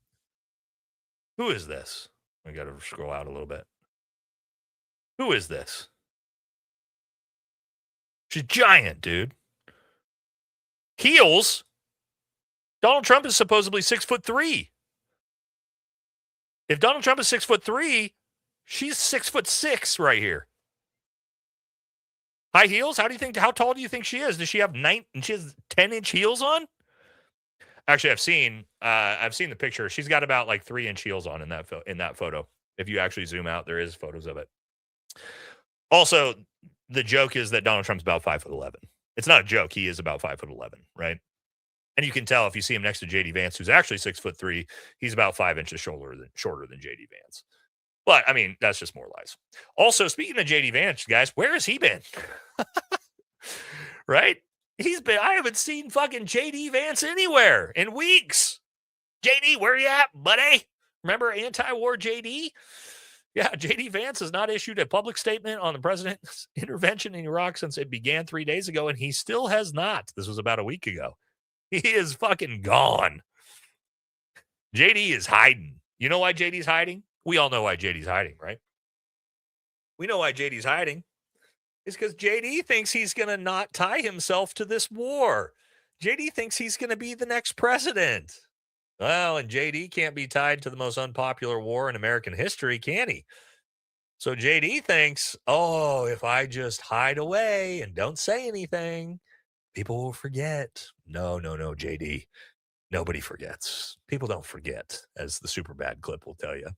Speaker 2: Who is this? I got to scroll out a little bit. Who is this? She's giant, dude. Heels. Donald Trump is supposedly 6'3". If Donald Trump is 6'3", she's 6'6" right here. High heels? How tall do you think she is? Does she have she has 10-inch heels on? Actually, I've seen the picture. She's got about like 3-inch heels on in that photo. If you actually zoom out, there is photos of it. Also, the joke is that Donald Trump's about 5'11". It's not a joke. He is about 5'11", right? And you can tell if you see him next to J.D. Vance, who's actually 6'3", he's about 5 inches shorter than J.D. Vance. But I mean, that's just more lies. Also, speaking of JD Vance, guys, where has he been? Right? I haven't seen fucking JD Vance anywhere in weeks. JD, where you at, buddy? Remember anti-war JD? Yeah, JD Vance has not issued a public statement on the president's intervention in Iraq since it began 3 days ago, and he still has not. This was about a week ago. He is fucking gone. JD is hiding. You know why JD's hiding? We all know why JD's hiding, right? We know why JD's hiding. It's because JD thinks he's going to not tie himself to this war. JD thinks he's going to be the next president. Well, and JD can't be tied to the most unpopular war in American history, can he? So JD thinks, oh, if I just hide away and don't say anything, people will forget. No, JD. Nobody forgets. People don't forget, as the Superbad clip will tell you.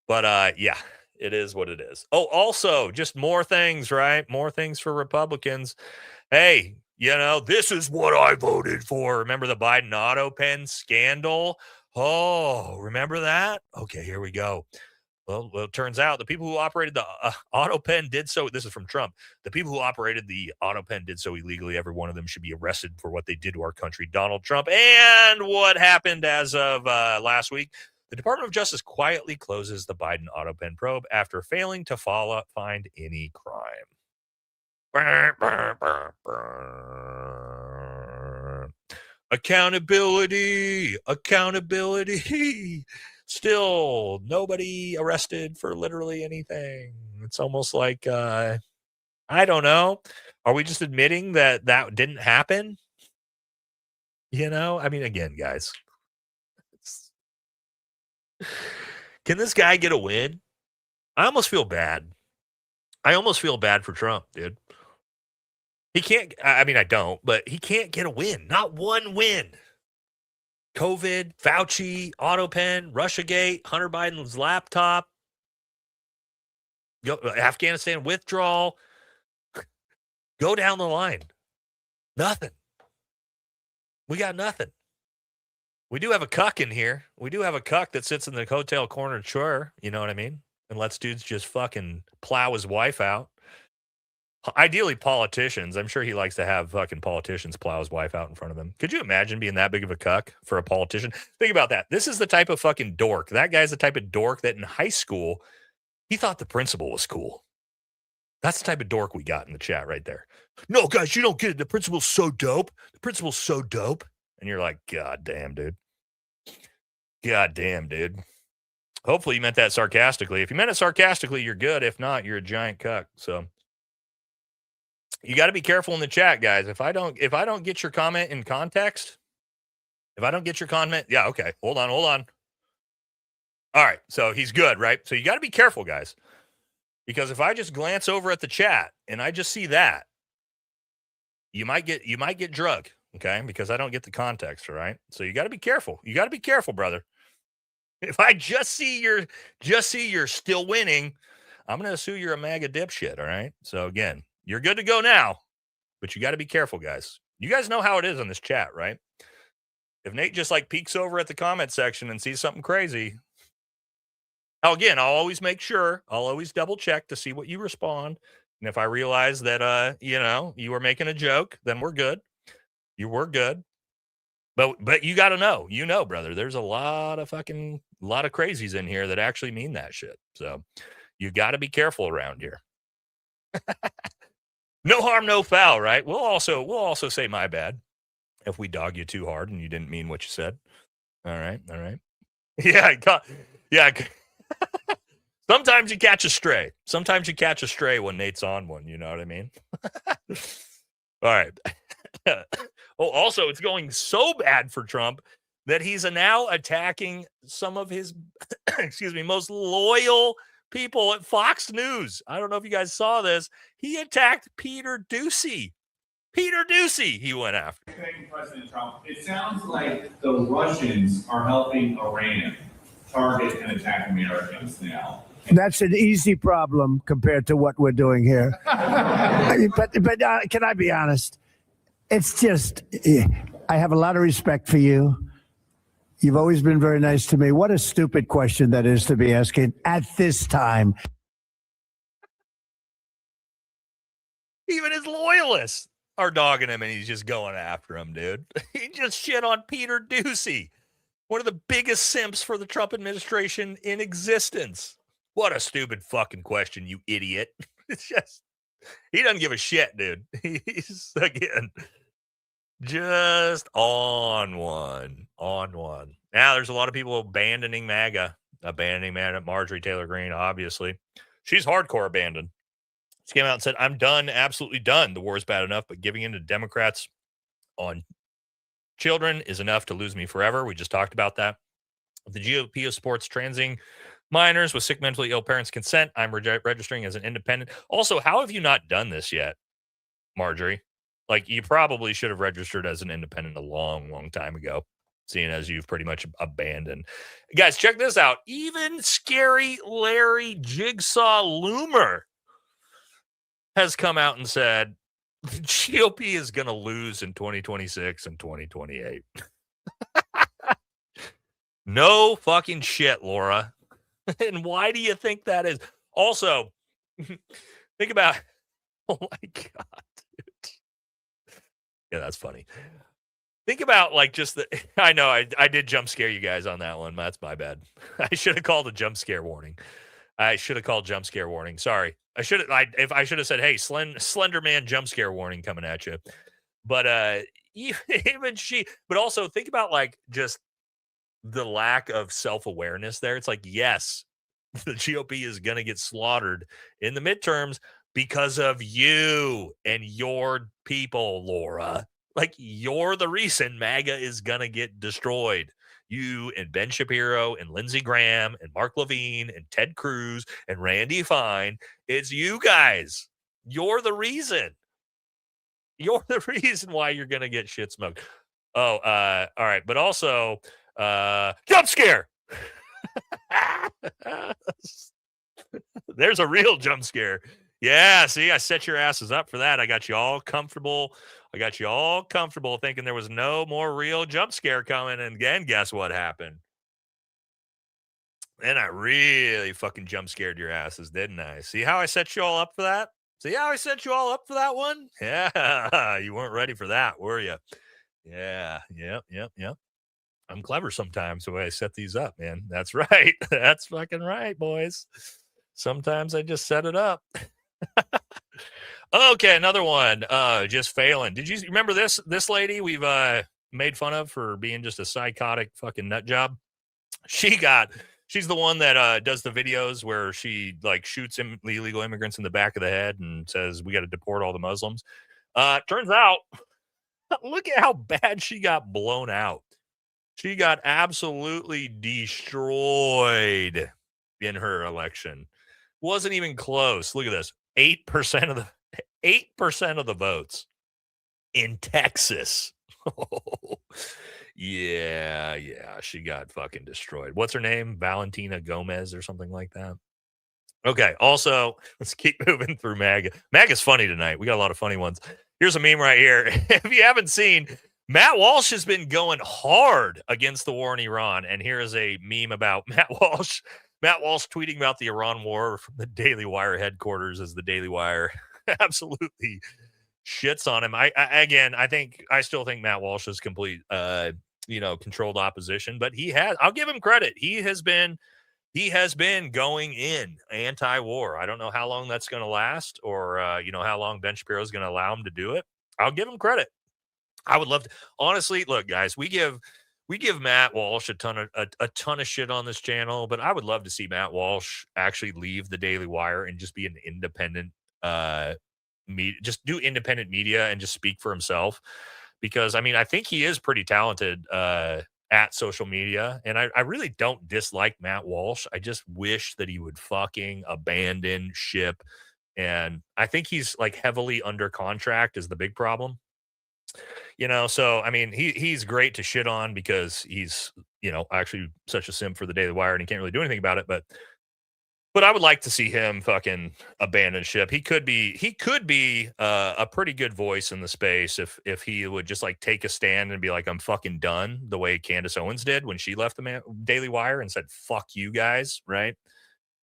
Speaker 2: But yeah, it is what it is. Oh, also, just more things, right? More things for Republicans. Hey, this is what I voted for. Remember the Biden auto pen scandal? Oh, remember that? Okay, here we go. Well, it turns out the people who operated the auto pen did so. This is from Trump. The people who operated the auto pen did so illegally. Every one of them should be arrested for what they did to our country. Donald Trump. And what happened as of last week? The Department of Justice quietly closes the Biden auto pen probe after failing to find any crime. Accountability. Still, nobody arrested for literally anything. It's almost like, I don't know. Are we just admitting that didn't happen? I mean, again, guys. Can this guy get a win? I almost feel bad. I almost feel bad for Trump, dude. He can't, I mean, I don't, but he can't get a win. Not one win. COVID, Fauci, AutoPen, Russiagate, Hunter Biden's laptop, Afghanistan withdrawal. Go down the line. Nothing. We got nothing. We do have a cuck in here. We do have a cuck that sits in the hotel corner chair, you know what I mean? And lets dudes just fucking plow his wife out. Ideally, politicians. I'm sure he likes to have fucking politicians plow his wife out in front of him. Could you imagine being that big of a cuck for a politician? Think about that. This is the type of fucking dork. That guy's the type of dork that in high school, he thought the principal was cool. That's the type of dork we got in the chat right there. No, guys, you don't get it. The principal's so dope. The principal's so dope. And you're like, God damn, dude. God damn, dude. Hopefully you meant that sarcastically. If you meant it sarcastically, you're good. If not, you're a giant cuck. So you got to be careful in the chat, guys. If I don't get your comment in context, yeah, okay. Hold on. All right. So he's good, right? So you got to be careful, guys. Because if I just glance over at the chat and I just see that, you might get drugged, okay? Because I don't get the context, all right? So you got to be careful. You got to be careful, brother. If I just see you're still winning, I'm going to assume you're a MAGA dipshit, all right? So again, you're good to go now, but you got to be careful, guys. You guys know how it is on this chat, right? If Nate just like peeks over at the comment section and sees something crazy, now again, I'll always make sure, I'll always double check to see what you respond. And if I realize that, you were making a joke, then we're good. You were good. But you got to know, brother, there's a lot of crazies in here that actually mean that shit. So you got to be careful around here. No harm, no foul, right? We'll also say my bad if we dog you too hard and you didn't mean what you said. All right. Yeah. Sometimes you catch a stray. Sometimes you catch a stray when Nate's on one. You know what I mean? All right. Oh, also, it's going so bad for Trump that he's now attacking some of his, most loyal people at Fox News. I don't know if you guys saw this. He attacked Peter Doocy. He went after.
Speaker 7: President Trump, it sounds like the Russians are helping Iran target and attack Americans now.
Speaker 18: That's an easy problem compared to what we're doing here. but can I be honest? It's just, I have a lot of respect for you. You've always been very nice to me. What a stupid question that is to be asking at this time.
Speaker 2: Even his loyalists are dogging him, and he's just going after him, dude. He just shit on Peter Doocy, one of the biggest simps for the Trump administration in existence. What a stupid fucking question, you idiot. It's just, he doesn't give a shit, dude. He's, again, just on one. Now, there's a lot of people abandoning MAGA, Marjorie Taylor Greene, obviously. She's hardcore abandoned. She came out and said, I'm done, absolutely done. The war is bad enough, but giving in to Democrats on children is enough to lose me forever. We just talked about that. The GOP supports transing minors with sick, mentally ill parents' consent. I'm registering as an independent. Also, how have you not done this yet, Marjorie? Like, you probably should have registered as an independent a long, long time ago, seeing as you've pretty much abandoned. Guys, check this out. Even scary Larry Jigsaw Loomer has come out and said the GOP is going to lose in 2026 and 2028. No fucking shit, Laura. And why do you think that is? Also, think about, oh my God, dude. Yeah, that's funny. Think about like just the, I know I did jump scare you guys on that one. That's my bad. I should have called a jump scare warning. Sorry. I should have said, hey, Slender Man jump scare warning coming at you. But even she, but also think about like just the lack of self-awareness there. It's like, yes, the GOP is going to get slaughtered in the midterms because of you and your people, Laura. Like, you're the reason MAGA is going to get destroyed. You and Ben Shapiro and Lindsey Graham and Mark Levine and Ted Cruz and Randy Fine. It's you guys. You're the reason. You're the reason why you're going to get shit smoked. Oh, all right. But also, jump scare. There's a real jump scare. Yeah, see, I set your asses up for that. I got you all comfortable thinking there was no more real jump scare coming. And again, guess what happened? Then I really fucking jump scared your asses, didn't I? See how I set you all up for that? See how I set you all up for that one? Yeah, you weren't ready for that, were you? Yeah, yep. I'm clever sometimes the way I set these up, man. That's right. That's fucking right, boys. Sometimes I just set it up. Okay, another one. Just failing. Did you remember this lady we've made fun of for being just a psychotic fucking nut job? She's the one that does the videos where she like shoots illegal immigrants in the back of the head and says we got to deport all the Muslims. Turns out, look at how bad she got blown out. She got absolutely destroyed in her election. Wasn't even close. Look at this. 8% of the votes in Texas. Yeah, she got fucking destroyed. What's her name? Valentina Gomez or something like that. Okay, also, let's keep moving through MAGA. MAGA's funny tonight. We got a lot of funny ones. Here's a meme right here. If you haven't seen, Matt Walsh has been going hard against the war in Iran, and here is a meme about Matt Walsh. Matt Walsh tweeting about the Iran war from the Daily Wire headquarters as the Daily Wire absolutely shits on him. I still think Matt Walsh is complete, controlled opposition, but I'll give him credit. He has been going in anti-war. I don't know how long that's going to last or, how long Ben Shapiro is going to allow him to do it. I'll give him credit. I would love to. Honestly, look, guys, we give Matt Walsh a ton of shit on this channel, but I would love to see Matt Walsh actually leave the Daily Wire and just be an independent just do independent media and just speak for himself. Because I think he is pretty talented at social media, and I really don't dislike Matt Walsh. I just wish that he would fucking abandon ship. And I think he's like heavily under contract is the big problem. So he's great to shit on because he's actually such a simp for the Daily Wire and he can't really do anything about it. But But I would like to see him fucking abandon ship. He could be a pretty good voice in the space if he would just like take a stand and be like, I'm fucking done, the way Candace Owens did when she left the Daily Wire and said, fuck you guys, right?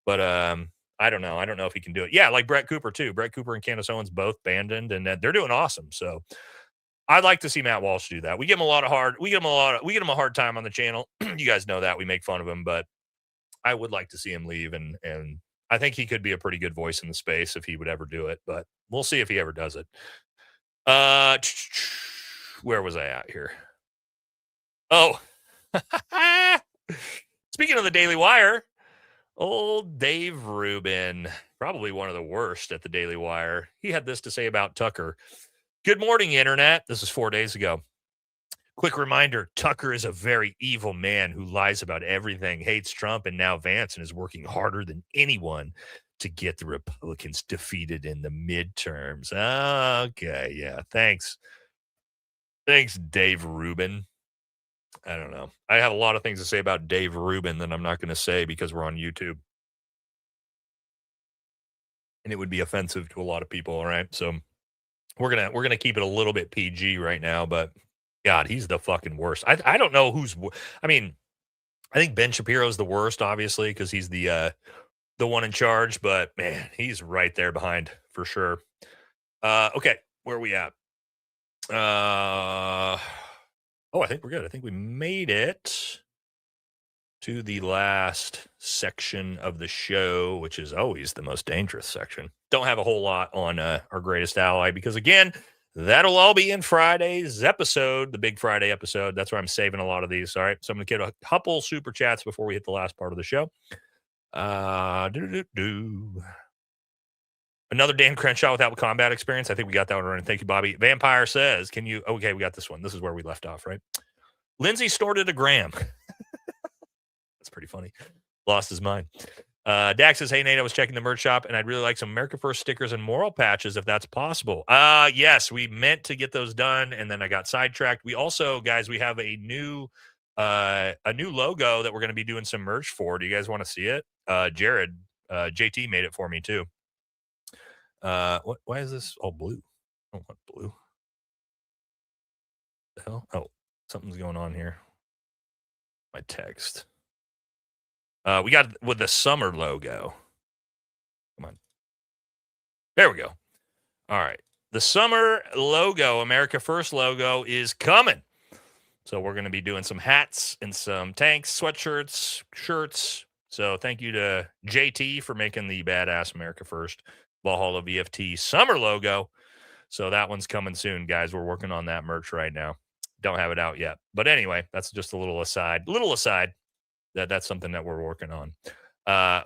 Speaker 2: But I don't know. I don't know if he can do it. Yeah, like Brett Cooper too. Brett Cooper and Candace Owens both abandoned, and they're doing awesome. So I'd like to see Matt Walsh do that. We give him a hard time on the channel. You guys know that. We make fun of him, but I would like to see him leave, and I think he could be a pretty good voice in the space if he would ever do it, but we'll see if he ever does it. Where was I at here? Oh, speaking of the Daily Wire, old Dave Rubin, probably one of the worst at the Daily Wire. He had this to say about Tucker. Good morning, Internet. This is 4 days ago. Quick reminder, Tucker is a very evil man who lies about everything, hates Trump and now Vance, and is working harder than anyone to get the Republicans defeated in the midterms. Okay, yeah, thanks. Thanks, Dave Rubin. I don't know. I have a lot of things to say about Dave Rubin that I'm not going to say because we're on YouTube. And it would be offensive to a lot of people, all right? So we're gonna keep it a little bit PG right now, but God, he's the fucking worst. I don't know who's. I mean, I think Ben Shapiro's the worst, obviously, because he's the one in charge. But man, he's right there behind for sure. Okay, where are we at? I think we're good. I think we made it to the last section of the show, which is always the most dangerous section. Don't have a whole lot on our greatest ally because again. That'll all be in Friday's episode, the big Friday episode. That's where I'm saving a lot of these. All right. So I'm going to get a couple super chats before we hit the last part of the show. Another Dan Crenshaw without combat experience. I think we got that one right. Thank you, Bobby. Vampire says, can you? Okay, we got this one. This is where we left off, right? Lindsay snorted a gram. That's pretty funny. Lost his mind. Dax says, hey, Nate, I was checking the merch shop, and I'd really like some America First stickers and moral patches if that's possible. Yes, we meant to get those done, and then I got sidetracked. We also, guys, we have a new logo that we're going to be doing some merch for. Do you guys want to see it? Jared, JT made it for me, too. Why is this all blue? I don't want blue. The hell? Oh, something's going on here. My text. We got with the summer logo. Come on. There we go. All right. The summer logo, America First logo, is coming. So we're going to be doing some hats and some tanks, sweatshirts, shirts. So thank you to JT for making the badass America First Valhalla VFT summer logo. So that one's coming soon, guys. We're working on that merch right now. Don't have it out yet. But anyway, that's just a little aside. That's something that we're working on.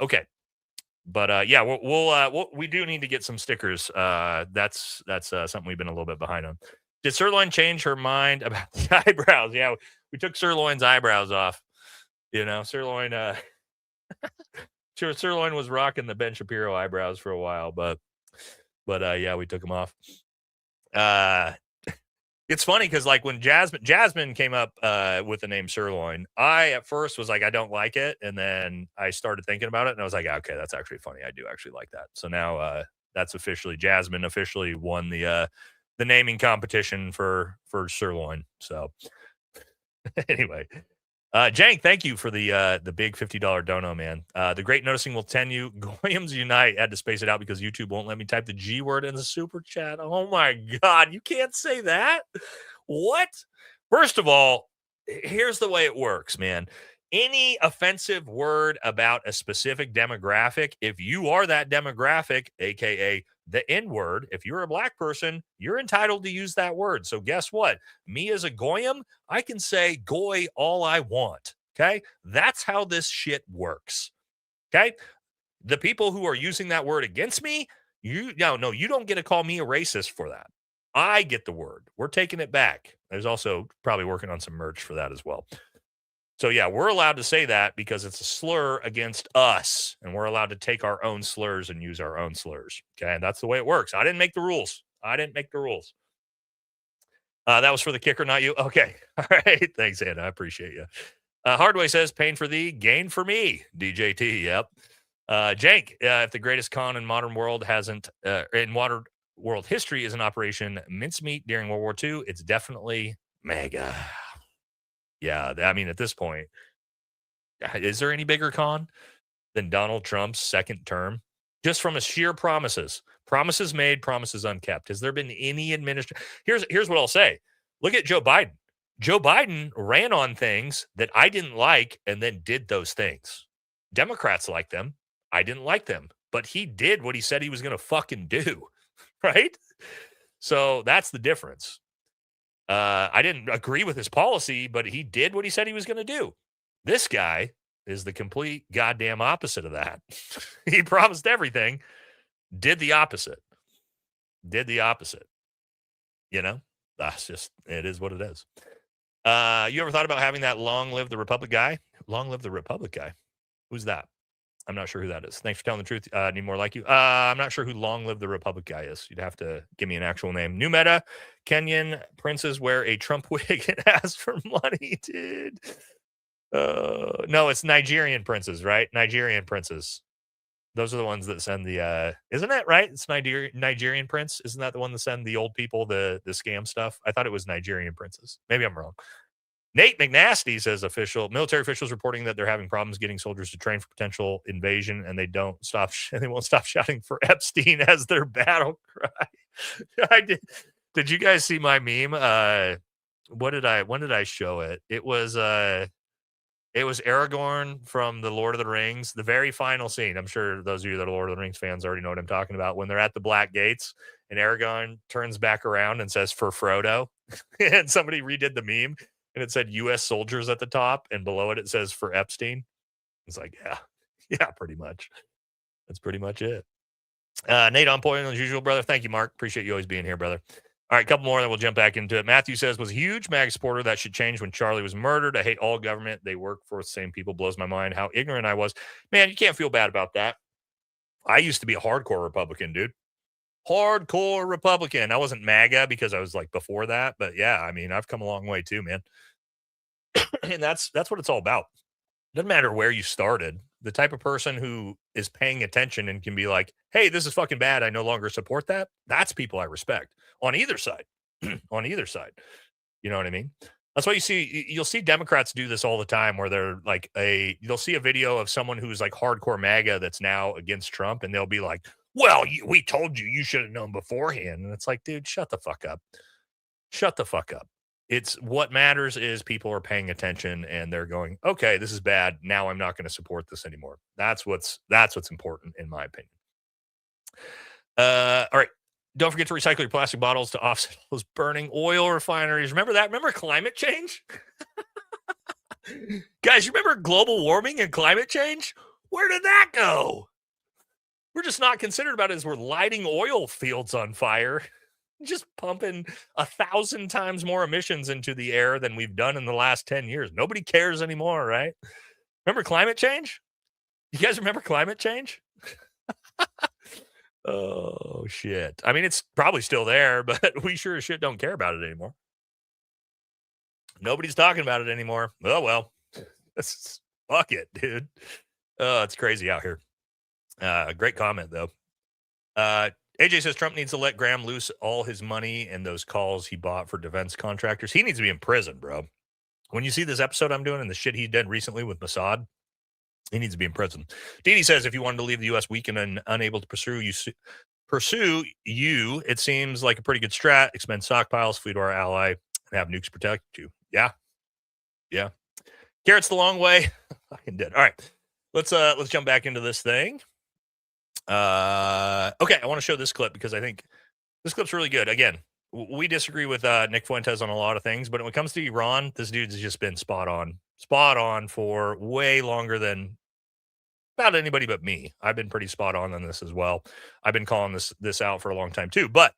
Speaker 2: Okay. But yeah, we do need to get some stickers. That's something we've been a little bit behind on. Did Sirloin change her mind about the eyebrows? Yeah, we took Sirloin's eyebrows off. You know, Sirloin Sirloin was rocking the Ben Shapiro eyebrows for a while, but yeah, we took them off. It's funny because like when Jasmine came up with the name Sirloin, I at first was like, I don't like it. And then I started thinking about it and I was like, okay, that's actually funny. I do actually like that. So now that's officially Jasmine officially won the naming competition for Sirloin. So anyway, Jank, thank you for the big $50 dono, man. The great noticing will tell you Goyams Unite. Had to space it out because YouTube won't let me type the G word in the super chat. Oh my God, you can't say that. What? First of all, here's the way it works, man. Any offensive word about a specific demographic, if you are that demographic, aka the N-word, if you're a black person, you're entitled to use that word. So guess what? Me as a Goyam, I can say goy all I want. Okay? That's how this shit works. Okay? The people who are using that word against me, you don't get to call me a racist for that. I get the word. We're taking it back. There's also probably working on some merch for that as well. So, yeah, we're allowed to say that because it's a slur against us, and we're allowed to take our own slurs and use our own slurs. Okay, and that's the way it works. I didn't make the rules. That was for the kicker, not you. Okay. All right. Thanks, Anna. I appreciate you. Hardway says, pain for thee, gain for me. DJT. Yep. Jank, if the greatest con in modern world in modern world history is an Operation Mincemeat during World War II, it's definitely MAGA. Yeah, I mean, at this point, is there any bigger con than Donald Trump's second term? Just from his sheer promises made, promises unkept. Has there been any administration? Here's what I'll say. Look at Joe Biden. Joe Biden ran on things that I didn't like and then did those things. Democrats like them. I didn't like them, but he did what he said he was going to fucking do, right? So that's the difference. I didn't agree with his policy, but he did what he said he was going to do. This guy is the complete goddamn opposite of that. He promised everything, did the opposite. You know, that's just, it is what it is. You ever thought about having that long live the Republic guy? Long live the Republic guy. Who's that? I'm not sure who that is. Thanks for telling the truth. Need more like you. I'm not sure who Long Live the Republic guy is. You'd have to give me an actual name. New meta. Kenyan princes wear a Trump wig and ask for money, dude. No, it's Nigerian princes, right? Nigerian princes. Those are the ones that send the, isn't that right? It's Nigerian prince. Isn't that the one that send the old people the scam stuff? I thought it was Nigerian princes. Maybe I'm wrong. Nate McNasty says military officials reporting that they're having problems getting soldiers to train for potential invasion, and they won't stop shouting for Epstein as their battle cry. Did you guys see my meme? When did I show it? It was Aragorn from the Lord of the Rings, the very final scene. I'm sure those of you that are Lord of the Rings fans already know what I'm talking about. When they're at the Black Gates and Aragorn turns back around and says, "For Frodo," and somebody redid the meme. And it said U.S. soldiers at the top, and below it says for Epstein. It's like, yeah, pretty much. That's pretty much it. Nate on point as usual, brother. Thank you, Mark. Appreciate you always being here, brother. All right, a couple more, then we'll jump back into it. Matthew says, was a huge MAGA supporter. That should change when Charlie was murdered. I hate all government. They work for the same people. Blows my mind how ignorant I was. Man, you can't feel bad about that. I used to be a hardcore Republican, dude. Hardcore Republican. I wasn't MAGA because I was like before that, but yeah, I mean, I've come a long way too, man. And that's what it's all about. Doesn't matter where you started. The type of person who is paying attention and can be like, hey, this is fucking bad, I no longer support that. That's people I respect on either side. On either side. You know what I mean? That's why you'll see Democrats do this all the time, where they're like you'll see a video of someone who's like hardcore MAGA that's now against Trump, and they'll be like, well, we told you should have known beforehand. And it's like, dude, shut the fuck up. Shut the fuck up. It's what matters is people are paying attention and they're going, okay, this is bad. Now I'm not going to support this anymore. That's what's important in my opinion. All right. Don't forget to recycle your plastic bottles to offset those burning oil refineries. Remember that? Remember climate change? Guys, you remember global warming and climate change? Where did that go? We're just not considered about it as we're lighting oil fields on fire. Just pumping 1,000 times more emissions into the air than we've done in the last 10 years. Nobody cares anymore, right? Remember climate change? You guys remember climate change? Oh, shit. I mean, it's probably still there, but we sure as shit don't care about it anymore. Nobody's talking about it anymore. Oh, well. Fuck it, dude. Oh, it's crazy out here. Great comment, though. AJ says Trump needs to let Graham loose all his money and those calls he bought for defense contractors. He needs to be in prison, bro. When you see this episode I'm doing and the shit he did recently with Mossad, he needs to be in prison. Didi says if you wanted to leave the U.S. weakened and unable to pursue you, it seems like a pretty good strat. Expend stockpiles, flee to our ally, and have nukes protect you. Yeah. Carrots the long way. Fucking dead. All right. Let's jump back into this thing. Okay, I want to show this clip because I think this clip's really good. Again, we disagree with Nick Fuentes on a lot of things, but when it comes to Iran, this dude's just been spot on for way longer than about anybody but me. I've been pretty spot on this as well. I've been calling this out for a long time too, but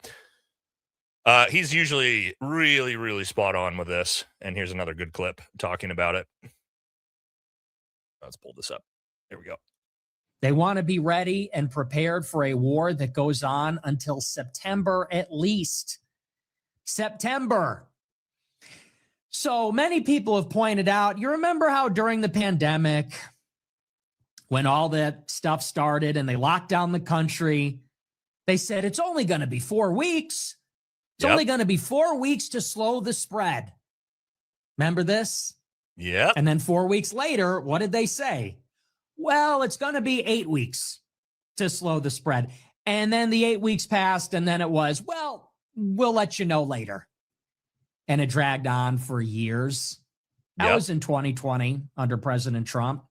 Speaker 2: he's usually really, really spot on with this. And here's another good clip talking about it. Let's pull this up. There we go.
Speaker 8: They want to be ready and prepared for a war that goes on until September at least. September. So many people have pointed out, you remember how during the pandemic, when all that stuff started and they locked down the country, they said it's only going to be 4 weeks. It's only going to be 4 weeks to slow the spread. Remember this?
Speaker 2: Yeah.
Speaker 8: And then 4 weeks later, what did they say? Well, it's going to be 8 weeks to slow the spread. And then the 8 weeks passed, and then it was, well, we'll let you know later. And it dragged on for years. That was in 2020 under President Trump.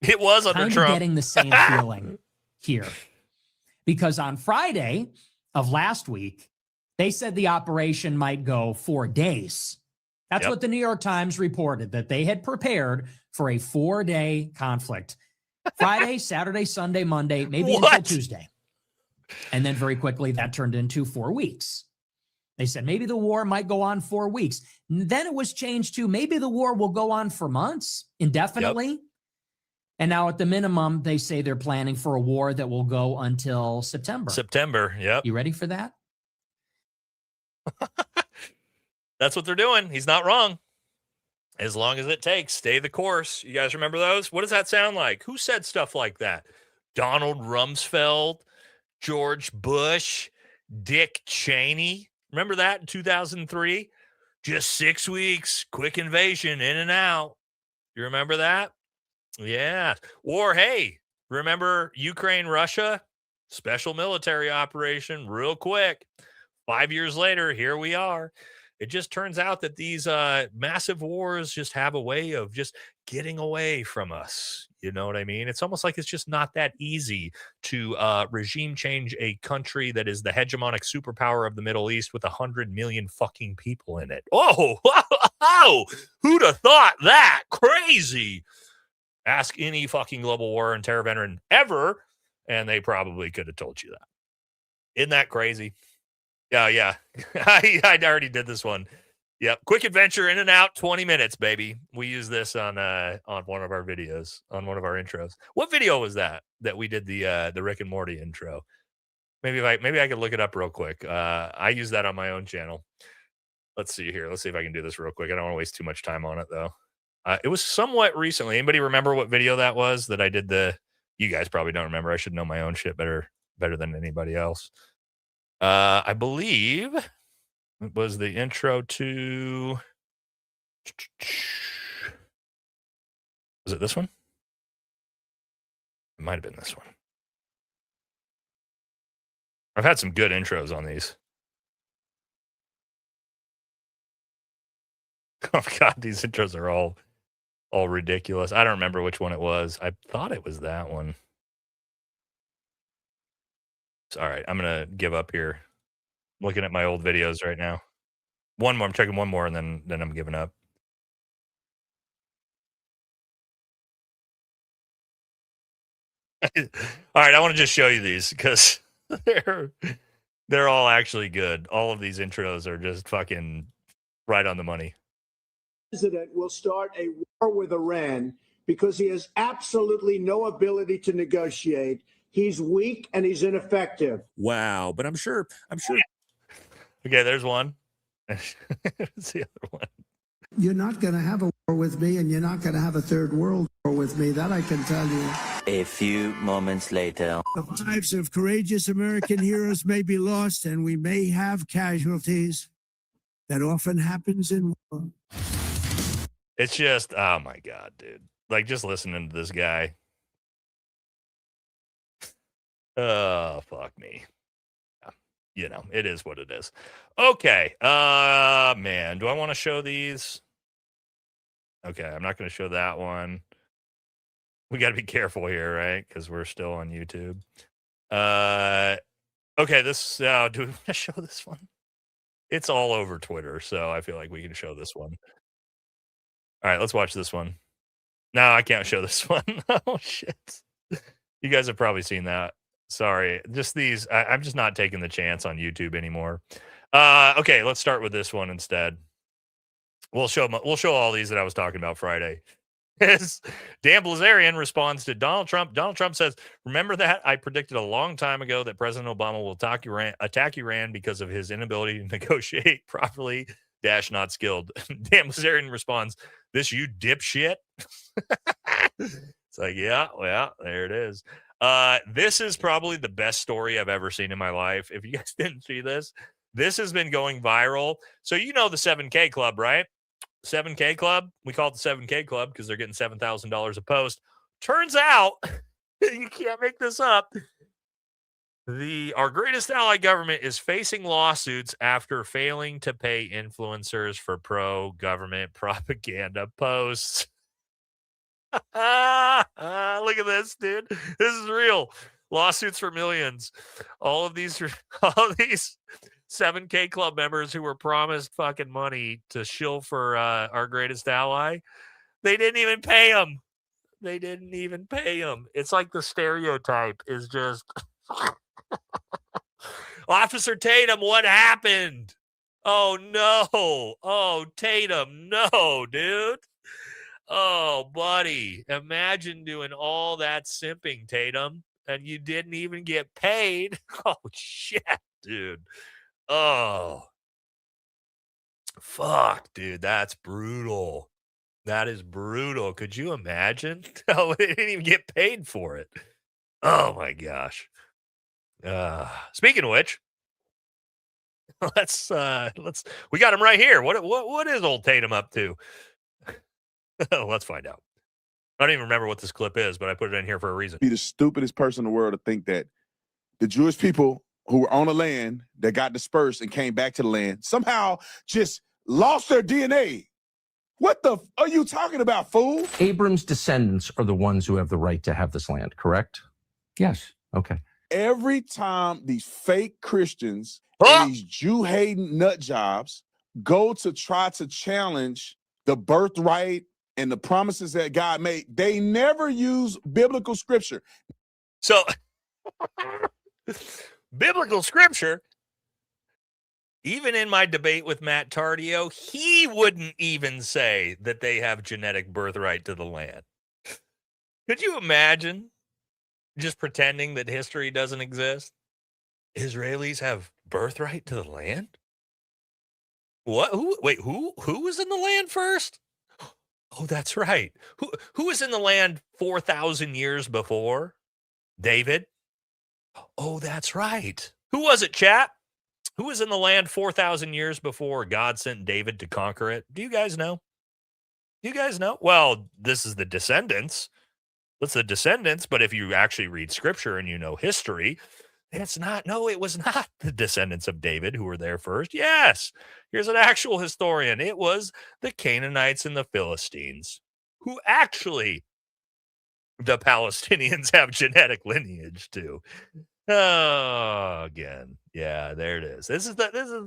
Speaker 2: It was under
Speaker 8: Kind
Speaker 2: Trump.
Speaker 8: of getting the same feeling here. Because on Friday of last week, they said the operation might go 4 days. That's what the New York Times reported, that they had prepared for a 4-day conflict. Friday, Saturday, Sunday, Monday, maybe until Tuesday. And then very quickly that turned into 4 weeks. They said maybe the war might go on 4 weeks. Then it was changed to maybe the war will go on for months, indefinitely. And now at the minimum, they say they're planning for a war that will go until September.
Speaker 2: September, yep.
Speaker 8: You ready for that?
Speaker 2: That's what they're doing. He's not wrong. As long as it takes, stay the course. You guys remember those? What does that sound like? Who said stuff like that? Donald Rumsfeld, George Bush, Dick Cheney. Remember that in 2003? Just 6 weeks, quick invasion, in and out. You remember that? Yeah. Or, hey, remember Ukraine, Russia? Special military operation, real quick. 5 years later, here we are. It just turns out that these massive wars just have a way of just getting away from us. You know what I mean? It's almost like it's just not that easy to regime change a country that is the hegemonic superpower of the Middle East with 100 million fucking people in it. Oh, who'd have thought that? Crazy. Ask any fucking global war and terror veteran ever, and they probably could have told you that. Isn't that crazy? Yeah. I already did this one. Yep. Quick adventure, in and out, 20 minutes, baby. We use this on one of our videos, on one of our intros. What video was that we did the Rick and Morty intro? Maybe I could look it up real quick. I use that on my own channel. Let's see here. Let's see if I can do this real quick. I don't want to waste too much time on it though. It was somewhat recently. Anybody remember what video that was that I did you guys probably don't remember. I should know my own shit better than anybody else. I believe it was the intro to, was it this one? It might have been this one. I've had some good intros on these. Oh God, these intros are all ridiculous. I don't remember which one it was. I thought it was that one. All right, I'm gonna give up here. I'm looking at my old videos right now. One more. I'm checking one more, and then I'm giving up. All right, I want to just show you these because they're all actually good. All of these intros are just fucking right on the money.
Speaker 18: President will start a war with Iran because he has absolutely no ability to negotiate. He's weak and he's ineffective.
Speaker 2: Wow, but I'm sure. Okay, there's one. What's the other one?
Speaker 12: You're not going to have a war with me, and you're not going to have a third world war with me. That I can tell you.
Speaker 13: A few moments later.
Speaker 12: The lives of courageous American heroes may be lost, and we may have casualties. That often happens in war.
Speaker 2: It's just, oh my God, dude. Like, just listening to this guy. Oh, fuck me. You know, it is what it is. Okay. Man, do I want to show these? Okay, I'm not going to show that one. We got to be careful here, right? Because we're still on YouTube. Okay, this, do we want to show this one? It's all over Twitter, so I feel like we can show this one. All right, let's watch this one. No, I can't show this one. Oh, shit. You guys have probably seen that. Sorry. Just these. I'm just not taking the chance on YouTube anymore. Okay, let's start with this one instead. We'll show all these that I was talking about Friday. Dan Blazarian responds to Donald Trump. Donald Trump says, remember that? I predicted a long time ago that President Obama will attack Iran because of his inability to negotiate properly. - not skilled. Dan Blazarian responds, this you dipshit. It's like, yeah, there it is. This is probably the best story I've ever seen in my life. If you guys didn't see this, this has been going viral. So you know the 7K Club, right? 7K Club. We call it the 7K Club because they're getting $7,000 a post. Turns out, you can't make this up. Our greatest ally government is facing lawsuits after failing to pay influencers for pro-government propaganda posts. Look at this, dude. This is real. Lawsuits for millions. All of these 7K Club members who were promised fucking money to shill for our greatest ally, they didn't even pay them. They didn't even pay them. It's like the stereotype is just... Officer Tatum, what happened? Oh, no. Oh, Tatum, no, dude. Oh, buddy. Imagine doing all that simping, Tatum, and you didn't even get paid. Oh, shit, dude. Oh. Fuck, dude. That's brutal. That is brutal. Could you imagine? Oh, they didn't even get paid for it. Oh, my gosh. Speaking of which, let's we got him right here. What is old Tatum up to? Let's find out. I don't even remember what this clip is, but I put it in here for a reason.
Speaker 14: Be the stupidest person in the world to think that the Jewish people who were on the land that got dispersed and came back to the land somehow just lost their DNA. What the are you talking about, fool?
Speaker 21: Abram's descendants are the ones who have the right to have this land, correct? Yes. Okay.
Speaker 14: Every time these fake Christians and these Jew-hating nut jobs go to try to challenge the birthright and the promises that God made, they never use biblical scripture.
Speaker 2: So, biblical scripture, even in my debate with Matt Tardio, he wouldn't even say that they have genetic birthright to the land. Could you imagine just pretending that history doesn't exist? Israelis have birthright to the land? What? Who was in the land first? Oh, that's right. Who was in the land 4,000 years before? David? Oh, that's right. Who was it, chat? Who was in the land 4,000 years before God sent David to conquer it? Do you guys know? You guys know? Well, this is the descendants. It's the descendants, but if you actually read scripture and you know history, it's not. No, it was not the descendants of David who were there first. Yes, here's an actual historian. It was the Canaanites and the Philistines who actually the Palestinians have genetic lineage to. Oh, again. Yeah, there it is. This is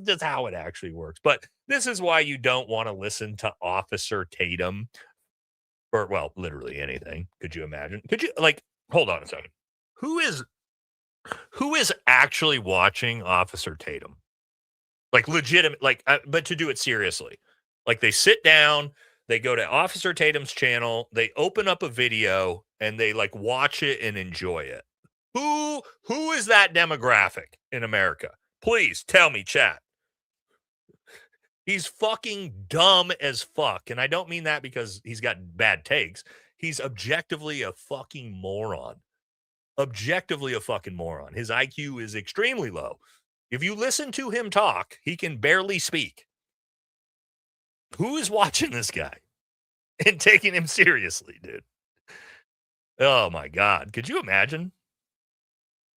Speaker 2: just how it actually works. But this is why you don't want to listen to Officer Tatum or, well, literally anything. Could you imagine? Could you, like, hold on a second. Who is actually watching Officer Tatum? Like, legitimate, like, but to do it seriously. Like, they sit down, they go to Officer Tatum's channel, they open up a video, and they, like, watch it and enjoy it. Who is that demographic in America? Please tell me, chat. He's fucking dumb as fuck. And I don't mean that because he's got bad takes. He's objectively a fucking moron. Objectively a fucking moron. His IQ is extremely low. If you listen to him talk, he can barely speak. Who is watching this guy and taking him seriously, dude? Oh my God. Could you imagine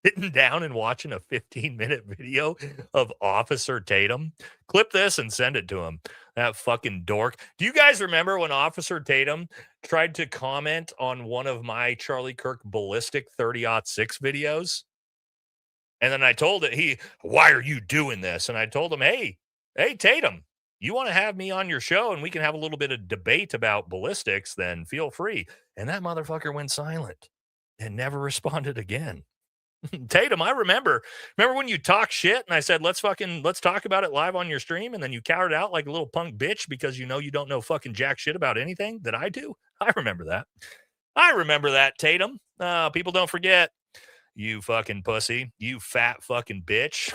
Speaker 2: sitting down and watching a 15-minute video of Officer Tatum? Clip this and send it to him. That fucking dork. Do you guys remember when Officer Tatum tried to comment on one of my Charlie Kirk ballistic 30-06 videos? And then I told it, why are you doing this? And I told him, hey, Tatum, you want to have me on your show and we can have a little bit of debate about ballistics, then feel free. And that motherfucker went silent and never responded again. Tatum, I remember when you talk shit and I said, let's talk about it live on your stream. And then you cowered out like a little punk bitch because you don't know fucking jack shit about anything that I do. I remember that. Tatum. People don't forget. You fucking pussy. You fat fucking bitch.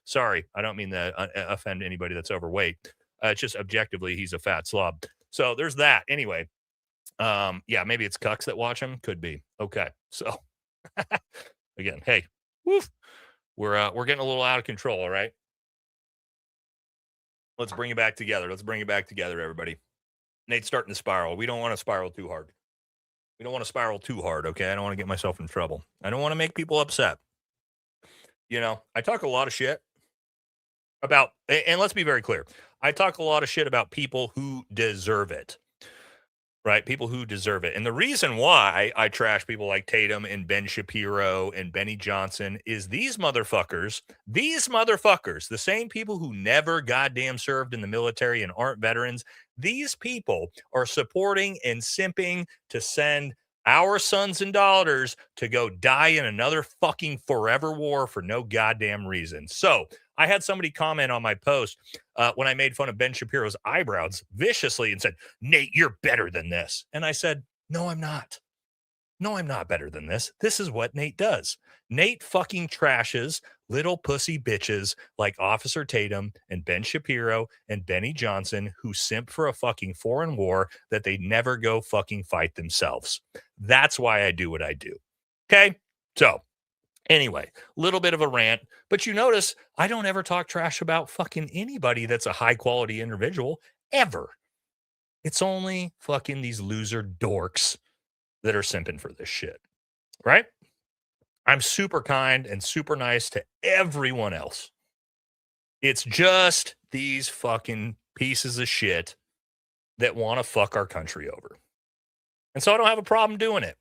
Speaker 2: Sorry. I don't mean to offend anybody that's overweight. It's just objectively, he's a fat slob. So there's that. Anyway, Yeah, maybe it's cucks that watch him. Could be. Okay. So again, hey, woof, we're getting a little out of control, all right? Let's bring it back together. Let's bring it back together, everybody. Nate's starting to spiral. We don't want to spiral too hard. We don't want to spiral too hard, okay? I don't want to get myself in trouble. I don't want to make people upset. You know, I talk a lot of shit about, and let's be very clear, I talk a lot of shit about people who deserve it, right? People who deserve it. And the reason why I trash people like Tatum and Ben Shapiro and Benny Johnson is these motherfuckers, the same people who never goddamn served in the military and aren't veterans, these people are supporting and simping to send our sons and daughters to go die in another fucking forever war for no goddamn reason. So I had somebody comment on my post when I made fun of Ben Shapiro's eyebrows viciously and said, Nate, you're better than this. And I said, no, I'm not. No, I'm not better than this. This is what Nate does. Nate fucking trashes little pussy bitches like Officer Tatum and Ben Shapiro and Benny Johnson who simp for a fucking foreign war that they never go fucking fight themselves. That's why I do what I do. Okay? So anyway, little bit of a rant, but you notice I don't ever talk trash about fucking anybody that's a high quality individual ever. It's only fucking these loser dorks that are simping for this shit, right? I'm super kind and super nice to everyone else. It's just these fucking pieces of shit that want to fuck our country over. And so I don't have a problem doing it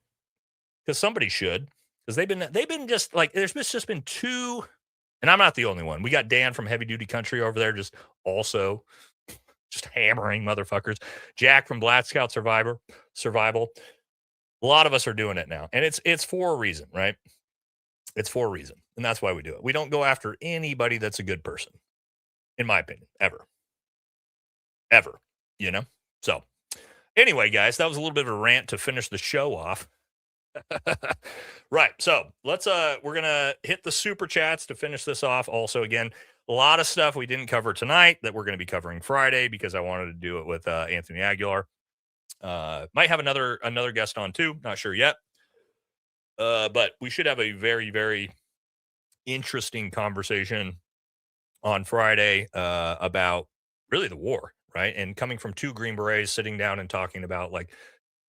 Speaker 2: because somebody should, because they've been just like, there's just been two, and I'm not the only one. We got Dan from Heavy Duty Country over there just hammering motherfuckers. Jack from Black Scout Survival. A lot of us are doing it now. And it's for a reason, right? It's for a reason. And that's why we do it. We don't go after anybody that's a good person, in my opinion, ever. Ever, you know? So anyway, guys, that was a little bit of a rant to finish the show off. Right. So we're going to hit the super chats to finish this off. Also, again, a lot of stuff we didn't cover tonight that we're going to be covering Friday because I wanted to do it with Anthony Aguilar. Might have another guest on too. Not sure yet. But we should have a very, very interesting conversation on Friday about really the war, right? And coming from two Green Berets sitting down and talking about like,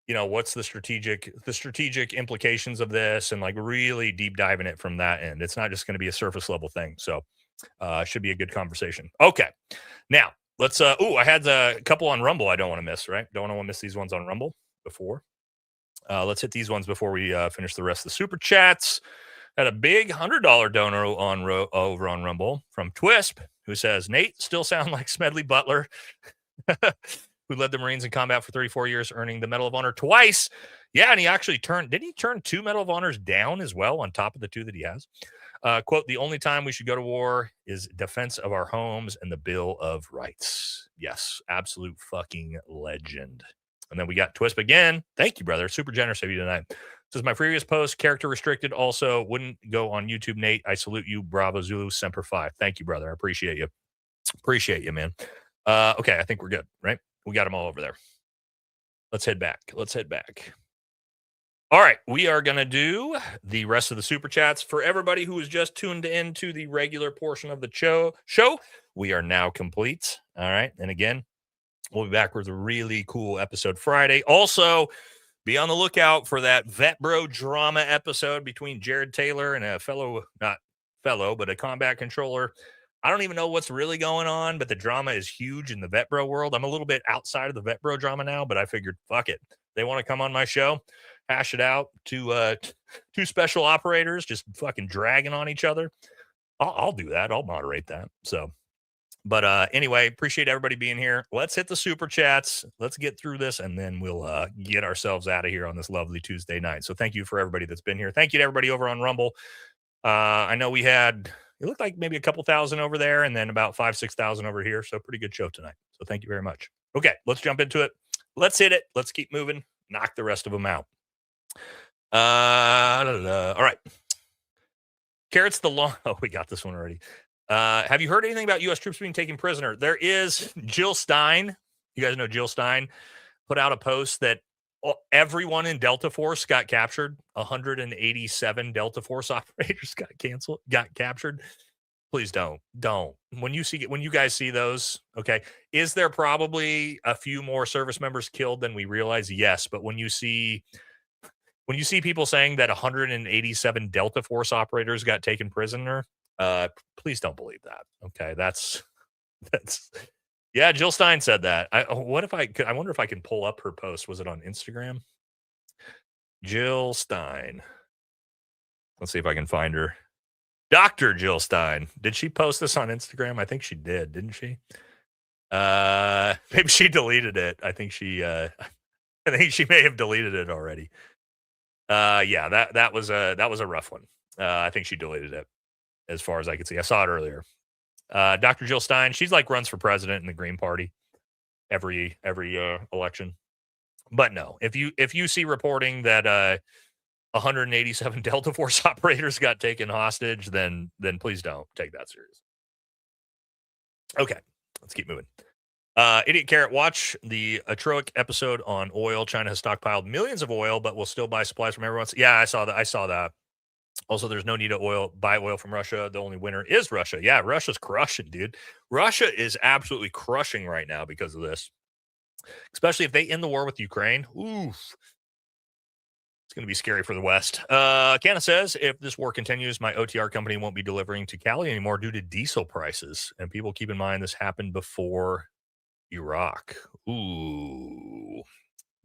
Speaker 2: you know, what's the strategic implications of this and like really deep diving it from that end. It's not just going to be a surface level thing. So should be a good conversation. Okay. Now let's I had a couple on Rumble I don't want to miss, right? Don't want to miss these ones on Rumble before. Let's hit these ones before we finish the rest of the super chats. Had a big $100 donor over on Rumble from Twisp, who says, Nate still sound like Smedley Butler, who led the Marines in combat for 34 years, earning the Medal of Honor twice. Yeah, and he actually did he turn 2 Medal of Honors down as well on top of the 2 that he has? Quote, the only time we should go to war is defense of our homes and the Bill of Rights. Yes, absolute fucking legend. And then we got Twisp again. Thank you, brother. Super generous of you tonight. This is my previous post, character restricted. Also, wouldn't go on YouTube, Nate. I salute you. Bravo Zulu Semper Fi. Thank you, brother. I appreciate you. Appreciate you, man. Okay, I think we're good, right? We got them all over there. Let's head back. All right, we are going to do the rest of the super chats. For everybody who is just tuned in to the regular portion of the show, we are now complete. All right, and again, we'll be back with a really cool episode Friday. Also, be on the lookout for that Vet Bro drama episode between Jared Taylor and a but a combat controller. I don't even know what's really going on, but the drama is huge in the Vet Bro world. I'm a little bit outside of the Vet Bro drama now, but I figured, fuck it. They want to come on my show, hash it out to two special operators just fucking dragging on each other. I'll do that. I'll moderate that. So, but anyway, appreciate everybody being here. Let's hit the super chats. Let's get through this, and then we'll get ourselves out of here on this lovely Tuesday night. So thank you for everybody that's been here. Thank you to everybody over on Rumble. I know we had, it looked like maybe a couple thousand over there and then about 5,000-6,000 over here. So pretty good show tonight. So thank you very much. Okay, let's jump into it. Let's hit it. Let's keep moving. Knock the rest of them out. All right. Carrots the long. Oh, we got this one already. Have you heard anything about U.S. troops being taken prisoner? There is Jill Stein. You guys know Jill Stein put out a post that everyone in Delta Force got captured. 187 Delta Force operators got captured. Please don't. When you guys see those, okay, is there probably a few more service members killed than we realize? Yes, but when you see people saying that 187 Delta Force operators got taken prisoner, please don't believe that. Okay, that's yeah. Jill Stein said that. I wonder if I can pull up her post. Was it on Instagram? Jill Stein. Let's see if I can find her. Dr. Jill Stein. Did she post this on Instagram? I think she did, didn't she? Maybe she deleted it. I think she may have deleted it already. Yeah, that was a rough one. I think she deleted it as far as I could see. I saw it earlier. Dr. Jill Stein, she's like runs for president in the Green Party every election. But no, if you see reporting that 187 Delta Force operators got taken hostage, then please don't take that serious. Okay, let's keep moving. Idiot Carrot, watch the Atroic episode on oil. China has stockpiled millions of oil, but will still buy supplies from everyone. Yeah, I saw that. Also, there's no need to buy oil from Russia. The only winner is Russia. Yeah, Russia's crushing, dude. Russia is absolutely crushing right now because of this. Especially if they end the war with Ukraine. Oof. It's going to be scary for the West. Canna says, if this war continues, my OTR company won't be delivering to Cali anymore due to diesel prices. And people keep in mind this happened before Iraq. Ooh.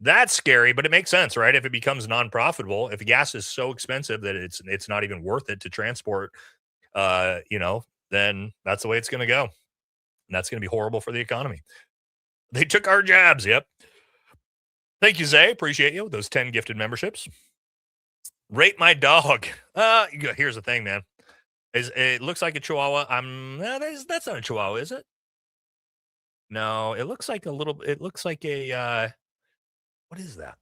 Speaker 2: That's scary, but it makes sense, right? If it becomes non-profitable, if gas is so expensive that it's not even worth it to transport, then that's the way it's going to go. And that's going to be horrible for the economy. They took our jobs. Yep. Thank you, Zay. Appreciate you. Those 10 gifted memberships. Rate my dog. Here's the thing, man. It looks like a Chihuahua. That's not a Chihuahua, is it? No, it looks like a what is that?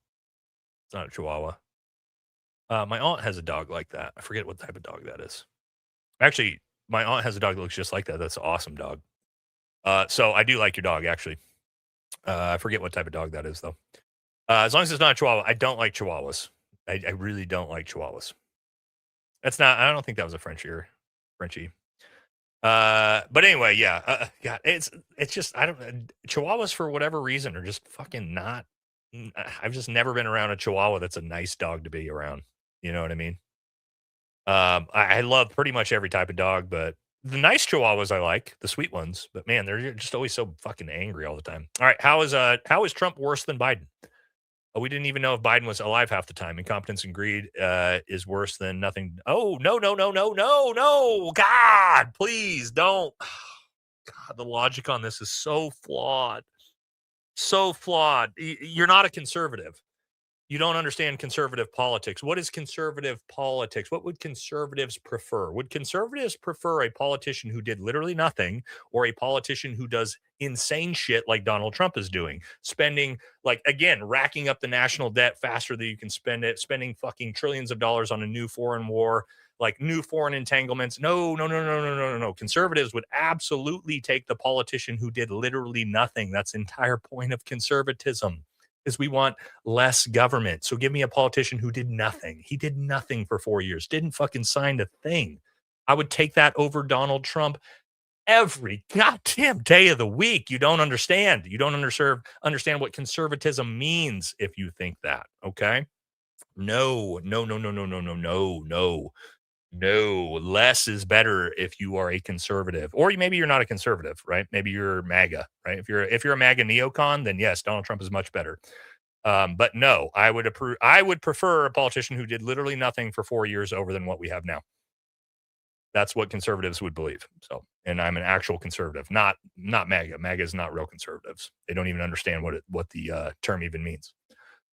Speaker 2: It's not a Chihuahua. My aunt has a dog like that. I forget what type of dog that is. Actually, my aunt has a dog that looks just like that. That's an awesome dog. So I do like your dog, actually. I forget what type of dog that is, though. As long as it's not a Chihuahua, I don't like Chihuahuas. I really don't like Chihuahuas. I don't think that was a Frenchie. But anyway, yeah. God, it's just, Chihuahuas for whatever reason are just fucking not. I've just never been around a Chihuahua that's a nice dog to be around. You know what I mean? I love pretty much every type of dog, but the nice Chihuahuas I like, the sweet ones. But man, they're just always so fucking angry all the time. All right, how is Trump worse than Biden? We didn't even know if Biden was alive half the time. Incompetence and greed is worse than nothing. Oh, no. God, please don't. God, the logic on this is so flawed. So flawed. You're not a conservative. You don't understand conservative politics. What is conservative politics? What would conservatives prefer? Would conservatives prefer a politician who did literally nothing or a politician who does insane shit like Donald Trump is doing? Spending, racking up the national debt faster than you can spend it, spending fucking trillions of dollars on a new foreign war, like new foreign entanglements. No. Conservatives would absolutely take the politician who did literally nothing. That's the entire point of conservatism. Is we want less government. So give me a politician who did nothing. He did nothing for 4 years, didn't fucking sign a thing. I would take that over Donald Trump every goddamn day of the week. You don't understand. You don't understand what conservatism means if you think that, okay? No. Less is better if you are a conservative, or maybe you're not a conservative, right? Maybe you're MAGA, right? If you're a MAGA neocon, then yes, Donald Trump is much better. But no, I would prefer a politician who did literally nothing for 4 years over than what we have now. That's what conservatives would believe. So, and I'm an actual conservative, not MAGA. MAGA is not real conservatives. They don't even understand what the term even means.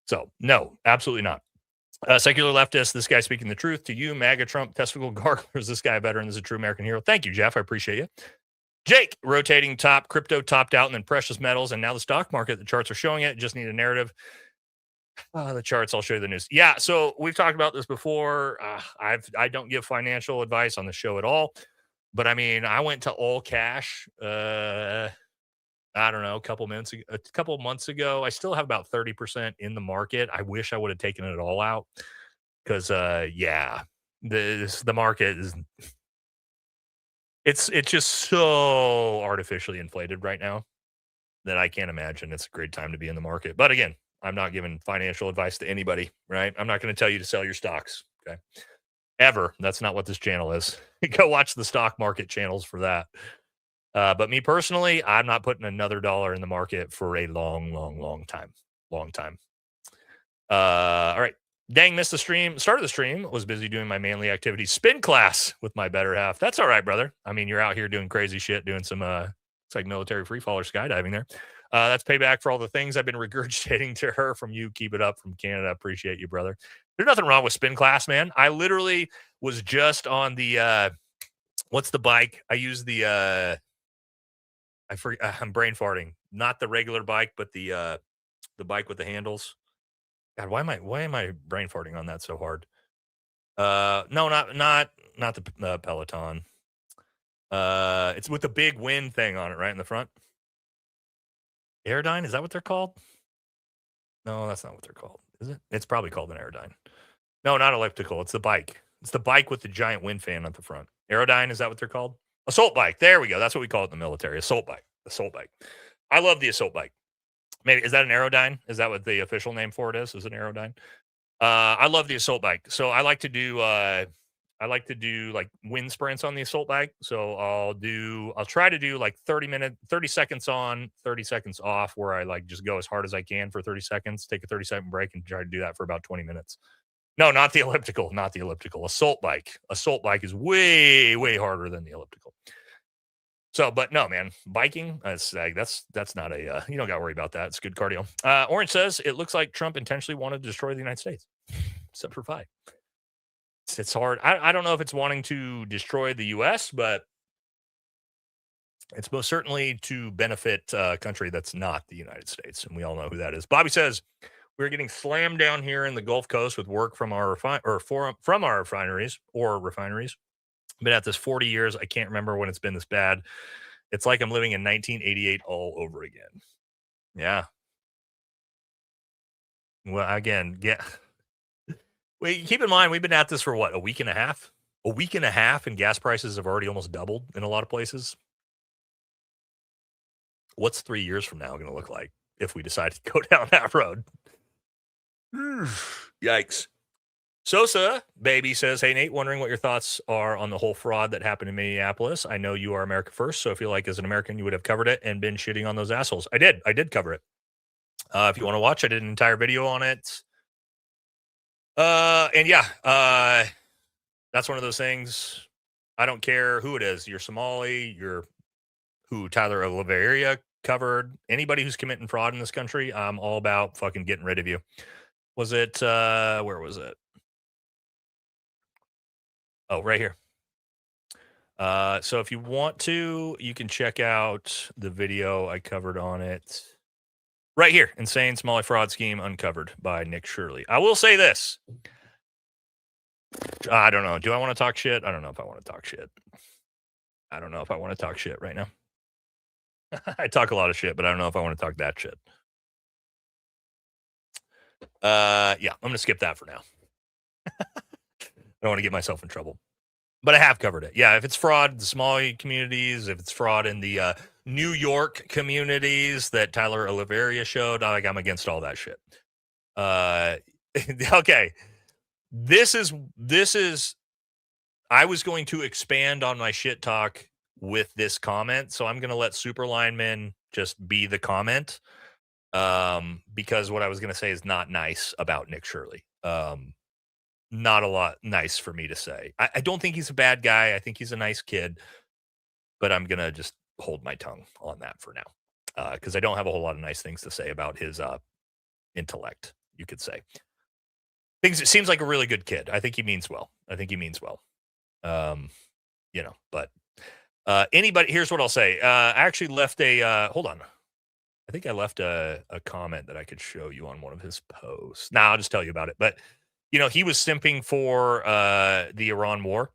Speaker 2: So no, absolutely not. Secular leftist, this guy speaking the truth to you. MAGA Trump testicle garglers, this guy a veteran, this is a true American hero. Thank you, Jeff. I appreciate you. Jake, rotating top, crypto topped out, and then precious metals, and now the stock market. The charts are showing it. Just need a narrative. The charts, I'll show you the news. Yeah, so we've talked about this before. I don't give financial advice on the show at all. But I mean, I went to all cash. I I don't know, a couple months ago. I still have about 30% in the market. I wish I would have taken it all out because, yeah, the market is it's just so artificially inflated right now that I can't imagine it's a great time to be in the market. But again, I'm not giving financial advice to anybody, right? I'm not going to tell you to sell your stocks, okay? Ever. That's not what this channel is. Go watch the stock market channels for that. But me personally, I'm not putting another dollar in the market for a long time. Long time. All right. Dang, missed the stream. Started the stream. Was busy doing my manly activities. Spin class with my better half. That's all right, brother. I mean, you're out here doing crazy shit, doing some it's like military free fall or skydiving there. That's payback for all the things I've been regurgitating to her from you. Keep it up from Canada. Appreciate you, brother. There's nothing wrong with spin class, man. I literally was just on the what's the bike? I use the I forget. I'm brain farting. Not the regular bike, but the bike with the handles. God, why am I brain farting on that so hard? No, not the Peloton. It's with the big wind thing on it, right in the front. Airdyne, is that what they're called? No, that's not what they're called, is it? It's probably called an Airdyne. No, not elliptical. It's the bike. It's the bike with the giant wind fan at the front. Aerodyne, is that what they're called? Assault bike. There we go. That's what we call it in the military. Assault bike. Assault bike. I love the assault bike. Maybe is that an Aerodyne? Is that what the official name for it is? Is it an Aerodyne? I love the assault bike. So I like to do like wind sprints on the assault bike. So I'll try to do like 30 seconds on, 30 seconds off, where I like just go as hard as I can for 30 seconds, take a 30-second break, and try to do that for about 20 minutes. No, not the elliptical, not the elliptical. Assault bike. Assault bike is way, way harder than the elliptical. So, but no, man, biking, that's not a, you don't got to worry about that. It's good cardio. Orange says, it looks like Trump intentionally wanted to destroy the United States. Except for 5. It's hard. I don't know if it's wanting to destroy the U.S., but it's most certainly to benefit a country that's not the United States. And we all know who that is. Bobby says, we're getting slammed down here in the Gulf Coast with work from our from our refineries. Been at this 40 years. I can't remember when it's been this bad. It's like I'm living in 1988 all over again. Yeah. Well, again, yeah. Wait, keep in mind, we've been at this for what, a week and a half? A week and a half, and gas prices have already almost doubled in a lot of places. What's 3 years from now going to look like if we decide to go down that road? Yikes. Sosa baby says, hey Nate, wondering what your thoughts are on the whole fraud that happened in Minneapolis. I know you are America First, so I feel like as an American you would have covered it and been shitting on those assholes. I did cover it. If you want to watch, I did an entire video on it. And yeah, that's one of those things. I don't care who it is. You're Somali, you're who Tyler Oliveira covered. Anybody who's committing fraud in this country, I'm all about fucking getting rid of you. Was it where was it? Oh, right here. So if you want to, you can check out the video I covered on it. Right here. Insane Somali fraud scheme uncovered by Nick Shirley. I will say this. I don't know. Do I want to talk shit? I don't know if I want to talk shit. I don't know if I want to talk shit right now. I talk a lot of shit, but I don't know if I want to talk that shit. Yeah, I'm going to skip that for now. I don't want to get myself in trouble. But I have covered it. Yeah, if it's fraud, the small communities, if it's fraud in the New York communities that Tyler Oliveira showed, I'm against all that shit. Okay. This is I was going to expand on my shit talk with this comment, so I'm going to let Super Lineman just be the comment. Because what I was going to say is not nice about Nick Shirley. Not a lot nice for me to say. I don't think he's a bad guy. I think he's a nice kid, but I'm going to just hold my tongue on that for now. Because I don't have a whole lot of nice things to say about his intellect, you could say. It seems like a really good kid. I think he means well. You know, but anybody, here's what I'll say. I actually left hold on. I think I left a comment that I could show you on one of his posts. Now I'll just tell you about it. But, you know, he was simping for the Iran war.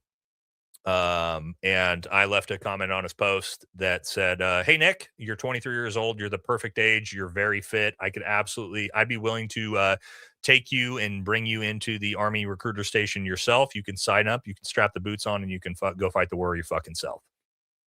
Speaker 2: And I left a comment on his post that said, hey, Nick, you're 23 years old. You're the perfect age. You're very fit. I'd be willing to take you and bring you into the Army recruiter station yourself. You can sign up, you can strap the boots on, and you can go fight the war your fucking self.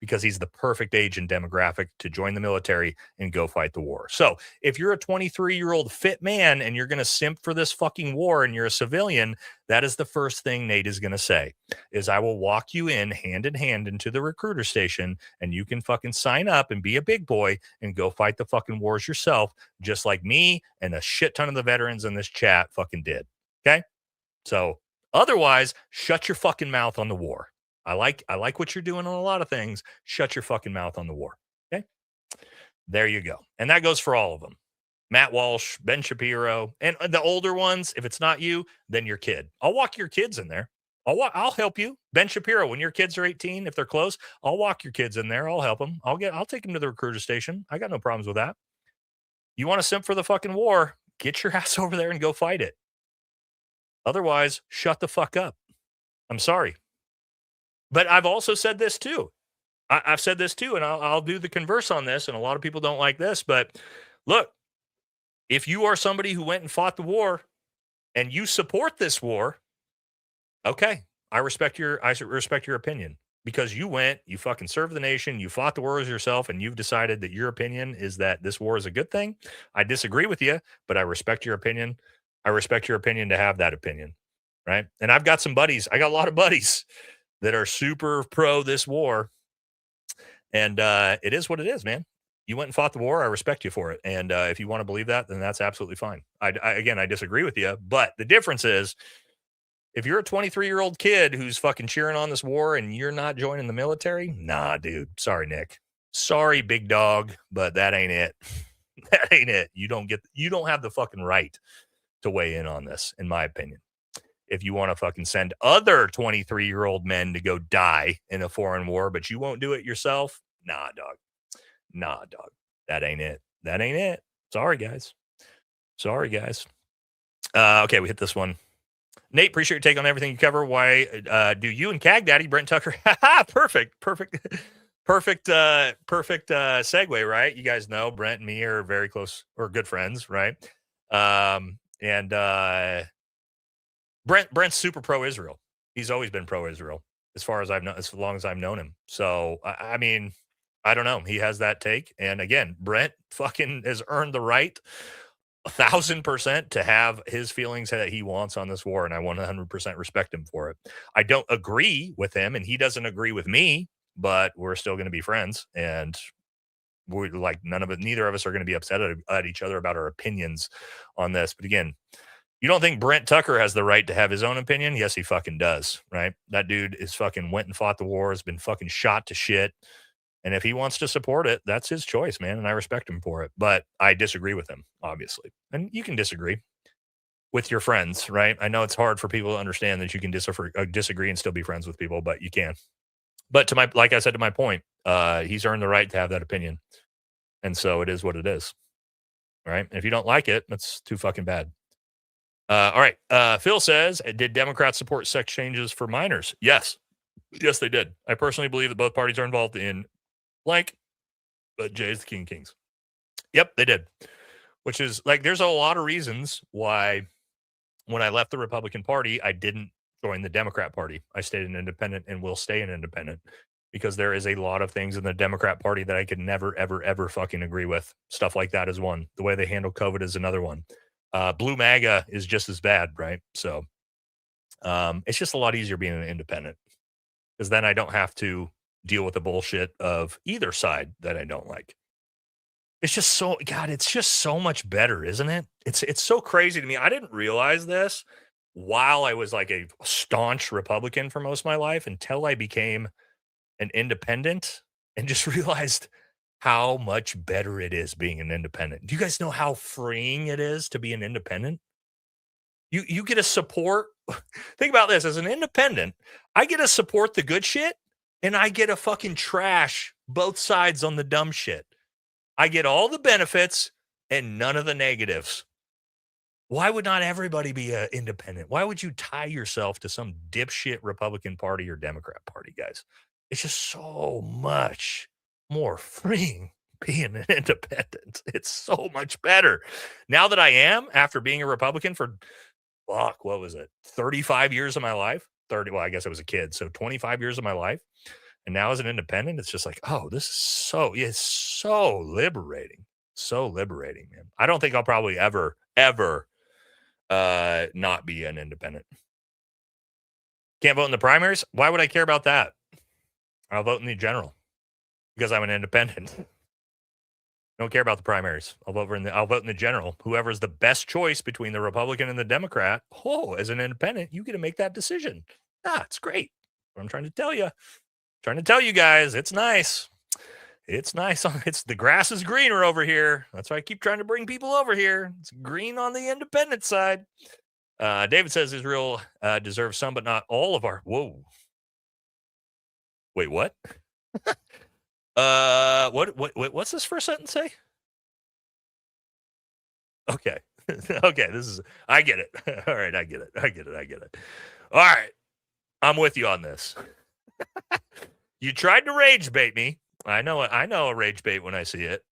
Speaker 2: Because he's the perfect age and demographic to join the military and go fight the war. So if you're a 23-year-old fit man and you're going to simp for this fucking war and you're a civilian, that is the first thing Nate is going to say is I will walk you in hand into the recruiter station and you can fucking sign up and be a big boy and go fight the fucking wars yourself, just like me and a shit ton of the veterans in this chat fucking did. Okay. So otherwise, shut your fucking mouth on the war. I like what you're doing on a lot of things. Shut your fucking mouth on the war. Okay. There you go. And that goes for all of them. Matt Walsh, Ben Shapiro, and the older ones. If it's not you, then your kid. I'll walk your kids in there. I'll help you. Ben Shapiro, when your kids are 18, if they're close, I'll walk your kids in there. I'll help them. I'll take them to the recruiter station. I got no problems with that. You want to simp for the fucking war? Get your ass over there and go fight it. Otherwise, shut the fuck up. I'm sorry. But I've also said this too. I've said this too, and I'll do the converse on this, and a lot of people don't like this, but look, if you are somebody who went and fought the war and you support this war, okay, I respect your opinion because you fucking served the nation, you fought the wars yourself, and you've decided that your opinion is that this war is a good thing. I disagree with you, but I respect your opinion. I respect your opinion to have that opinion, right? And I've got some buddies. I got a lot of buddies that are super pro this war. And it is what it is, man. You went and fought the war. I respect you for it. And if you want to believe that, then that's absolutely fine. I disagree with you. But the difference is if you're a 23-year-old kid who's fucking cheering on this war and you're not joining the military, nah, dude. Sorry, Nick. Sorry, big dog, but that ain't it. That ain't it. You don't have the fucking right to weigh in on this, in my opinion. If you want to fucking send other 23-year-old men to go die in a foreign war, but you won't do it yourself, nah, dog. That ain't it. That ain't it. Sorry, guys. Okay, we hit this one. Nate, appreciate your take on everything you cover. Why do you and Cag Daddy, Brent Tucker? Perfect segue, right? You guys know Brent and me are very close or good friends, right? Brent's super pro-Israel. He's always been pro-Israel as long as I've known him. So, I mean, I don't know. He has that take. And again, Brent fucking has earned the right 1,000% to have his feelings that he wants on this war. And I 100% respect him for it. I don't agree with him and he doesn't agree with me, but we're still going to be friends. And we're like, neither of us are going to be upset at each other about our opinions on this. But again, you don't think Brent Tucker has the right to have his own opinion? Yes, he fucking does, right? That dude is fucking went and fought the war, has been fucking shot to shit. And if he wants to support it, that's his choice, man. And I respect him for it. But I disagree with him, obviously. And you can disagree with your friends, right? I know it's hard for people to understand that you can disagree and still be friends with people, but you can. But like I said, to my point, he's earned the right to have that opinion. And so it is what it is, right? And if you don't like it, that's too fucking bad. All right. Phil says, did Democrats support sex changes for minors? Yes, they did. I personally believe that both parties are involved in blank, but Jay is the king of kings. Yep, they did. Which is like, there's a lot of reasons why when I left the Republican Party, I didn't join the Democrat Party. I stayed an independent and will stay an independent because there is a lot of things in the Democrat Party that I could never, ever, ever fucking agree with. Stuff like that is one. The way they handle COVID is another one. Blue MAGA is just as bad, right? So it's just a lot easier being an independent because then I don't have to deal with the bullshit of either side that I don't like. It's just so much better, isn't it? It's so crazy to me. I didn't realize this while I was like a staunch Republican for most of my life until I became an independent and just realized how much better it is being an independent. Do you guys know how freeing it is to be an independent? You get to support. Think about this. As an independent, I get to support the good shit and I get to fucking trash both sides on the dumb shit. I get all the benefits and none of the negatives. Why would not everybody be independent? Why would you tie yourself to some dipshit Republican Party or Democrat Party, guys? It's just so much more freeing being an independent. It's so much better. Now that I am, after being a Republican for, what was it, 35 years of my life? 30, well, I guess I was a kid, so 25 years of my life. And now as an independent, it's just like, oh, this is it's so liberating. So liberating, man. I don't think I'll probably ever not be an independent. Can't vote in the primaries. Why would I care about that? I'll vote in the general because I'm an independent. Don't care about the primaries. I'll vote in the general. Whoever's the best choice between the Republican and the Democrat. Oh, as an independent, you get to make that decision. It's great. What I'm trying to tell you. Trying to tell you guys, it's nice. It's nice. It's the grass is greener over here. That's why I keep trying to bring people over here. It's green on the independent side. David says Israel deserves some, but not all of our. Whoa. Wait, what? What's this first sentence say? Okay. Okay. I get it. All right. I get it. All right. I'm with you on this. You tried to rage bait me. I know a rage bait when I see it.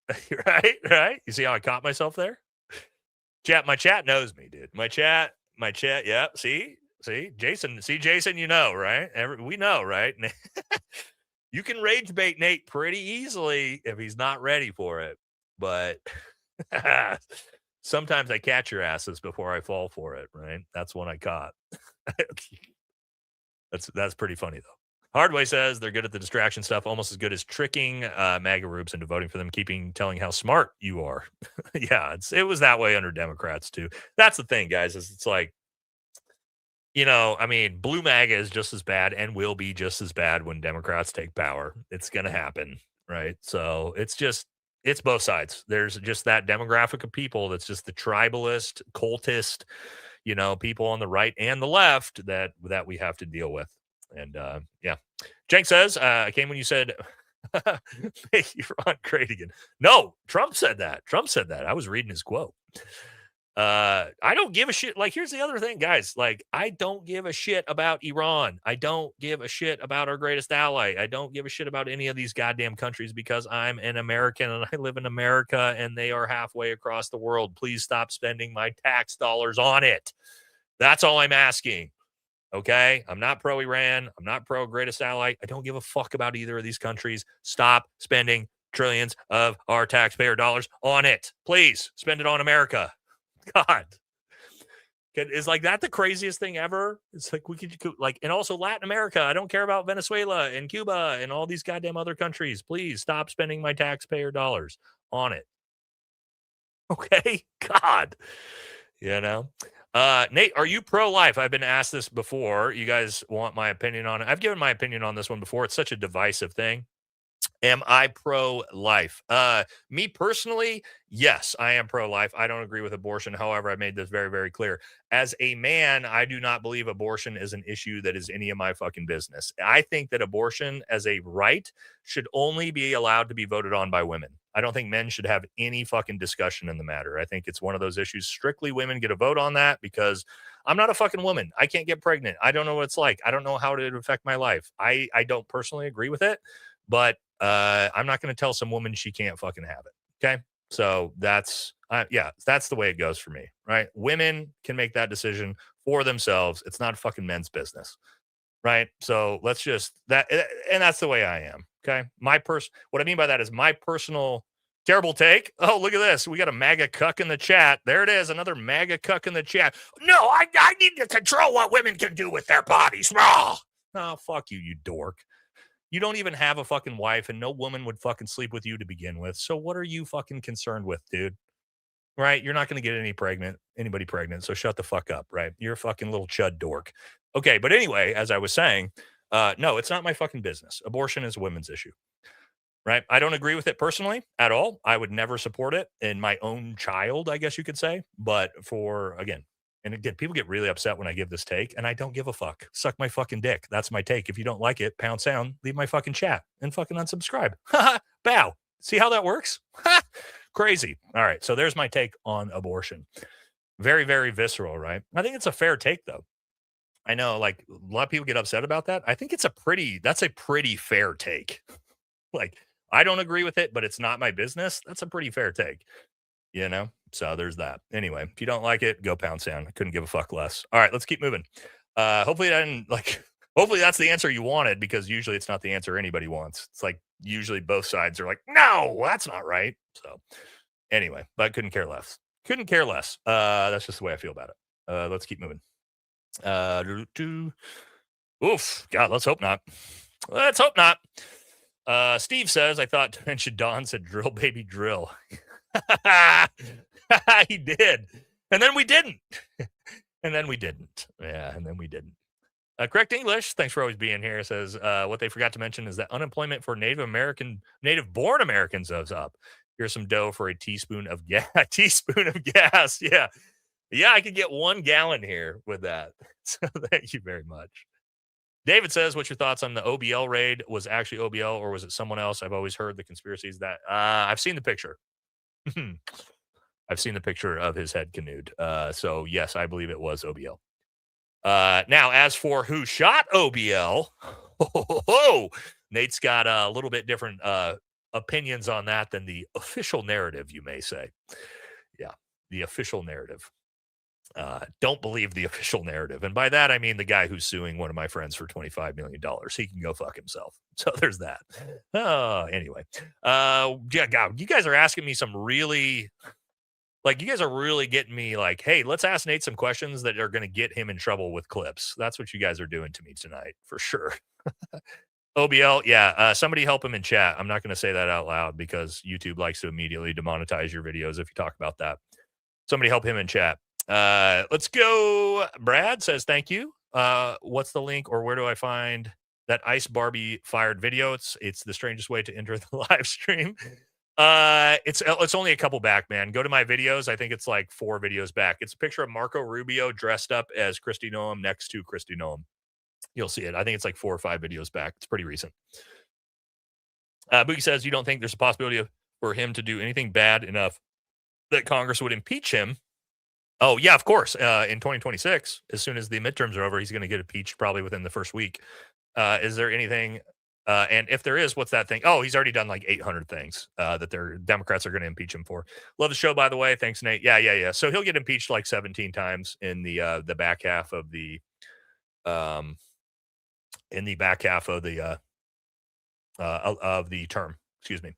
Speaker 2: Right? You see how I caught myself there? My chat knows me, dude. My chat, yeah. See, Jason, you know, right? We know, right? You can rage bait Nate pretty easily if he's not ready for it. But sometimes I catch your asses before I fall for it, right? That's one I caught. That's pretty funny, though. Hardway says they're good at the distraction stuff, almost as good as tricking MAGA rubes into voting for them, telling how smart you are. Yeah, it was that way under Democrats, too. That's the thing, guys, is it's like, I mean, blue MAGA is just as bad and will be just as bad when Democrats take power. It's going to happen, right? So it's both sides. There's just that demographic of people that's just the tribalist, cultist, people on the right and the left that we have to deal with. And yeah, Jenk says, I came when you said, hey, you're on great again. No, Trump said that. I was reading his quote. I don't give a shit. Like, here's the other thing, guys. Like, I don't give a shit about Iran. I don't give a shit about our greatest ally. I don't give a shit about any of these goddamn countries because I'm an American and I live in America and they are halfway across the world. Please stop spending my tax dollars on it. That's all I'm asking. Okay, I'm not pro-Iran. I'm not pro-greatest ally. I don't give a fuck about either of these countries. Stop spending trillions of our taxpayer dollars on it. Please spend it on America. God. Is like that the craziest thing ever? It's like we could and also Latin America. I don't care about Venezuela and Cuba and all these goddamn other countries. Please stop spending my taxpayer dollars on it. Okay, God. Nate, are you pro-life? I've been asked this before. You guys want my opinion on it? I've given my opinion on this one before. It's such a divisive thing. Am I pro-life? Me personally, yes, I am pro-life. I don't agree with abortion. However, I made this very, very clear. As a man, I do not believe abortion is an issue that is any of my fucking business. I think that abortion as a right should only be allowed to be voted on by women. I don't think men should have any fucking discussion in the matter. I think it's one of those issues. Strictly women get a vote on that because I'm not a fucking woman. I can't get pregnant. I don't know what it's like. I don't know how it would affect my life. I don't personally agree with it, but I'm not going to tell some woman she can't fucking have it. Okay. So that's the way it goes for me, right? Women can make that decision for themselves. It's not fucking men's business. Right. So let's just and that's the way I am. Okay. What I mean by that is my personal terrible take. Oh, look at this. We got a MAGA cuck in the chat. There it is. Another MAGA cuck in the chat. No, I need to control what women can do with their bodies. Oh, fuck you, you dork. You don't even have a fucking wife and no woman would fucking sleep with you to begin with. So what are you fucking concerned with, dude? Right? You're not going to get anybody pregnant. So shut the fuck up, right? You're a fucking little chud dork. Okay. But anyway, as I was saying, no, it's not my fucking business. Abortion is a women's issue, right? I don't agree with it personally at all. I would never support it in my own child, I guess you could say. But again, people get really upset when I give this take, and I don't give a fuck. Suck my fucking dick. That's my take. If you don't like it, pound sound, leave my fucking chat and fucking unsubscribe. Bow. See how that works? Crazy. All right. So there's my take on abortion. Very, very visceral, right? I think it's a fair take, though. I know, like, a lot of people get upset about that. I think that's a pretty fair take. Like, I don't agree with it, but it's not my business. That's a pretty fair take, you know? So there's that. Anyway, if you don't like it, go pound sand. I couldn't give a fuck less. All right, let's keep moving. Hopefully that's the answer you wanted, because usually it's not the answer anybody wants. It's like usually both sides are like, no, that's not right. So anyway, but I couldn't care less. Couldn't care less. That's just the way I feel about it. Let's keep moving. Oof, God, let's hope not. Let's hope not. Steve says, I thought Dementia Don said drill baby drill. He did. And then we didn't. And then we didn't. Yeah, and then we didn't. Correct English, thanks for always being here, says what they forgot to mention is that unemployment for native-born Americans is up. Here's some dough for a teaspoon of gas. Teaspoon of gas. Yeah. Yeah, I could get 1 gallon here with that. So thank you very much. David says, what's your thoughts on the OBL raid? Was actually OBL or was it someone else? I've always heard the conspiracies that I've seen the picture. I've seen the picture of his head canoed. So yes, I believe it was OBL. Now, as for who shot OBL, Nate's got a little bit different opinions on that than the official narrative, you may say. Yeah, the official narrative. Don't believe the official narrative. And by that, I mean the guy who's suing one of my friends for $25 million. He can go fuck himself. So there's that. Anyway. Yeah, God, you guys are asking me some really... Like, you guys are really getting me like, hey, let's ask Nate some questions that are going to get him in trouble with clips. That's what you guys are doing to me tonight, for sure. OBL, yeah, somebody help him in chat. I'm not going to say that out loud because YouTube likes to immediately demonetize your videos if you talk about that. Somebody help him in chat. Let's go. Brad says, thank you. What's the link or where do I find that Ice Barbie fired video? It's the strangest way to enter the live stream. It's only a couple back, man. Go to my videos. I think it's like 4 videos back. It's a picture of Marco Rubio dressed up as Kristi Noem next to Kristi Noem. You'll see it. I think it's like 4 or 5 videos back. It's pretty recent. Boogie says, you don't think there's a possibility for him to do anything bad enough that Congress would impeach him? Oh, yeah, of course. In 2026, as soon as the midterms are over, he's going to get impeached probably within the first week. Is there anything... and if there is, what's that thing? Oh, he's already done like 800 things that their Democrats are going to impeach him for. Love the show, by the way. Thanks, Nate. Yeah. So he'll get impeached like 17 times in the back half of the term. Excuse me.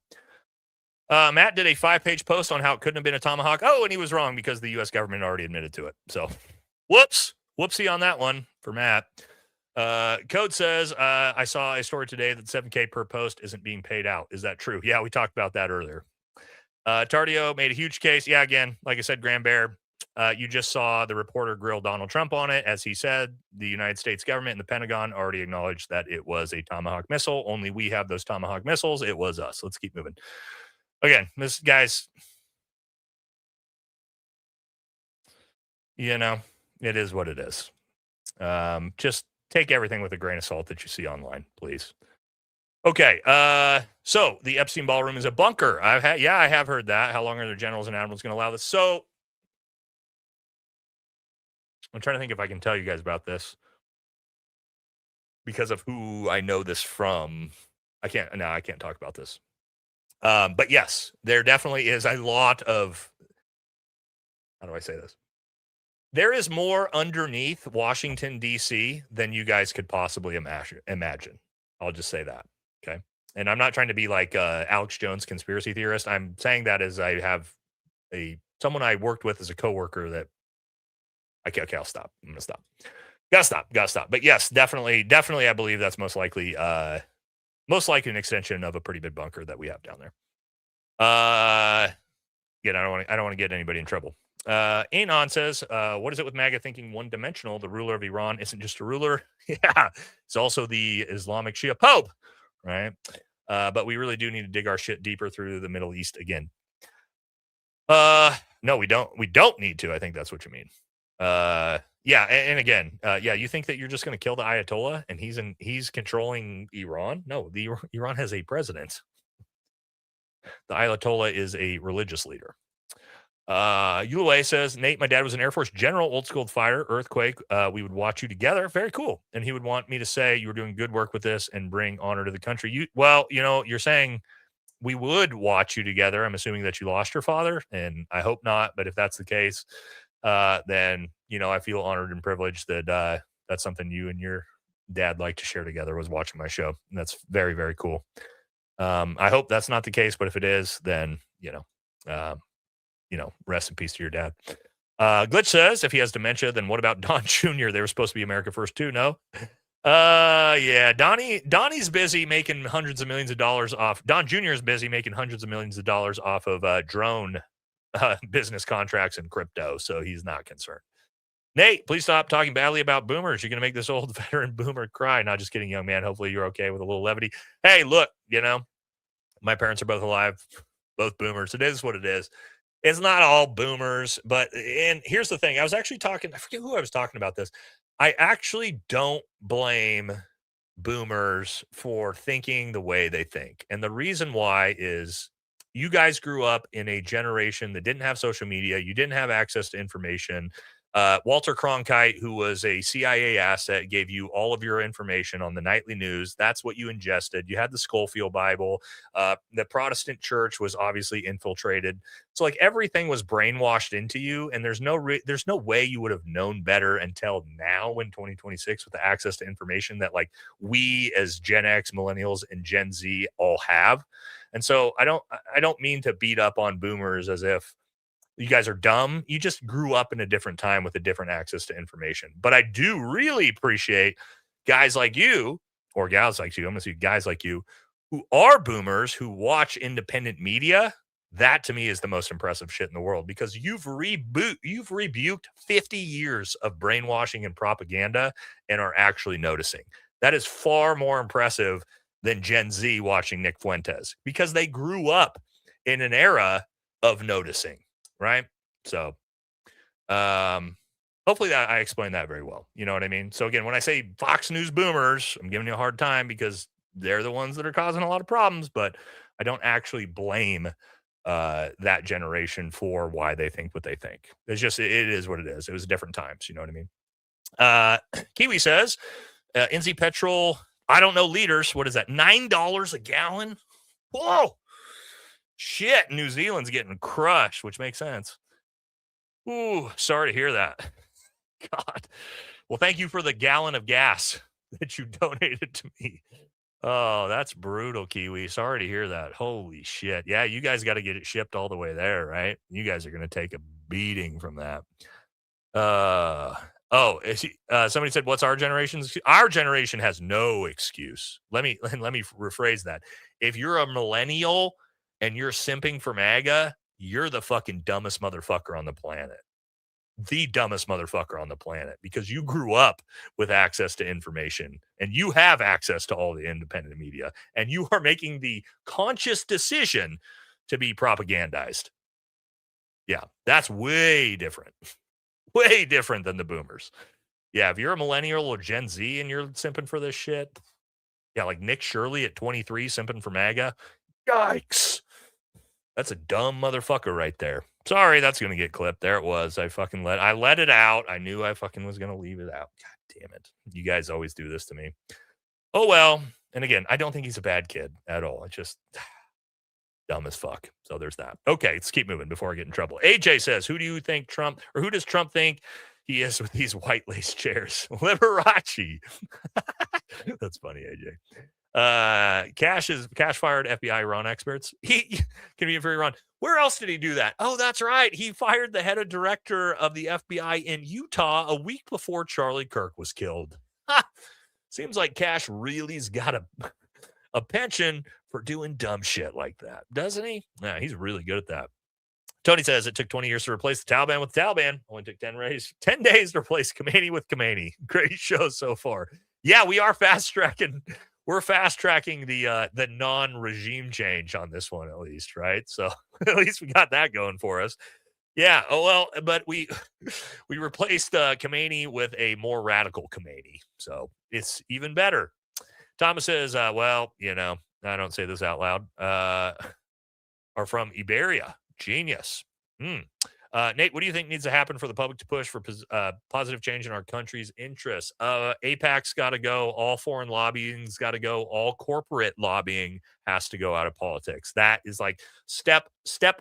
Speaker 2: Matt did a 5-page post on how it couldn't have been a Tomahawk. Oh, and he was wrong because the U.S. government already admitted to it. So, whoopsie on that one for Matt. Code says, I saw a story today that $7,000 per post isn't being paid out. Is that true? Yeah, we talked about that earlier. Tardio made a huge case. Yeah, again, like I said, Grand Bear, you just saw the reporter grill Donald Trump on it. As he said, the United States government and the Pentagon already acknowledged that it was a Tomahawk missile. Only we have those Tomahawk missiles. It was us. Let's keep moving. Again, this guys, you know, it is what it is. Just take everything with a grain of salt that you see online, please. Okay, so the Epstein Ballroom is a bunker. I have heard that. How long are the generals and admirals going to allow this? So I'm trying to think if I can tell you guys about this because of who I know this from. I can't talk about this. But yes, there definitely is a lot of, how do I say this? There is more underneath Washington, D.C. than you guys could possibly imagine. I'll just say that. Okay. And I'm not trying to be like Alex Jones conspiracy theorist. I'm saying that as I have someone I worked with as a coworker that okay, I'll stop. I'm going to stop. Gotta stop. But yes, definitely, I believe that's most likely an extension of a pretty big bunker that we have down there. Again, I don't want to get anybody in trouble. Anon says, what is it with MAGA thinking one-dimensional? The ruler of Iran isn't just a ruler. Yeah, it's also the Islamic Shia Pope, right? But we really do need to dig our shit deeper through the Middle East again. No, we don't. We don't need to. I think that's what you mean. Yeah, and again, you think that you're just going to kill the Ayatollah and he's controlling Iran? No, Iran has a president. The Ayatollah is a religious leader. Yulei says, Nate, my dad was an Air Force general, old school fire, earthquake. We would watch you together. Very cool. And he would want me to say you were doing good work with this and bring honor to the country. You're saying we would watch you together. I'm assuming that you lost your father, and I hope not. But if that's the case, then, I feel honored and privileged that that's something you and your dad like to share together, was watching my show. And that's very, very cool. I hope that's not the case, but if it is, then, rest in peace to your dad. Glitch says, if he has dementia, then what about Don Jr.? They were supposed to be America First too. No. Yeah. Donnie's busy making hundreds of millions of dollars off. Don Jr. is busy making hundreds of millions of dollars off of drone business contracts and crypto. So he's not concerned. Nate, please stop talking badly about boomers. You're going to make this old veteran boomer cry. Not just kidding, young man. Hopefully you're okay with a little levity. Hey, look, my parents are both alive, both boomers. It is what it is. It's not all boomers, and here's the thing. I forget who I was talking about this. I actually don't blame boomers for thinking the way they think. And the reason why is you guys grew up in a generation that didn't have social media. You didn't have access to information. Walter Cronkite, who was a CIA asset, gave you all of your information on the nightly news. That's what you ingested. You had the Schofield Bible. The Protestant church was obviously infiltrated. So everything was brainwashed into you. And there's no way you would have known better until now in 2026 with the access to information that we as Gen X, millennials, and Gen Z all have. And so I don't mean to beat up on boomers as if you guys are dumb. You just grew up in a different time with a different access to information. But I do really appreciate guys like you, or gals like you, I'm going to say guys like you, who are boomers, who watch independent media. That to me is the most impressive shit in the world, because you've rebuked 50 years of brainwashing and propaganda and are actually noticing. That is far more impressive than Gen Z watching Nick Fuentes, because they grew up in an era of noticing. Right. So hopefully that I explained that very well. You know what I mean? So again, when I say Fox News boomers, I'm giving you a hard time because they're the ones that are causing a lot of problems, but I don't actually blame that generation for why they think what they think. It's just, it is what it is. It was different times. You know what I mean? Kiwi says, NZ petrol, I don't know liters. What is that? $9 a gallon? Whoa. Shit, New Zealand's getting crushed, which makes sense. Ooh, sorry to hear that. God. Well, thank you for the gallon of gas that you donated to me. Oh, that's brutal, Kiwi. Sorry to hear that. Holy shit. Yeah, you guys got to get it shipped all the way there, right? You guys are going to take a beating from that. Somebody said, what's our generation's? Our generation has no excuse. Let me rephrase that. If you're a millennial and you're simping for MAGA, you're the fucking dumbest motherfucker on the planet. The dumbest motherfucker on the planet, because you grew up with access to information and you have access to all the independent media, and you are making the conscious decision to be propagandized. Yeah, that's way different. Way different than the boomers. Yeah, if you're a millennial or Gen Z and you're simping for this shit, yeah, like Nick Shirley at 23 simping for MAGA, yikes. That's a dumb motherfucker right there. Sorry, that's going to get clipped. There it was. I let it out. I knew I fucking was going to leave it out. God damn it. You guys always do this to me. Oh, well. And again, I don't think he's a bad kid at all. It's just dumb as fuck. So there's that. Okay, let's keep moving before I get in trouble. AJ says, who does Trump think he is with these white lace chairs? Liberace. That's funny, AJ. Cash fired FBI Iran experts. He can be very Iran. Where else did he do that? Oh, that's right. He fired the head of director of the FBI in Utah a week before Charlie Kirk was killed. Seems like Cash really's got a penchant for doing dumb shit like that, doesn't he? Yeah, he's really good at that. Tony says it took 20 years to replace the Taliban with the Taliban. Only took 10 days to replace Khomeini with Khomeini. Great show so far. Yeah, we are fast tracking. We're fast tracking the non-regime change on this one, at least, right? So at least we got that going for us. Yeah. Oh well, but we replaced Khomeini with a more radical Khomeini, so it's even better. Thomas says, well, I don't say this out loud. Are from Iberia. Genius. Nate, what do you think needs to happen for the public to push for positive change in our country's interests? AIPAC's got to go. All foreign lobbying's got to go. All corporate lobbying has to go out of politics. That is like step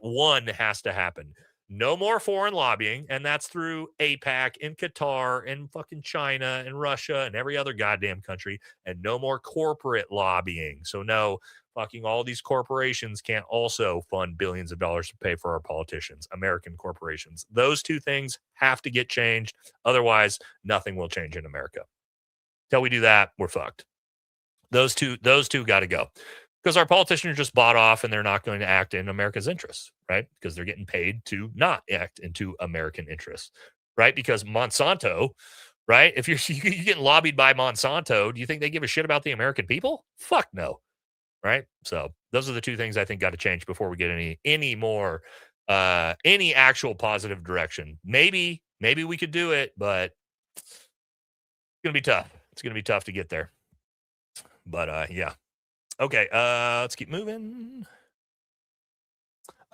Speaker 2: one has to happen. No more foreign lobbying, and that's through AIPAC in Qatar and fucking China and Russia and every other goddamn country, and no more corporate lobbying. So no, fucking all these corporations can't also fund billions of dollars to pay for our politicians, American corporations. Those two things have to get changed. Otherwise, nothing will change in America. Till we do that, we're fucked. Those two got to go. Because our politicians are just bought off and they're not going to act in America's interests, right? Because they're getting paid to not act into American interests, right? Because Monsanto, right? If you're getting lobbied by Monsanto, do you think they give a shit about the American people? Fuck no, right? So those are the two things I think got to change before we get any more, any actual positive direction. Maybe we could do it, but it's going to be tough. It's going to be tough to get there. But yeah. Okay, let's keep moving.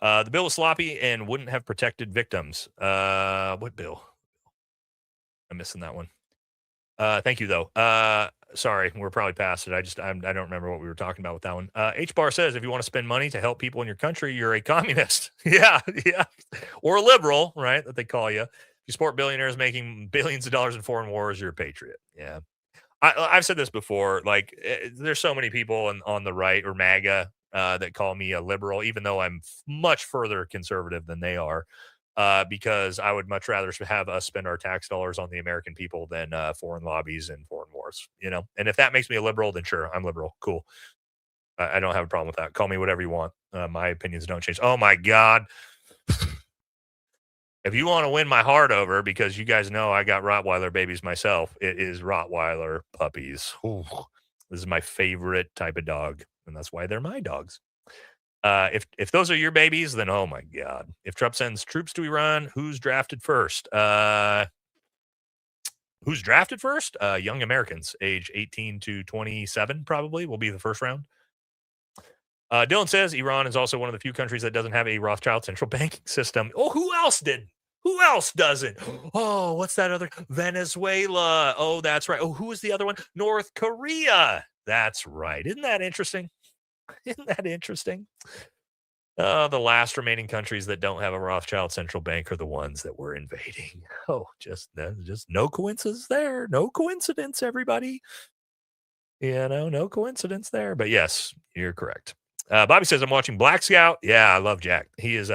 Speaker 2: The bill was sloppy and wouldn't have protected victims. What bill? I'm missing that one. Thank you, though. Sorry, we're probably past it. I don't remember what we were talking about with that one. H-Bar says, if you want to spend money to help people in your country, you're a communist. yeah. Or a liberal, right, that they call you. If you support billionaires making billions of dollars in foreign wars, you're a patriot. Yeah. I've said this before, like there's so many people on the right or MAGA that call me a liberal, even though I'm much further conservative than they are, because I would much rather have us spend our tax dollars on the American people than foreign lobbies and foreign wars, and if that makes me a liberal, then sure, I'm liberal. Cool. I don't have a problem with that. Call me whatever you want. My opinions don't change. Oh my God. If you want to win my heart over, because you guys know I got Rottweiler babies myself, it is Rottweiler puppies. Ooh, this is my favorite type of dog, and that's why they're my dogs. If those are your babies, then oh my God. If Trump sends troops to Iran, who's drafted first? Who's drafted first? Young Americans, age 18 to 27, probably will be the first round. Dylan says Iran is also one of the few countries that doesn't have a Rothschild central banking system. Oh, who else did? Who else doesn't? Oh, what's that other? Venezuela. Oh, that's right. Oh, who was the other one? North Korea. That's right. Isn't that interesting? Isn't that interesting? The last remaining countries that don't have a Rothschild central bank are the ones that we're invading. Oh, just no coincidence there. No coincidence, everybody. No coincidence there. But yes, you're correct. Bobby says, I'm watching Black Scout. Yeah, I love Jack. He is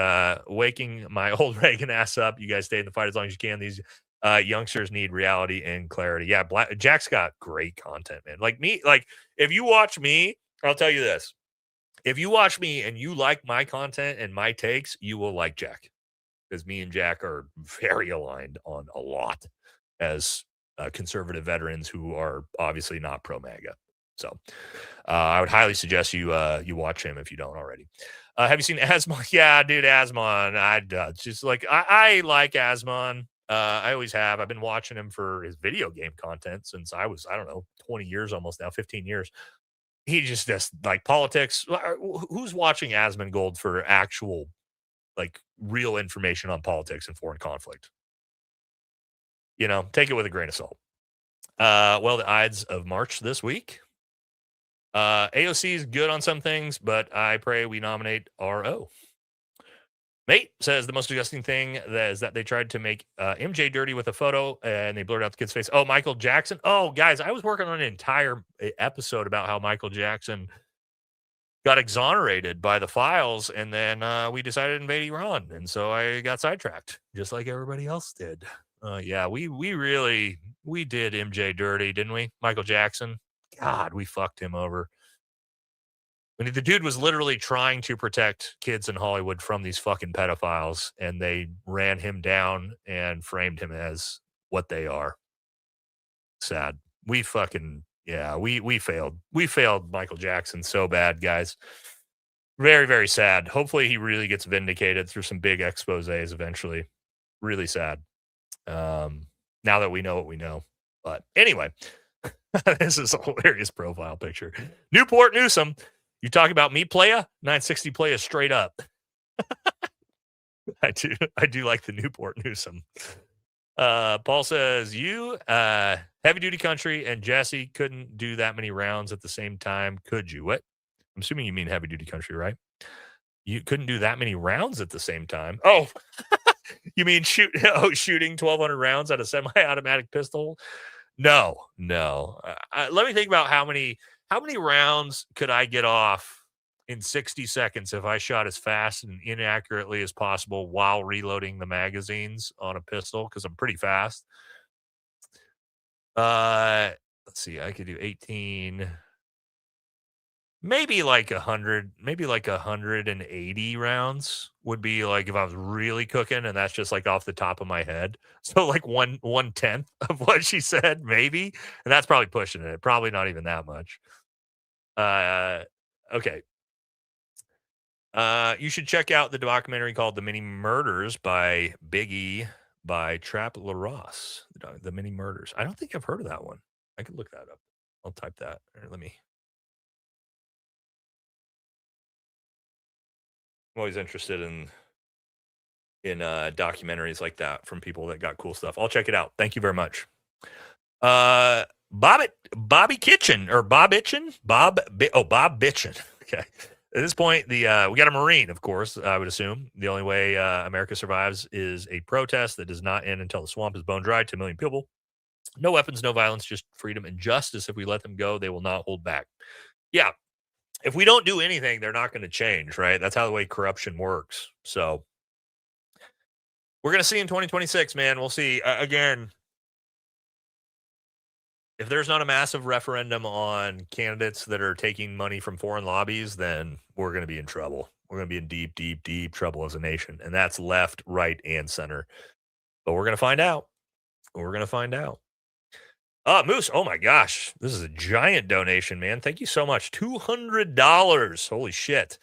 Speaker 2: waking my old Reagan ass up. You guys stay in the fight as long as you can. These youngsters need reality and clarity. Yeah, Jack's got great content, man. Like me, like if you watch me, I'll tell you this. If you watch me and you like my content and my takes, you will like Jack. Because me and Jack are very aligned on a lot as conservative veterans who are obviously not pro-MAGA. So I would highly suggest you watch him if you don't already. Have you seen Asmon? Yeah, dude, Asmon. I like Asmon. I always have. I've been watching him for his video game content since I was, 20 years almost now, 15 years. He just does like politics. Who's watching Asmongold for actual, like, real information on politics and foreign conflict? Take it with a grain of salt. Well, the Ides of March this week. AOC is good on some things, but I pray we nominate RO. Mate says the most disgusting thing is that they tried to make MJ dirty with a photo and they blurred out the kid's face. Oh, Michael Jackson. Oh, guys, I was working on an entire episode about how Michael Jackson got exonerated by the files, and then we decided to invade Iran, and so I got sidetracked, just like everybody else did. Yeah, we did MJ dirty, didn't we? Michael Jackson. God, we fucked him over. When the dude was literally trying to protect kids in Hollywood from these fucking pedophiles, and they ran him down and framed him as what they are. Sad. We failed. We failed Michael Jackson so bad, guys. Very, very sad. Hopefully he really gets vindicated through some big exposés eventually. Really sad. Now that we know what we know. But anyway, this is a hilarious profile picture. Newport Newsom. You talk about me, playa? 960 playa straight up. I do like the Newport Newsom. Paul says, you, heavy duty country and Jesse couldn't do that many rounds at the same time. Could you? What? I'm assuming you mean heavy duty country, right? You couldn't do that many rounds at the same time. Oh, you mean shooting 1,200 rounds at a semi-automatic pistol? No. Let me think about how many rounds could I get off in 60 seconds if I shot as fast and inaccurately as possible while reloading the magazines on a pistol, because I'm pretty fast. Let's see, I could do 18, maybe like 100, maybe like 180 rounds would be like if I was really cooking, and that's just like off the top of my head. So like 1/10 of what she said, maybe, and that's probably pushing it. Probably not even that much. Okay. You should check out the documentary called "The Mini Murders" by Biggie by Trap LaRosse. The Mini Murders. I don't think I've heard of that one. I could look that up. I'll type that. Let me. I'm always interested in documentaries like that from people that got cool stuff. I'll check it out. Thank you very much. Bobby Kitchen or Bob Itchin? Bob Bitchin. Okay. At this point, we got a Marine, of course, I would assume. The only way America survives is a protest that does not end until the swamp is bone dry. 2 million people. No weapons, no violence, just freedom and justice. If we let them go, they will not hold back. Yeah. If we don't do anything, they're not going to change, right? That's how the way corruption works. So we're going to see in 2026, man. We'll see. Again, if there's not a massive referendum on candidates that are taking money from foreign lobbies, then we're going to be in trouble. We're going to be in deep, deep, deep trouble as a nation. And that's left, right, and center. But we're going to find out. Moose, oh my gosh. This is a giant donation, man. Thank you so much. $200. Holy shit.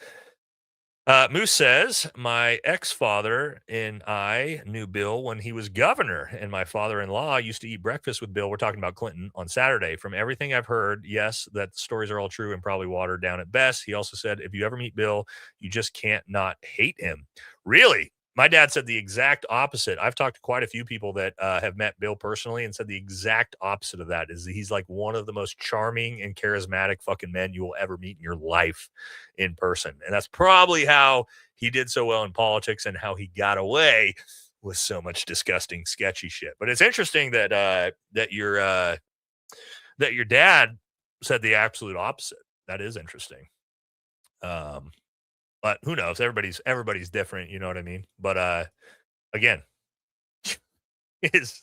Speaker 2: Moose says, my ex-father and I knew Bill when he was governor, and my father-in-law used to eat breakfast with Bill. We're talking about Clinton on Saturday. From everything I've heard, yes, that stories are all true and probably watered down at best. He also said, if you ever meet Bill, you just can't not hate him. Really? My dad said the exact opposite. I've talked to quite a few people that have met Bill personally and said the exact opposite of that. Is he's like one of the most charming and charismatic fucking men you will ever meet in your life in person. And that's probably how he did so well in politics and how he got away with so much disgusting, sketchy shit. But it's interesting that that your dad said the absolute opposite. That is interesting. But who knows? Everybody's different, you know what I mean? But again, he's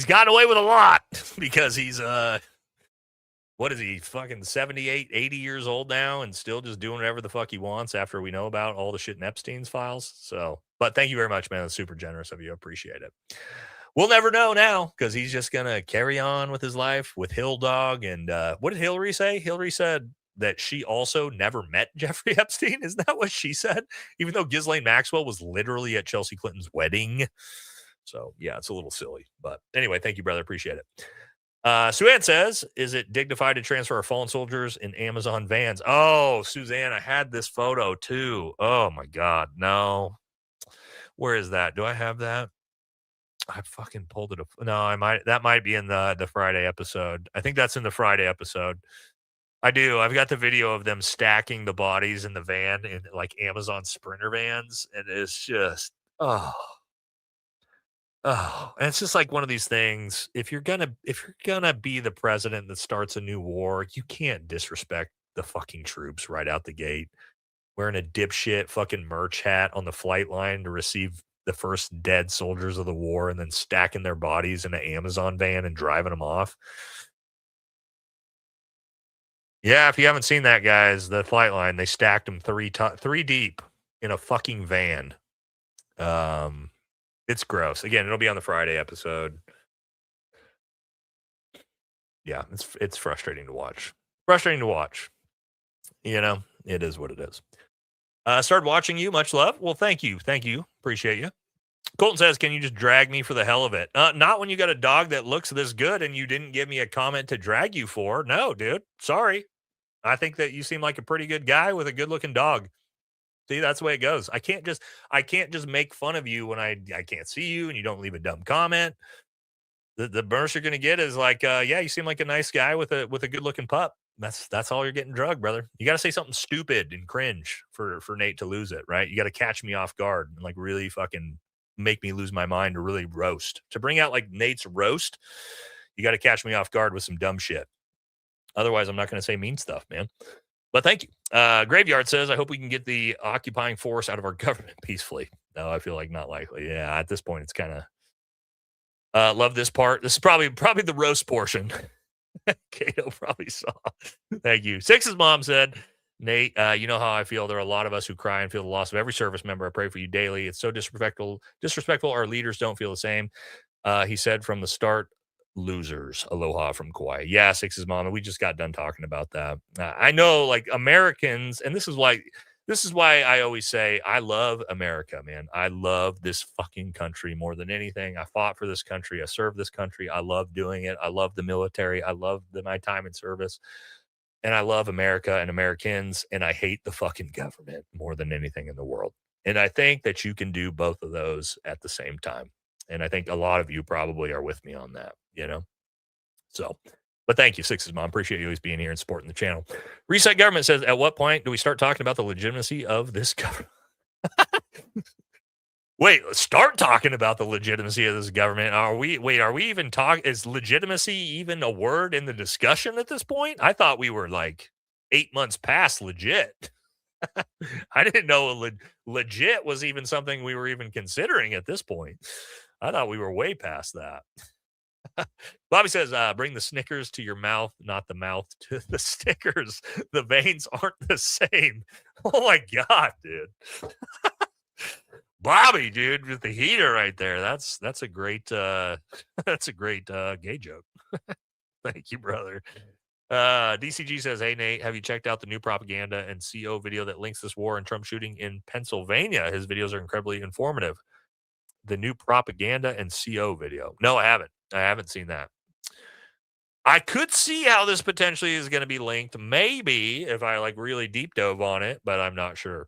Speaker 2: gotten away with a lot because he's what is he, fucking 78, 80 years old now and still just doing whatever the fuck he wants after we know about all the shit in Epstein's files. So, but thank you very much, man. That's super generous of you. I appreciate it. We'll never know now because he's just going to carry on with his life with Hill Dog. And what did Hillary say? Hillary said that she also never met Jeffrey Epstein. Isn't that what she said? Even though Ghislaine Maxwell was literally at Chelsea Clinton's wedding. So, yeah, it's a little silly. But anyway, thank you, brother. Appreciate it. Suzanne says, is it dignified to transfer our fallen soldiers in Amazon vans? Oh, Suzanne, I had this photo too. Oh, my God. No. Where is that? Do I have that? I fucking pulled it up. No, that might be in the Friday episode. I think that's in the Friday episode. I do. I've got the video of them stacking the bodies in the van in like Amazon Sprinter vans. And it's just, and it's just like one of these things. If you're gonna be the president that starts a new war, you can't disrespect the fucking troops right out the gate. Wearing a dipshit fucking merch hat on the flight line to receive the first dead soldiers of the war and then stacking their bodies in an Amazon van and driving them off. Yeah, if you haven't seen that, guys, the flight line, they stacked them three deep in a fucking van. It's gross. Again, it'll be on the Friday episode. Yeah, it's frustrating to watch. You know, it is what it is. Started watching you. Much love. Well, thank you. Appreciate you. Colton says, can you just drag me for the hell of it? Not when you got a dog that looks this good and you didn't give me a comment to drag you for. No, dude. Sorry. I think that you seem like a pretty good guy with a good looking dog. See, that's the way it goes. I can't just make fun of you when I can't see you and you don't leave a dumb comment. The burst you're gonna get is like, yeah, you seem like a nice guy with a good looking pup. That's all you're getting drugged, brother. You got to say something stupid and cringe for Nate to lose it, right? You got to catch me off guard and like really fucking make me lose my mind or really roast. To bring out like Nate's roast, you got to catch me off guard with some dumb shit. Otherwise, I'm not going to say mean stuff, man. But thank you. Graveyard says, I hope we can get the occupying force out of our government peacefully. No, I feel like not likely. Yeah, at this point, it's kind of love this part. This is probably the roast portion. Kato probably saw. Thank you. Six's mom said, Nate, you know how I feel. There are a lot of us who cry and feel the loss of every service member. I pray for you daily. It's so disrespectful. Our leaders don't feel the same. He said from the start, losers. Aloha from Kauai. Yeah, Six's mom. And we just got done talking about that. I know, like Americans, and this is why I always say I love America, man. I love this fucking country more than anything. I fought for this country. I served this country. I love doing it. I love the military. I love my time in service. And I love America and Americans. And I hate the fucking government more than anything in the world. And I think that you can do both of those at the same time. And I think a lot of you probably are with me on that, you know? So, but thank you, Six's mom. Appreciate you always being here and supporting the channel. Reset Government says, at what point do we start talking about the legitimacy of this government? Wait, start talking about the legitimacy of this government. Are we even talking? Is legitimacy even a word in the discussion at this point? I thought we were like 8 months past legit. I didn't know legit was even something we were even considering at this point. I thought we were way past that. Bobby says, bring the Snickers to your mouth, not the mouth to the stickers. The veins aren't the same. Oh my God, dude. Bobby, dude, with the heater right there. That's a great gay joke. Thank you, brother. DCG says, hey, Nate, have you checked out the new propaganda and CO video that links this war and Trump shooting in Pennsylvania? His videos are incredibly informative. The new propaganda and CO video. No, I haven't. I haven't seen that. I could see how this potentially is going to be linked. Maybe if I like really deep dove on it, but I'm not sure.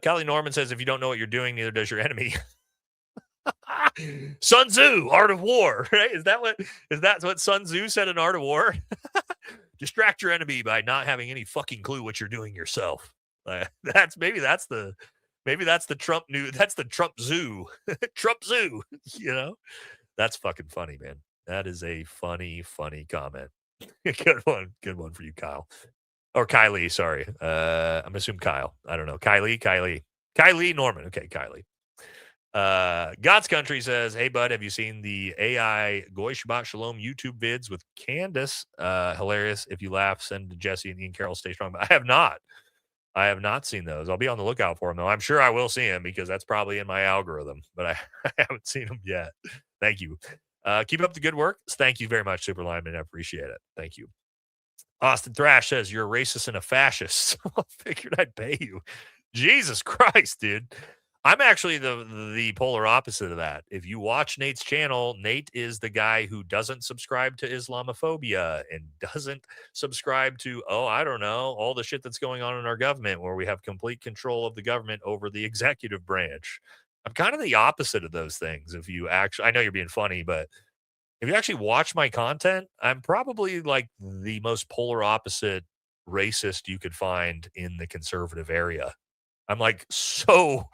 Speaker 2: Kelly Norman says, if you don't know what you're doing, neither does your enemy. Sun Tzu, Art of War, right? Is that what Sun Tzu said in Art of War? Distract your enemy by not having any fucking clue what you're doing yourself. That's the Trump zoo. Trump zoo, you know? That's fucking funny, man. That is a funny comment. Good one for you, Kyle. Or Kylie, sorry. I'm assuming Kyle. I don't know. Kylie Norman. Okay, Kylie. God's Country says, hey, bud, have you seen the AI Goy Shabbat Shalom YouTube vids with Candace? Hilarious. If you laugh, send to Jesse and Ian Carroll. Stay strong. But I have not seen those. I'll be on the lookout for them, though. I'm sure I will see them because that's probably in my algorithm, but I haven't seen them yet. Thank you. Keep up the good work. Thank you very much, Super Lineman. I appreciate it. Thank you. Austin Thrash says, you're a racist and a fascist. I figured I'd pay you. Jesus Christ, dude. I'm actually the polar opposite of that. If you watch Nate's channel, Nate is the guy who doesn't subscribe to Islamophobia and doesn't subscribe to, I don't know, all the shit that's going on in our government where we have complete control of the government over the executive branch. I'm kind of the opposite of those things. If you actually, I know you're being funny, but if you actually watch my content, I'm probably like the most polar opposite racist you could find in the conservative area. I'm like, so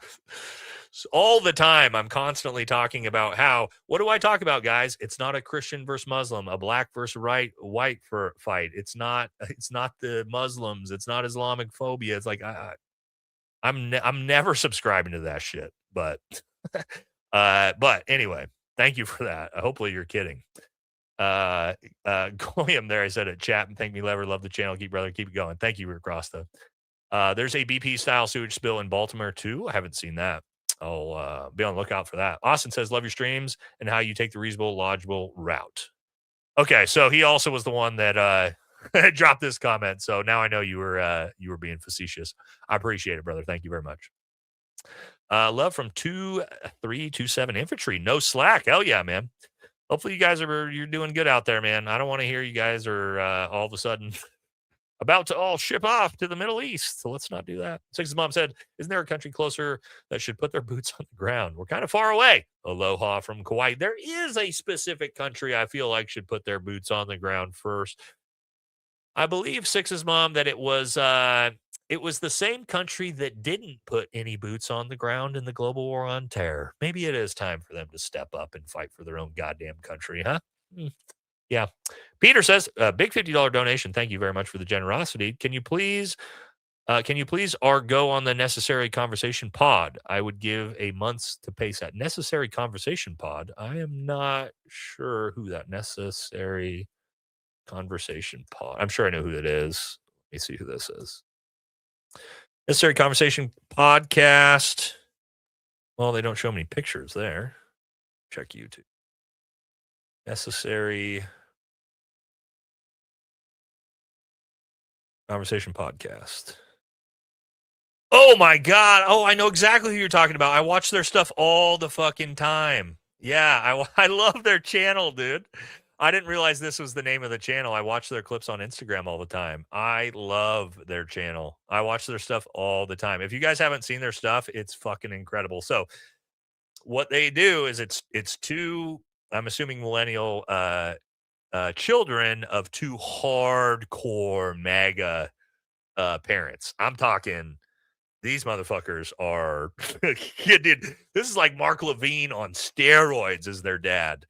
Speaker 2: all the time, I'm constantly talking about how, what do I talk about, guys? It's not a Christian versus Muslim, a black versus white fight. It's not the Muslims. It's not Islamic phobia. It's like, I'm never subscribing to that shit. But anyway, thank you for that. Hopefully you're kidding. Goyam there, I said it, chat, and thank me, Lever. Love the channel. Keep it going. Thank you, Rick Rosta. There's a BP style sewage spill in Baltimore too. I haven't seen that. I'll be on the lookout for that. Austin says, love your streams and how you take the reasonable, logical route. Okay, so he also was the one that dropped this comment. So now I know you were being facetious. I appreciate it, brother. Thank you very much. Love from 2327 Infantry. No slack. Hell yeah, man. Hopefully you guys you're doing good out there, man. I don't want to hear you guys are all of a sudden about to all ship off to the Middle East. So let's not do that. Six's mom said, isn't there a country closer that should put their boots on the ground? We're kind of far away. Aloha from Kauai. There is a specific country I feel like should put their boots on the ground first. I believe Six's mom that it was the same country that didn't put any boots on the ground in the global war on terror. Maybe it is time for them to step up and fight for their own goddamn country, huh? Yeah. Peter says, big $50 donation. Thank you very much for the generosity. Can you please go on the Necessary Conversation pod? I would give a month's to pace that. Necessary Conversation pod. I am not sure who that Necessary Conversation pod. I'm sure I know who it is. Let me see who this is. Necessary Conversation podcast. Well, they don't show me pictures there. Check YouTube. Necessary Conversation podcast. Oh my God. Oh, I know exactly who you're talking about. I watch their stuff all the fucking time. Yeah, I love their channel, dude. I didn't realize this was the name of the channel. I watch their clips on Instagram all the time. I love their channel. I watch their stuff all the time. If you guys haven't seen their stuff, it's fucking incredible. So what they do is it's two, I'm assuming millennial children of two hardcore MAGA parents. I'm talking, these motherfuckers are, yeah, dude, this is like Mark Levine on steroids as their dad.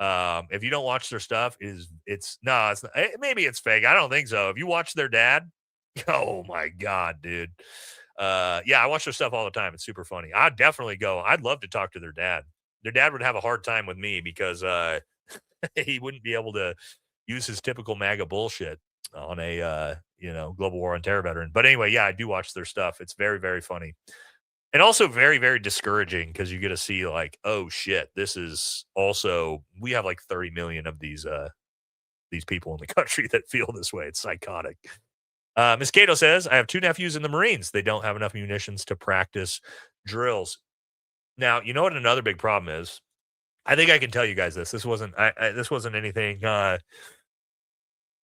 Speaker 2: If you don't watch their stuff, it's not, maybe it's fake. I don't think so. If you watch their dad, oh my God, dude. Yeah, I watch their stuff all the time. It's super funny. I'd definitely go. I'd love to talk to their dad. Their dad would have a hard time with me because he wouldn't be able to use his typical MAGA bullshit on a global war on terror veteran. But anyway, yeah, I do watch their stuff. It's very, very funny. And also very, very discouraging because you get to see like, oh shit, this is also, we have like 30 million of these people in the country that feel this way. It's psychotic. Miss Cato says, I have two nephews in the Marines. They don't have enough munitions to practice drills. Now, you know what another big problem is? I think I can tell you guys this. This wasn't anything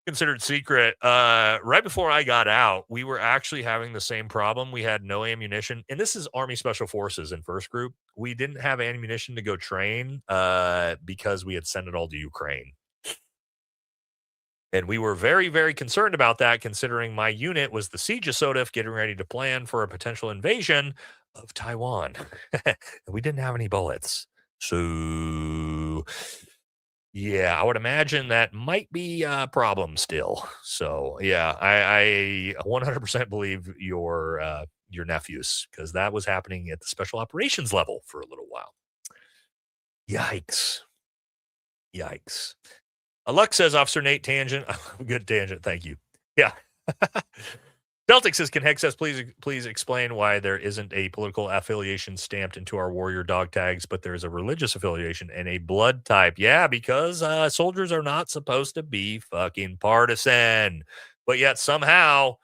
Speaker 2: considered secret. Right before I got out, we were actually having the same problem. We had no ammunition, and this is Army Special Forces in first group. We didn't have ammunition to go train because we had sent it all to Ukraine. And we were very, very concerned about that, considering my unit was the Siege Assotif getting ready to plan for a potential invasion of Taiwan. And we didn't have any bullets. So, yeah, I would imagine that might be a problem still. So, yeah, I 100% believe your nephews, because that was happening at the special operations level for a little while. Yikes. Lux says, Officer Nate, tangent. Good tangent. Thank you. Yeah. Celtic says, can Hex says, please explain why there isn't a political affiliation stamped into our warrior dog tags, but there is a religious affiliation and a blood type. Yeah, because soldiers are not supposed to be fucking partisan. But yet somehow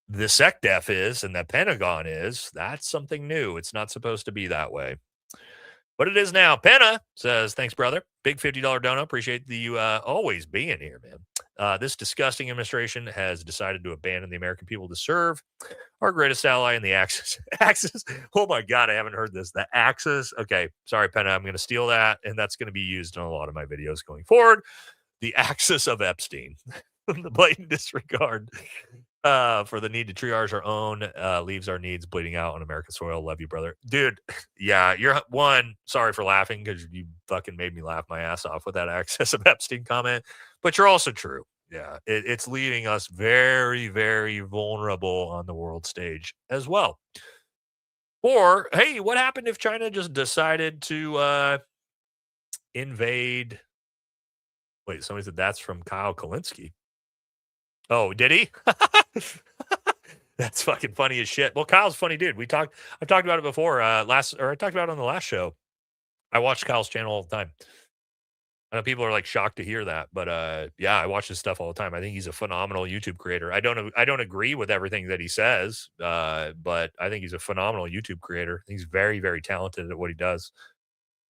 Speaker 2: the SecDef is and the Pentagon is. That's something new. It's not supposed to be that way. But it is now. Penna says, thanks, brother. Big $50 donut. Appreciate you always being here, man. This disgusting administration has decided to abandon the American people to serve our greatest ally in the Axis. Axis. Oh, my God. I haven't heard this. The Axis. Okay. Sorry, Penna. I'm going to steal that, and that's going to be used in a lot of my videos going forward. The Axis of Epstein. The blatant disregard for the need to triage our own leaves our needs bleeding out on American soil. Love you, brother. Dude, yeah, you're one. Sorry for laughing because you fucking made me laugh my ass off with that Access of Epstein comment. But you're also true. Yeah, it's leaving us very, very vulnerable on the world stage as well. Or, hey, what happened if China just decided to invade? Wait, somebody said that's from Kyle Kalinske. Oh, did he? That's fucking funny as shit. Well, Kyle's a funny dude. I've talked about it before. I talked about it on the last show. I watch Kyle's channel all the time. I know people are like shocked to hear that, but yeah, I watch his stuff all the time. I think he's a phenomenal YouTube creator. I don't agree with everything that he says, but I think he's a phenomenal YouTube creator. He's very, very talented at what he does,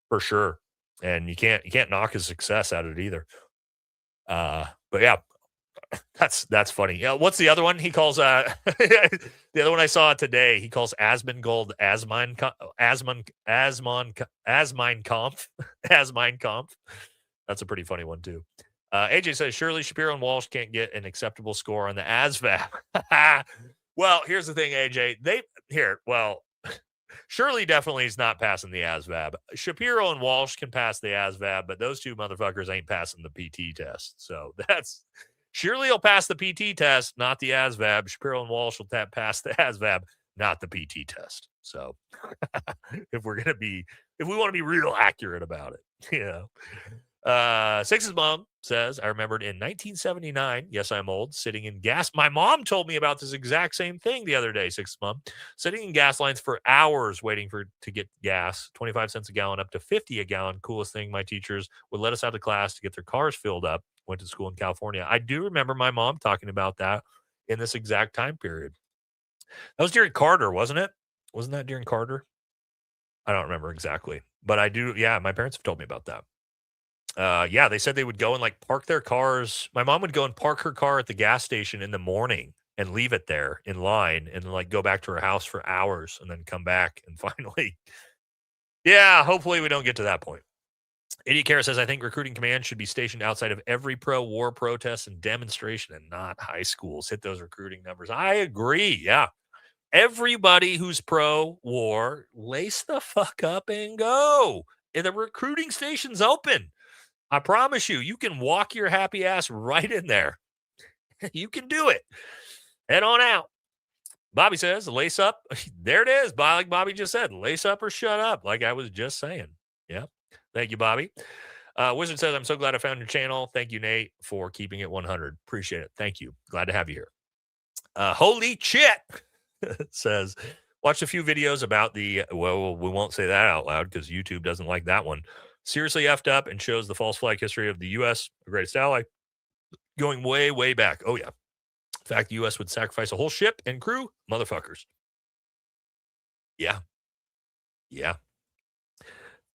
Speaker 2: for sure. And you can't knock his success out of it either. But yeah, That's funny. Yeah, what's the other one? He calls the other one I saw today. He calls Asmongold Asmine Kampf. Asmine Kampf. That's a pretty funny one too. AJ says surely Shapiro and Walsh can't get an acceptable score on the ASVAB. Well, here's the thing, AJ. Shirley definitely is not passing the ASVAB. Shapiro and Walsh can pass the ASVAB, but those two motherfuckers ain't passing the PT test. So that's Shirley will pass the PT test, not the ASVAB. Shapiro and Walsh will pass the ASVAB, not the PT test. So if we want to be real accurate about it, Six's mom says, I remembered in 1979, yes, I'm old, sitting in gas. My mom told me about this exact same thing the other day, Six's mom, sitting in gas lines for hours waiting to get gas, 25 cents a gallon up to 50 a gallon. Coolest thing, my teachers would let us out of class to get their cars filled up. Went to school in California. I do remember my mom talking about that in this exact time period. That was during Carter, wasn't it? Wasn't that during Carter? I don't remember exactly, but I do. Yeah, my parents have told me about that. They said they would go and like park their cars. My mom would go and park her car at the gas station in the morning and leave it there in line and like go back to her house for hours and then come back and finally. Yeah, hopefully we don't get to that point. Idiot Kara says, I think recruiting command should be stationed outside of every pro-war protest and demonstration and not high schools. Hit those recruiting numbers. I agree. Yeah. Everybody who's pro-war, lace the fuck up and go. And the recruiting station's open. I promise you, you can walk your happy ass right in there. You can do it. Head on out. Bobby says, lace up. There it is. Like Bobby just said, lace up or shut up. Like I was just saying. Yeah. Thank you, Bobby. Wizard says, I'm so glad I found your channel. Thank you, Nate, for keeping it 100. Appreciate it. Thank you. Glad to have you here. Holy shit says, watched a few videos about we won't say that out loud because YouTube doesn't like that one. Seriously effed up and shows the false flag history of the U.S., the greatest ally, going way, way back. Oh, yeah. In fact, the U.S. would sacrifice a whole ship and crew. Motherfuckers. Yeah. Yeah.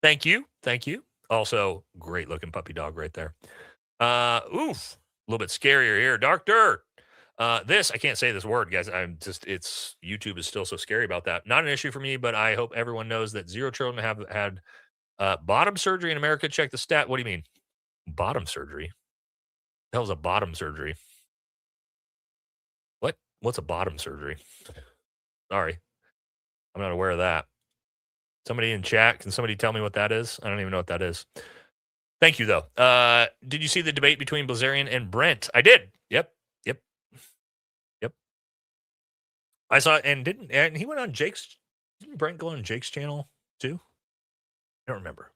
Speaker 2: Thank you. Thank you. Also, great looking puppy dog right there. A little bit scarier here. Dark Dirt. This, I can't say this word, guys. YouTube is still so scary about that. Not an issue for me, but I hope everyone knows that 0 children have had bottom surgery in America. Check the stat. What do you mean? Bottom surgery? That was a bottom surgery. What's a bottom surgery? Sorry. I'm not aware of that. Somebody in chat, can somebody tell me what that is? I don't even know what that is. Thank you, though. Did you see the debate between Blazarian and Brent? I did. Yep. I saw it and he went on Jake's. Didn't Brent go on Jake's channel too? I don't remember.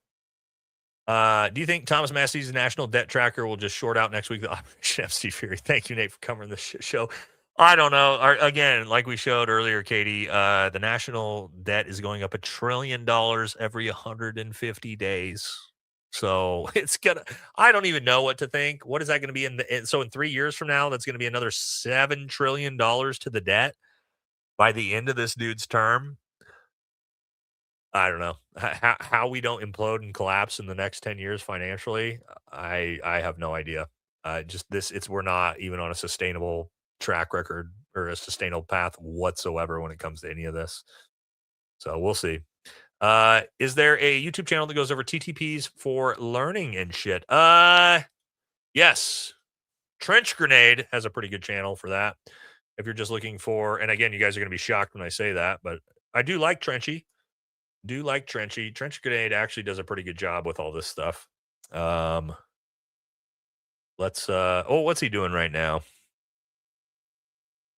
Speaker 2: Do you think Thomas Massey's national debt tracker will just short out next week? The Operation FC Fury. Thank you, Nate, for covering this show. I don't know. Again, like we showed earlier, Katie, the national debt is going up $1 trillion every 150 days. So it's I don't even know what to think. What is that going to be in 3 years from now? That's going to be another $7 trillion to the debt by the end of this dude's term. I don't know how we don't implode and collapse in the next 10 years financially. I have no idea. We're not even on a sustainable track record or a sustainable path whatsoever when it comes to any of this. So we'll see. Is there a YouTube channel that goes over TTPs for learning and shit? Yes. Trench Grenade has a pretty good channel for that. If you're just looking for, and again, you guys are going to be shocked when I say that, but I do like Trenchy. Trench Grenade actually does a pretty good job with all this stuff. What's he doing right now?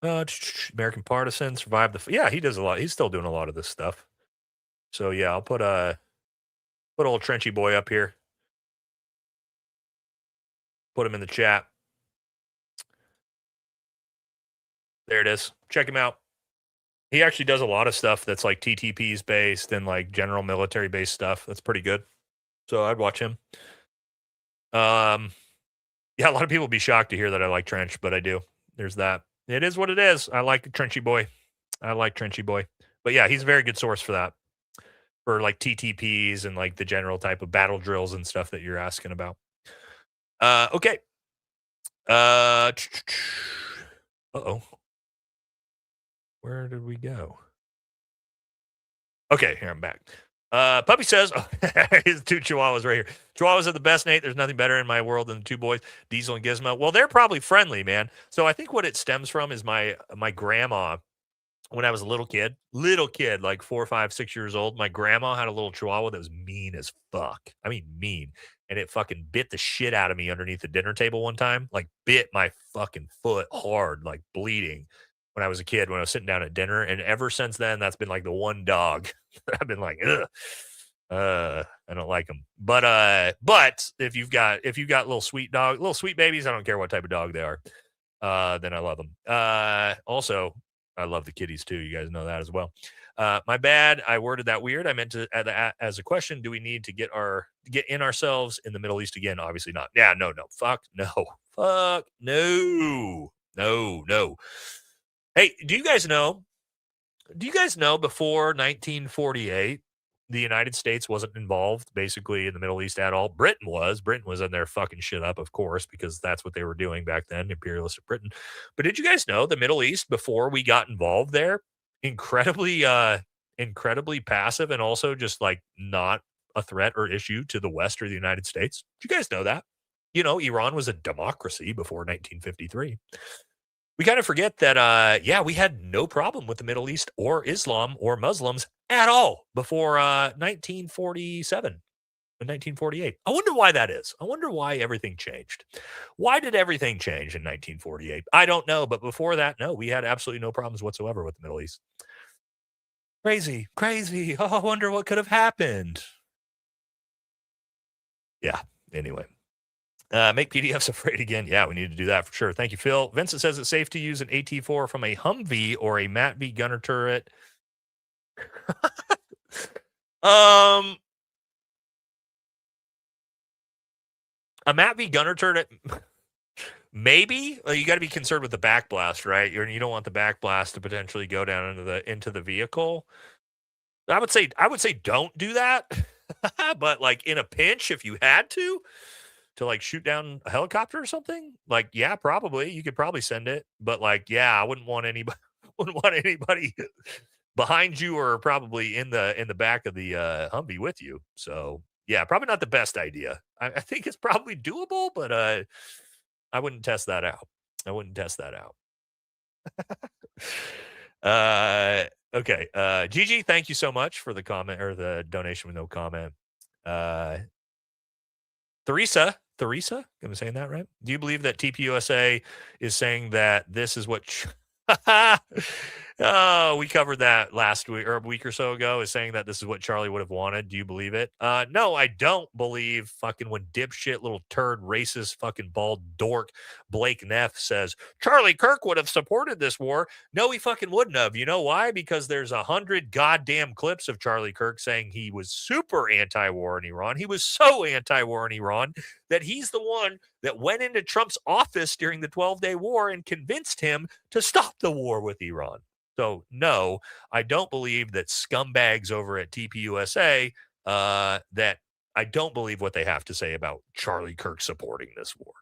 Speaker 2: American Partisan, Survive the... he does a lot. He's still doing a lot of this stuff. So yeah, I'll put old Trenchy boy up here. Put him in the chat. There it is. Check him out. He actually does a lot of stuff that's like TTPs based and like general military based stuff. That's pretty good. So I'd watch him. A lot of people will be shocked to hear that I like Trench, but I do. There's that. It is what it is. I like Trenchy boy. But yeah, he's a very good source for that. For like TTPs and like the general type of battle drills and stuff that you're asking about. Okay. Uh-oh. Where did we go? Okay, here I'm back. Puppy says, his two chihuahuas right here. Chihuahuas are the best, Nate. There's nothing better in my world than the two boys, Diesel and Gizmo. Well, they're probably friendly, man. So I think what it stems from is my grandma. When I was a little kid, like 4, 5, 6 years old, my grandma had a little chihuahua that was mean as fuck. I mean, mean. And it fucking bit the shit out of me underneath the dinner table one time. Like, bit my fucking foot hard, like bleeding when I was a kid, when I was sitting down at dinner. And ever since then, that's been like the one dog that I've been like, ugh. I don't like them. But if you've got little sweet babies, I don't care what type of dog they are. Then I love them. Also, I love the kitties too. You guys know that as well. My bad. I worded that weird. I meant to as a question. Do we need to get in ourselves in the Middle East again? Obviously not. Yeah, no. Fuck no. Fuck no. No. Hey, do you guys know before 1948, the United States wasn't involved basically in the Middle East at all? Britain was in there fucking shit up, of course, because that's what they were doing back then, imperialistic Britain. But did you guys know the Middle East, before we got involved there, incredibly passive and also just like not a threat or issue to the West or the United States? Did you guys know that? Iran was a democracy before 1953. We kind of forget that, we had no problem with the Middle East or Islam or Muslims at all before 1947 and 1948. I wonder why that is. I wonder why everything changed. Why did everything change in 1948? I don't know, but before that, no, we had absolutely no problems whatsoever with the Middle East. Crazy. Oh, I wonder what could have happened. Yeah, anyway. Make PDFs afraid again. Yeah, we need to do that for sure. Thank you, Phil. Vincent says it's safe to use an AT4 from a Humvee or a MATV gunner turret. A MATV gunner turret, maybe. You got to be concerned with the backblast, right? You don't want the backblast to potentially go down into the vehicle. I would say don't do that. But like in a pinch, if you had to like shoot down a helicopter or something, like, yeah, probably you could probably send it. But like, yeah, I wouldn't want anybody behind you or probably in the back of the Humvee with you. So yeah, probably not the best idea. I think it's probably doable, but I wouldn't test that out. Okay. Gigi, thank you so much for the comment or the donation with no comment. Theresa, am I saying that right? Do you believe that TPUSA is saying that this is what oh, we covered that last week or a week or so ago, is saying that this is what Charlie would have wanted? Do you believe it? No, I don't believe fucking when dipshit little turd racist fucking bald dork Blake Neff says Charlie Kirk would have supported this war. No, he fucking wouldn't have. You know why? Because there's 100 goddamn clips of Charlie Kirk saying he was super anti-war in Iran. He was so anti-war in Iran that he's the one that went into Trump's office during the 12-day war and convinced him to stop the war with Iran. So, no, I don't believe that scumbags over at TPUSA, that I don't believe what they have to say about Charlie Kirk supporting this war.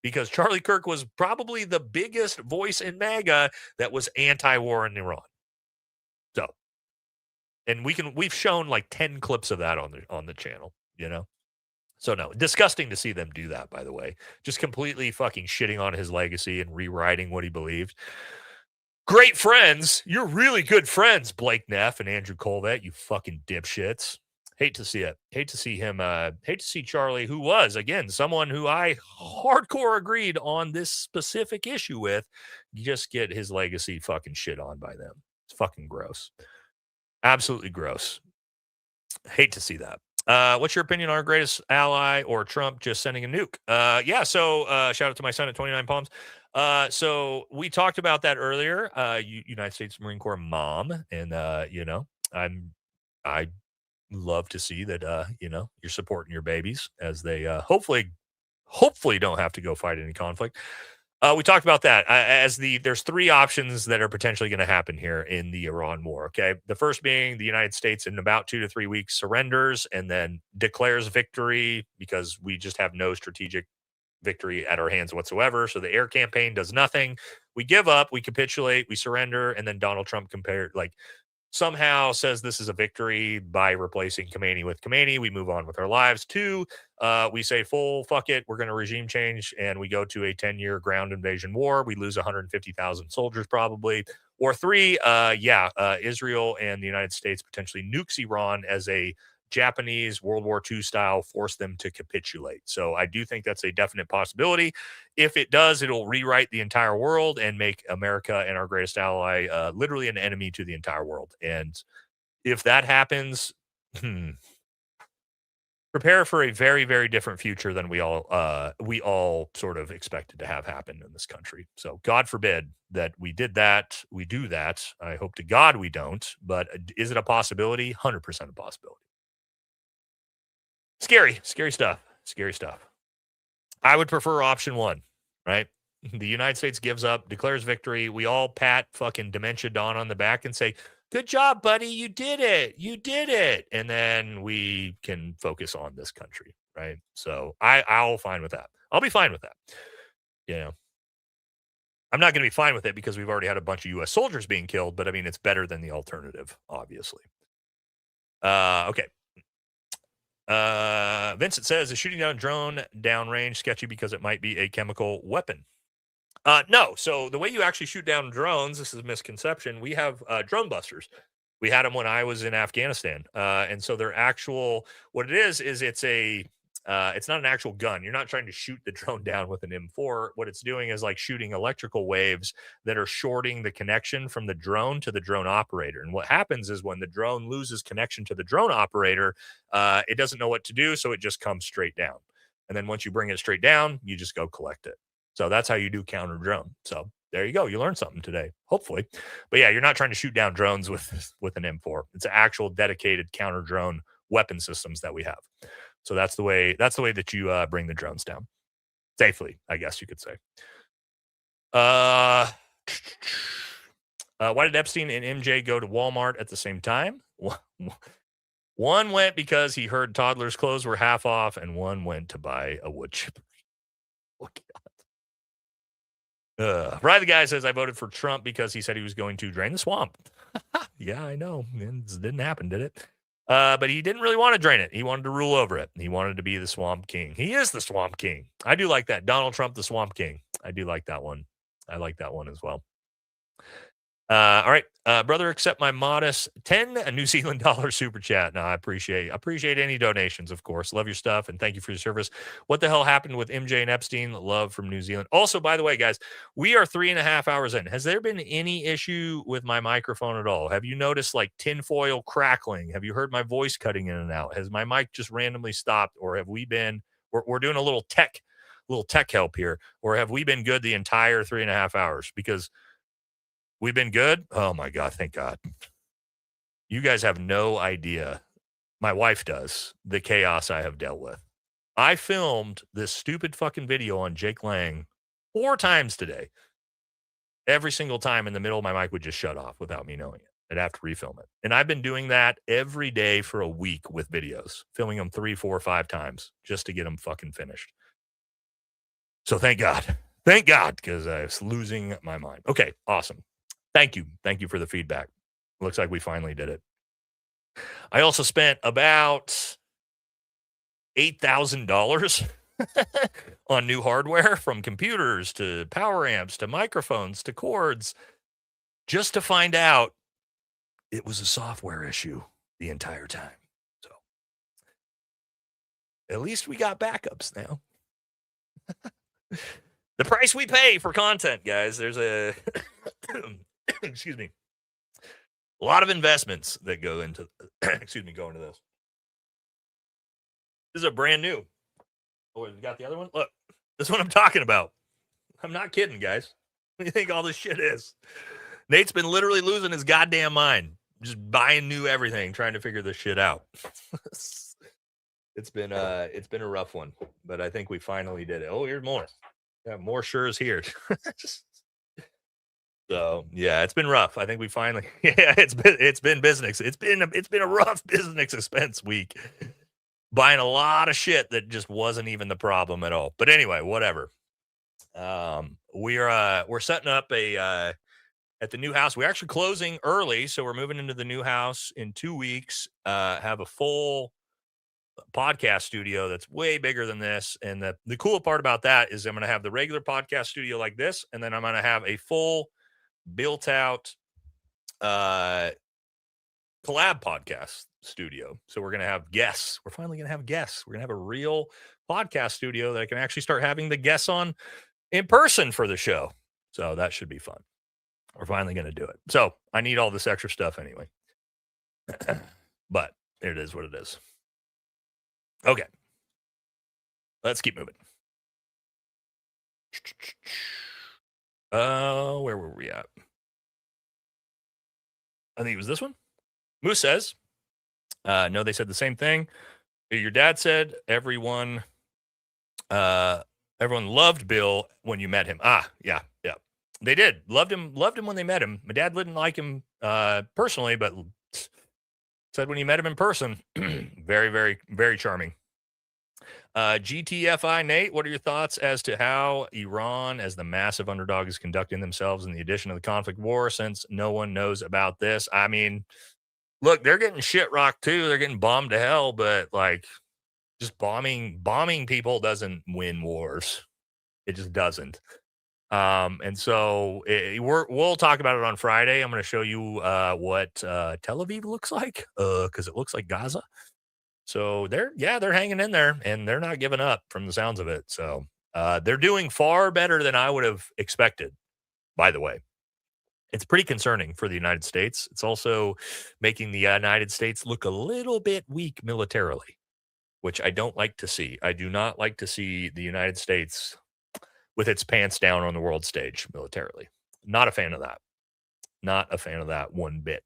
Speaker 2: Because Charlie Kirk was probably the biggest voice in MAGA that was anti-war in Iran. So, and we've shown like 10 clips of that on the channel, So no, disgusting to see them do that, by the way. Just completely fucking shitting on his legacy and rewriting what he believed. Great friends. You're really good friends, Blake Neff and Andrew Colvett, you fucking dipshits. Hate to see it. Hate to see him. Hate to see Charlie, who was, again, someone who I hardcore agreed on this specific issue with, just get his legacy fucking shit on by them. It's fucking gross. Absolutely gross. Hate to see that. What's your opinion on our greatest ally or Trump just sending a nuke? So shout out to my son at 29 Palms. So we talked about that earlier. United States Marine Corps mom, and I love to see that you're supporting your babies as they hopefully don't have to go fight any conflict. We talked about that there's three options that are potentially going to happen here in the Iran war. Okay. The first being the United States in about 2 to 3 weeks surrenders and then declares victory because we just have no strategic victory at our hands whatsoever. So the air campaign does nothing. We give up, we capitulate, we surrender, and then Donald Trump somehow says this is a victory by replacing Khomeini with Khomeini. We move on with our lives. 2, we say fuck it. We're going to regime change, and we go to a 10-year ground invasion war. We lose 150,000 soldiers probably. Or 3, Israel and the United States potentially nukes Iran as a Japanese World War II style, force them to capitulate. So I do think that's a definite possibility. If it does, it'll rewrite the entire world and make America and our greatest ally literally an enemy to the entire world. And if that happens, prepare for a very, very different future than we all sort of expected to have happen in this country. So God forbid that we did that. We do that. I hope to God we don't. But is it a possibility? 100% a possibility. Scary stuff. I would prefer option 1, right? The United States gives up, declares victory. We all pat fucking Dementia Dawn on the back and say, good job, buddy. You did it. And then we can focus on this country, right? So I'll fine with that. I'll be fine with that. You know, I'm not going to be fine with it because we've already had a bunch of U.S. soldiers being killed, but I mean, it's better than the alternative, obviously. Okay. Vincent says, is shooting down a drone downrange sketchy because it might be a chemical weapon? No. So the way you actually shoot down drones, this is a misconception. We have drone busters. We had them when I was in Afghanistan. And so they're actual, what it is it's not an actual gun. You're not trying to shoot the drone down with an M4. What it's doing is like shooting electrical waves that are shorting the connection from the drone to the drone operator. And what happens is when the drone loses connection to the drone operator, it doesn't know what to do. So it just comes straight down. And then once you bring it straight down, you just go collect it. So that's how you do counter drone. So there you go. You learned something today, hopefully. But yeah, you're not trying to shoot down drones with an M4. It's an actual dedicated counter drone weapon systems that we have. So that's the way that you bring the drones down safely, I guess you could say. Why did Epstein and MJ go to Walmart at the same time? One went because he heard toddlers' clothes were half off, and one went to buy a wood chipper. Oh, God. Ryan the guy says, I voted for Trump because he said he was going to drain the swamp. Yeah, I know. It didn't happen, did it? But he didn't really want to drain it. He wanted to rule over it. He wanted to be the Swamp King. He is the Swamp King. I do like that. Donald Trump, the Swamp King. I do like that one. I like that one as well. All right. Brother, accept my modest 10 New Zealand dollar super chat. No, I appreciate any donations, of course. Love your stuff, and thank you for your service. What the hell happened with MJ and Epstein? Love from New Zealand. Also, by the way, guys, we are 3.5 hours in. Has there been any issue with my microphone at all? Have you noticed like tinfoil crackling? Have you heard my voice cutting in and out? Has my mic just randomly stopped, or have we been, we're doing a little tech help here, or have we been good the entire 3.5 hours? Because we've been good. Oh my God. Thank God. You guys have no idea. My wife does the chaos I have dealt with. I filmed this stupid fucking video on Jake Lang 4 times today. Every single time in the middle, my mic would just shut off without me knowing it. I'd have to refilm it. And I've been doing that every day for a week with videos, filming them 3, 4, 5 times just to get them fucking finished. So thank God. Thank God, because I was losing my mind. Okay, awesome. Thank you. Thank you for the feedback. Looks like we finally did it. I also spent about $8,000 on new hardware, from computers to power amps to microphones to cords, just to find out it was a software issue the entire time. So at least we got backups now. The price we pay for content, guys. There's a excuse me, a lot of investments that go into go into this. This is a brand new. Oh, you got the other one? Look, this is what I'm talking about. I'm not kidding, guys. What do you think all this shit is? Nate's been literally losing his goddamn mind, just buying new everything, trying to figure this shit out. It's been a rough one, but I think we finally did it. Oh, here's more. Yeah, more Sures here. So yeah, it's been rough. I think we finally, it's been business. It's been a rough business expense week. buying a lot of shit that just wasn't even the problem at all. But anyway, whatever. We're setting up at the new house. We're actually closing early, so we're moving into the new house in 2 weeks. Have a full podcast studio that's way bigger than this. And the cool part about that is I'm going to have the regular podcast studio like this, and then I'm going to have a full built out collab podcast studio. So we're going to have guests. We're finally going to have guests. We're going to have a real podcast studio that I can actually start having the guests on in person for the show. So that should be fun. We're finally going to do it. So I need all this extra stuff anyway. But it is what it is. Okay. Let's keep moving. Where were we at? I think it was this one. Moose says, no, they said the same thing. Your dad said everyone loved Bill when you met him. Yeah. They did. Loved him when they met him. My dad didn't like him personally, but said when you met him in person, very, very, very charming. GTFI Nate, what are your thoughts as to how Iran, as the massive underdog, is conducting themselves in the addition of the conflict war, since no one knows about this? I mean, look, they're getting shit rocked too. They're getting bombed to hell, but like just bombing people doesn't win wars. It just doesn't. And so we'll talk about it on Friday. I'm going to show you what Tel Aviv looks like, because it looks like Gaza. So they're hanging in there, and they're not giving up from the sounds of it. So they're doing far better than I would have expected, by the way. It's pretty concerning for the United States. It's also making the United States look a little bit weak militarily, which I don't like to see. I do not like to see the United States with its pants down on the world stage militarily. Not a fan of that. Not a fan of that one bit.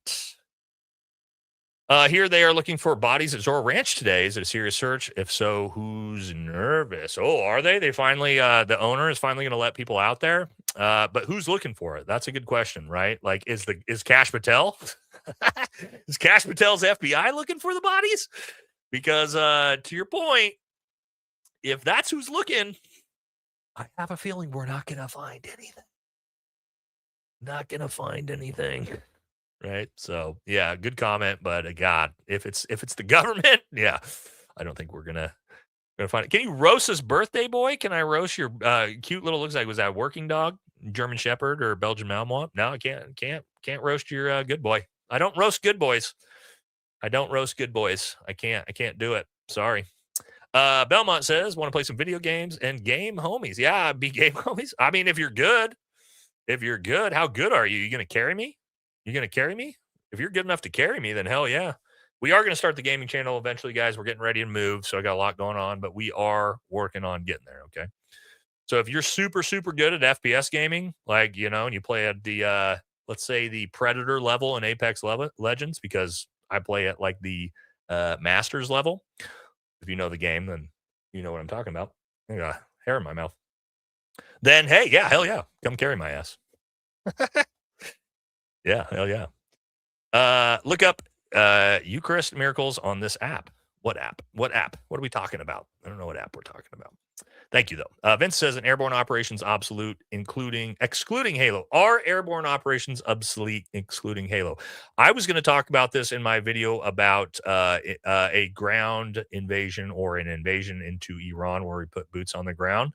Speaker 2: Here they are looking for bodies at Zorro Ranch today. Is it a serious search? If so, who's nervous? Oh, are they? They finally, the owner is finally going to let people out there. But who's looking for it? That's a good question, right? Like, is Kash Patel? Is Kash Patel's FBI looking for the bodies? Because to your point, if that's who's looking, I have a feeling we're not going to find anything. Not going to find anything. Right. So, yeah, good comment. But God, if it's the government, yeah, I don't think we're going to find it. Can you roast this birthday boy? Can I roast your cute little, looks like, was that a working dog, German Shepherd or Belgian Malinois? No, I can't roast your good boy. I don't roast good boys. I can't do it. Sorry. Belmont says, want to play some video games and game homies. Yeah, be game homies. I mean, if you're good, how good are you? You going to carry me? If you're good enough to carry me, then hell yeah. We are going to start the gaming channel eventually, guys. We're getting ready to move, so I got a lot going on, but we are working on getting there, okay? So if you're super, super good at FPS gaming, like, and you play at the, let's say the Predator level in Apex Legends, because I play at like the Masters level. If you know the game, then you know what I'm talking about. I got hair in my mouth. Then, hey, yeah, hell yeah. Come carry my ass. Yeah, hell yeah. Look up Eucharist miracles on this app. What app? What are we talking about? I don't know what app we're talking about. Thank you, though. Vince says, an airborne operations obsolete, excluding Halo. Are airborne operations obsolete, excluding Halo? I was going to talk about this in my video about a ground invasion or an invasion into Iran where we put boots on the ground.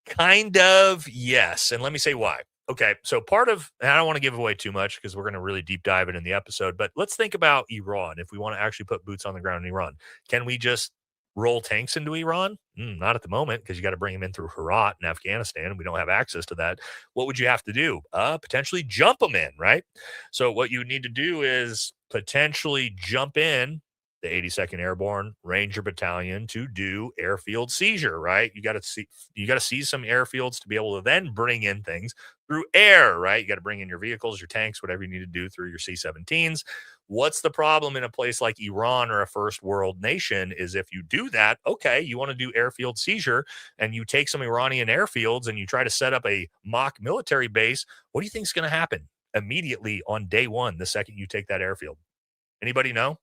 Speaker 2: Kind of, yes. And let me say why. Okay, so and I don't want to give away too much because we're going to really deep dive it in the episode, but let's think about Iran. If we want to actually put boots on the ground in Iran, can we just roll tanks into Iran? Not at the moment, because you got to bring them in through Herat in Afghanistan, and we don't have access to that. What would you have to do? Potentially jump them in, right? So what you need to do is potentially jump in the 82nd Airborne Ranger Battalion to do airfield seizure, right? You got to seize some airfields to be able to then bring in things through air, right? You got to bring in your vehicles, your tanks, whatever you need to do through your C-17s. What's the problem in a place like Iran or a first world nation is if you do that, okay, you want to do airfield seizure and you take some Iranian airfields and you try to set up a mock military base. What do you think is going to happen immediately on day one, the second you take that airfield? Anybody know?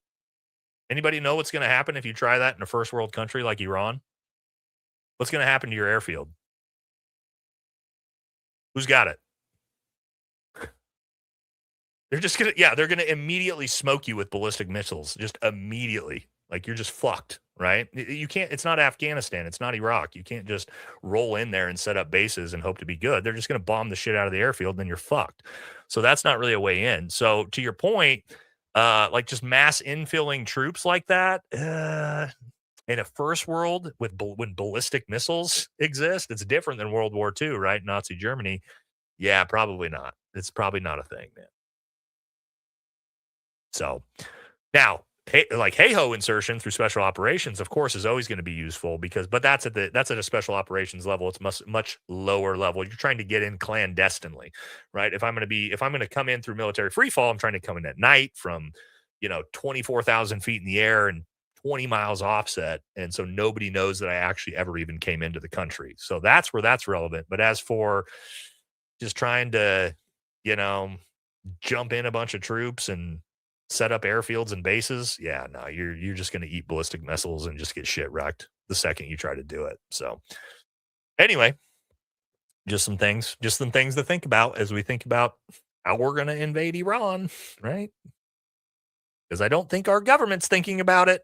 Speaker 2: Anybody know what's going to happen if you try that in a first world country like Iran? What's going to happen to your airfield? Who's got it? They're just going to, they're going to immediately smoke you with ballistic missiles. Just immediately. Like you're just fucked, right? You can't, it's not Afghanistan. It's not Iraq. You can't just roll in there and set up bases and hope to be good. They're just going to bomb the shit out of the airfield and then you're fucked. So that's not really a way in. So to your point, like just mass infilling troops like that, in a first world when ballistic missiles exist, it's different than World War II, right? Nazi Germany. Yeah, probably not. It's probably not a thing, man. So now, hey-ho insertion through special operations, of course, is always going to be useful but that's at a special operations level. It's much lower level. You're trying to get in clandestinely, right? If I'm going to come in through military free fall, I'm trying to come in at night from, 24,000 feet in the air and 20 miles offset. And so nobody knows that I actually ever even came into the country. So that's where that's relevant. But as for just trying to, jump in a bunch of troops and set up airfields and bases, no, you're just going to eat ballistic missiles and just get shit wrecked the second you try to do it. So anyway, just some things to think about as we think about how we're going to invade Iran, right? Because I don't think our government's thinking about it.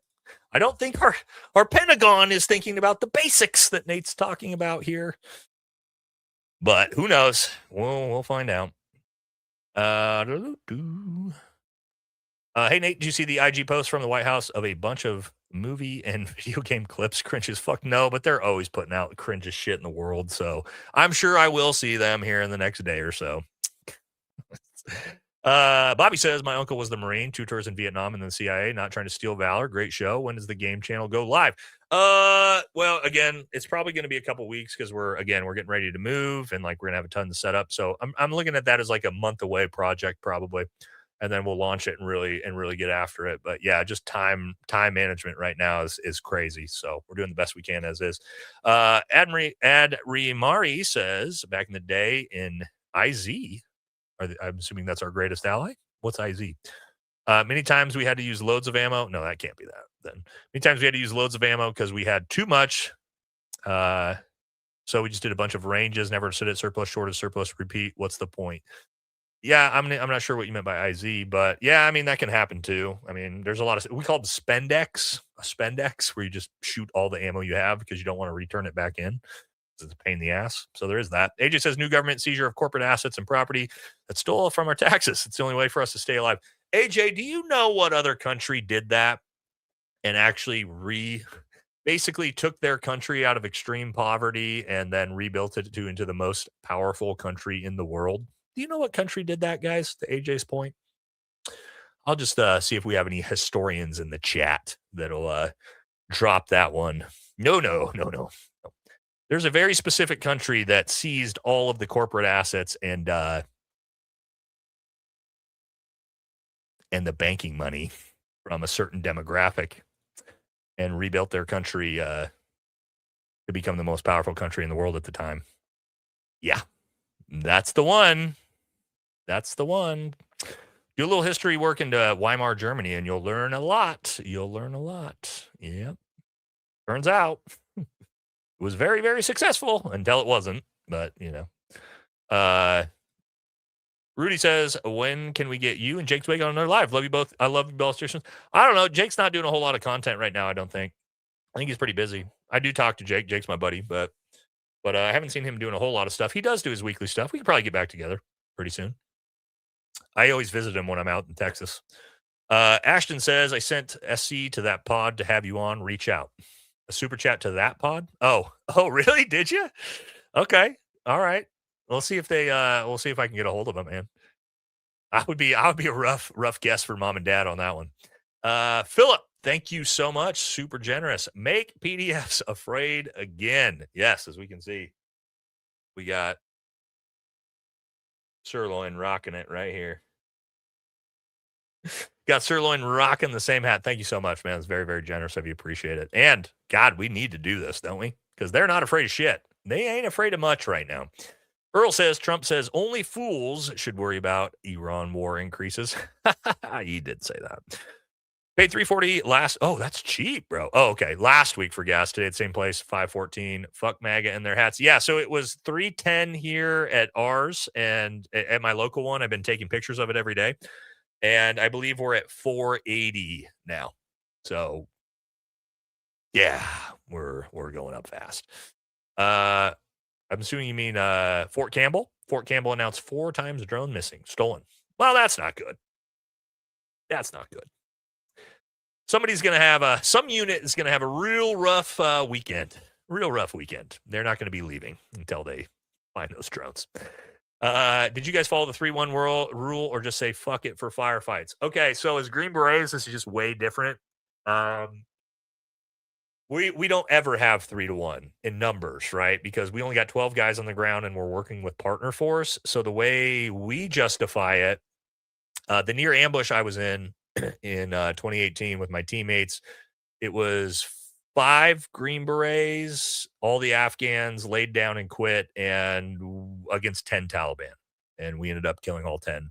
Speaker 2: I don't think our Pentagon is thinking about the basics that Nate's talking about here. But who knows? We'll find out. Hey, Nate, did you see the IG post from the White House of a bunch of movie and video game clips? Cringe as fuck. No, but they're always putting out the cringeest shit in the world. So I'm sure I will see them here in the next day or so. Bobby says, my uncle was the Marine, 2 tours in Vietnam and then the CIA, not trying to steal valor. Great show. When does the game channel go live? Well, again, it's probably going to be a couple weeks because we're getting ready to move and we're going to have a ton to set up. So I'm looking at that as like a month away project probably. And then we'll launch it and really get after it. But yeah, just time management right now is crazy. So we're doing the best we can as is. Adrimari says, back in the day in IZ, I'm assuming that's our greatest ally. What's IZ? Many times we had to use loads of ammo. No, that can't be that. Then many times we had to use loads of ammo because we had too much. So we just did a bunch of ranges. Never sit at surplus, short of surplus, repeat. What's the point? Yeah, I'm not sure what you meant by IZ, but yeah, I mean, that can happen too. I mean, there's a lot of, we call it a spendex, where you just shoot all the ammo you have because you don't want to return it back in. It's a pain in the ass. So there is that. AJ says, new government seizure of corporate assets and property that stole from our taxes. It's the only way for us to stay alive. AJ, do you know what other country did that and actually basically took their country out of extreme poverty and then rebuilt it into the most powerful country in the world? Do you know what country did that, guys? To AJ's point, I'll just see if we have any historians in the chat that'll drop that one. No. There's a very specific country that seized all of the corporate assets and the banking money from a certain demographic and rebuilt their country to become the most powerful country in the world at the time. Yeah, that's the one. That's the one. Do a little history work into Weimar, Germany, and you'll learn a lot. Yeah. Turns out it was very, very successful until it wasn't. But, Rudy says, when can we get you and Jake Twig on another live? Love you both. I love you both. I don't know. Jake's not doing a whole lot of content right now, I don't think. I think he's pretty busy. I do talk to Jake. Jake's my buddy, but I haven't seen him doing a whole lot of stuff. He does do his weekly stuff. We could probably get back together pretty soon. I always visit him when I'm out in Texas. Ashton says, I sent SC to that pod to have you on. Reach out. A super chat to that pod? Oh, really? Did you? Okay. All right. We'll see if we'll see if I can get a hold of him, man. I would be a rough guest for mom and dad on that one. Philip, thank you so much. Super generous. Make PDFs afraid again. Yes, as we can see, we got Sirloin rocking it right here. Got Sirloin rocking the same hat. Thank you so much, man. It's very, very generous of you. Appreciate it. And God, we need to do this, don't we? Because they're not afraid of shit. They ain't afraid of much right now. Earl says, Trump says only fools should worry about Iran war increases. He did say that. Paid $3.40 last. Oh, that's cheap, bro. Oh, okay. Last week for gas. Today at the same place, $5.14. Fuck MAGA and their hats. Yeah, so it was $3.10 here at ours, and at my local one, I've been taking pictures of it every day, and I believe we're at $4.80 now. So yeah, we're going up fast. I'm assuming you mean Fort Campbell. Fort Campbell announced 4 times drone missing, stolen. Well, that's not good. That's not good. Somebody's going to have some unit is going to have a real rough weekend. Real rough weekend. They're not going to be leaving until they find those drones. Did you guys follow the 3-1 rule or just say fuck it for firefights? Okay, so as Green Berets, this is just way different. We don't ever have 3-1 in numbers, right? Because we only got 12 guys on the ground and we're working with partner force. So the way we justify it, the near ambush I was in 2018 with my teammates, it was 5 Green Berets, all the Afghans laid down and quit, and against 10 Taliban. And we ended up killing all 10,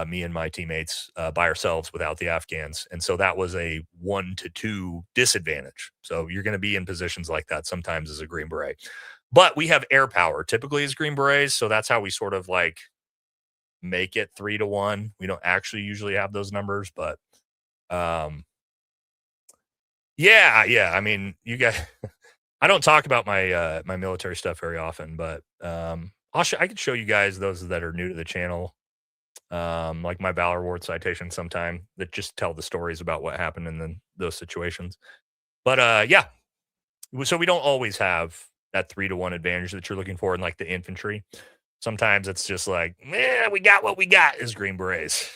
Speaker 2: me and my teammates by ourselves without the Afghans. And so that was a 1-2 disadvantage. So you're going to be in positions like that sometimes as a Green Beret. But we have air power typically as Green Berets. So that's how we sort of like make it 3-1. We don't actually usually have those numbers, but yeah. I mean, you guys, I don't talk about my my military stuff very often, but I could show you guys those that are new to the channel, like my Valor Award citation sometime, that just tell the stories about what happened in those situations. But yeah, so we don't always have that 3-1 advantage that you're looking for in like the infantry. Sometimes it's just like, we got what we got as Green Berets,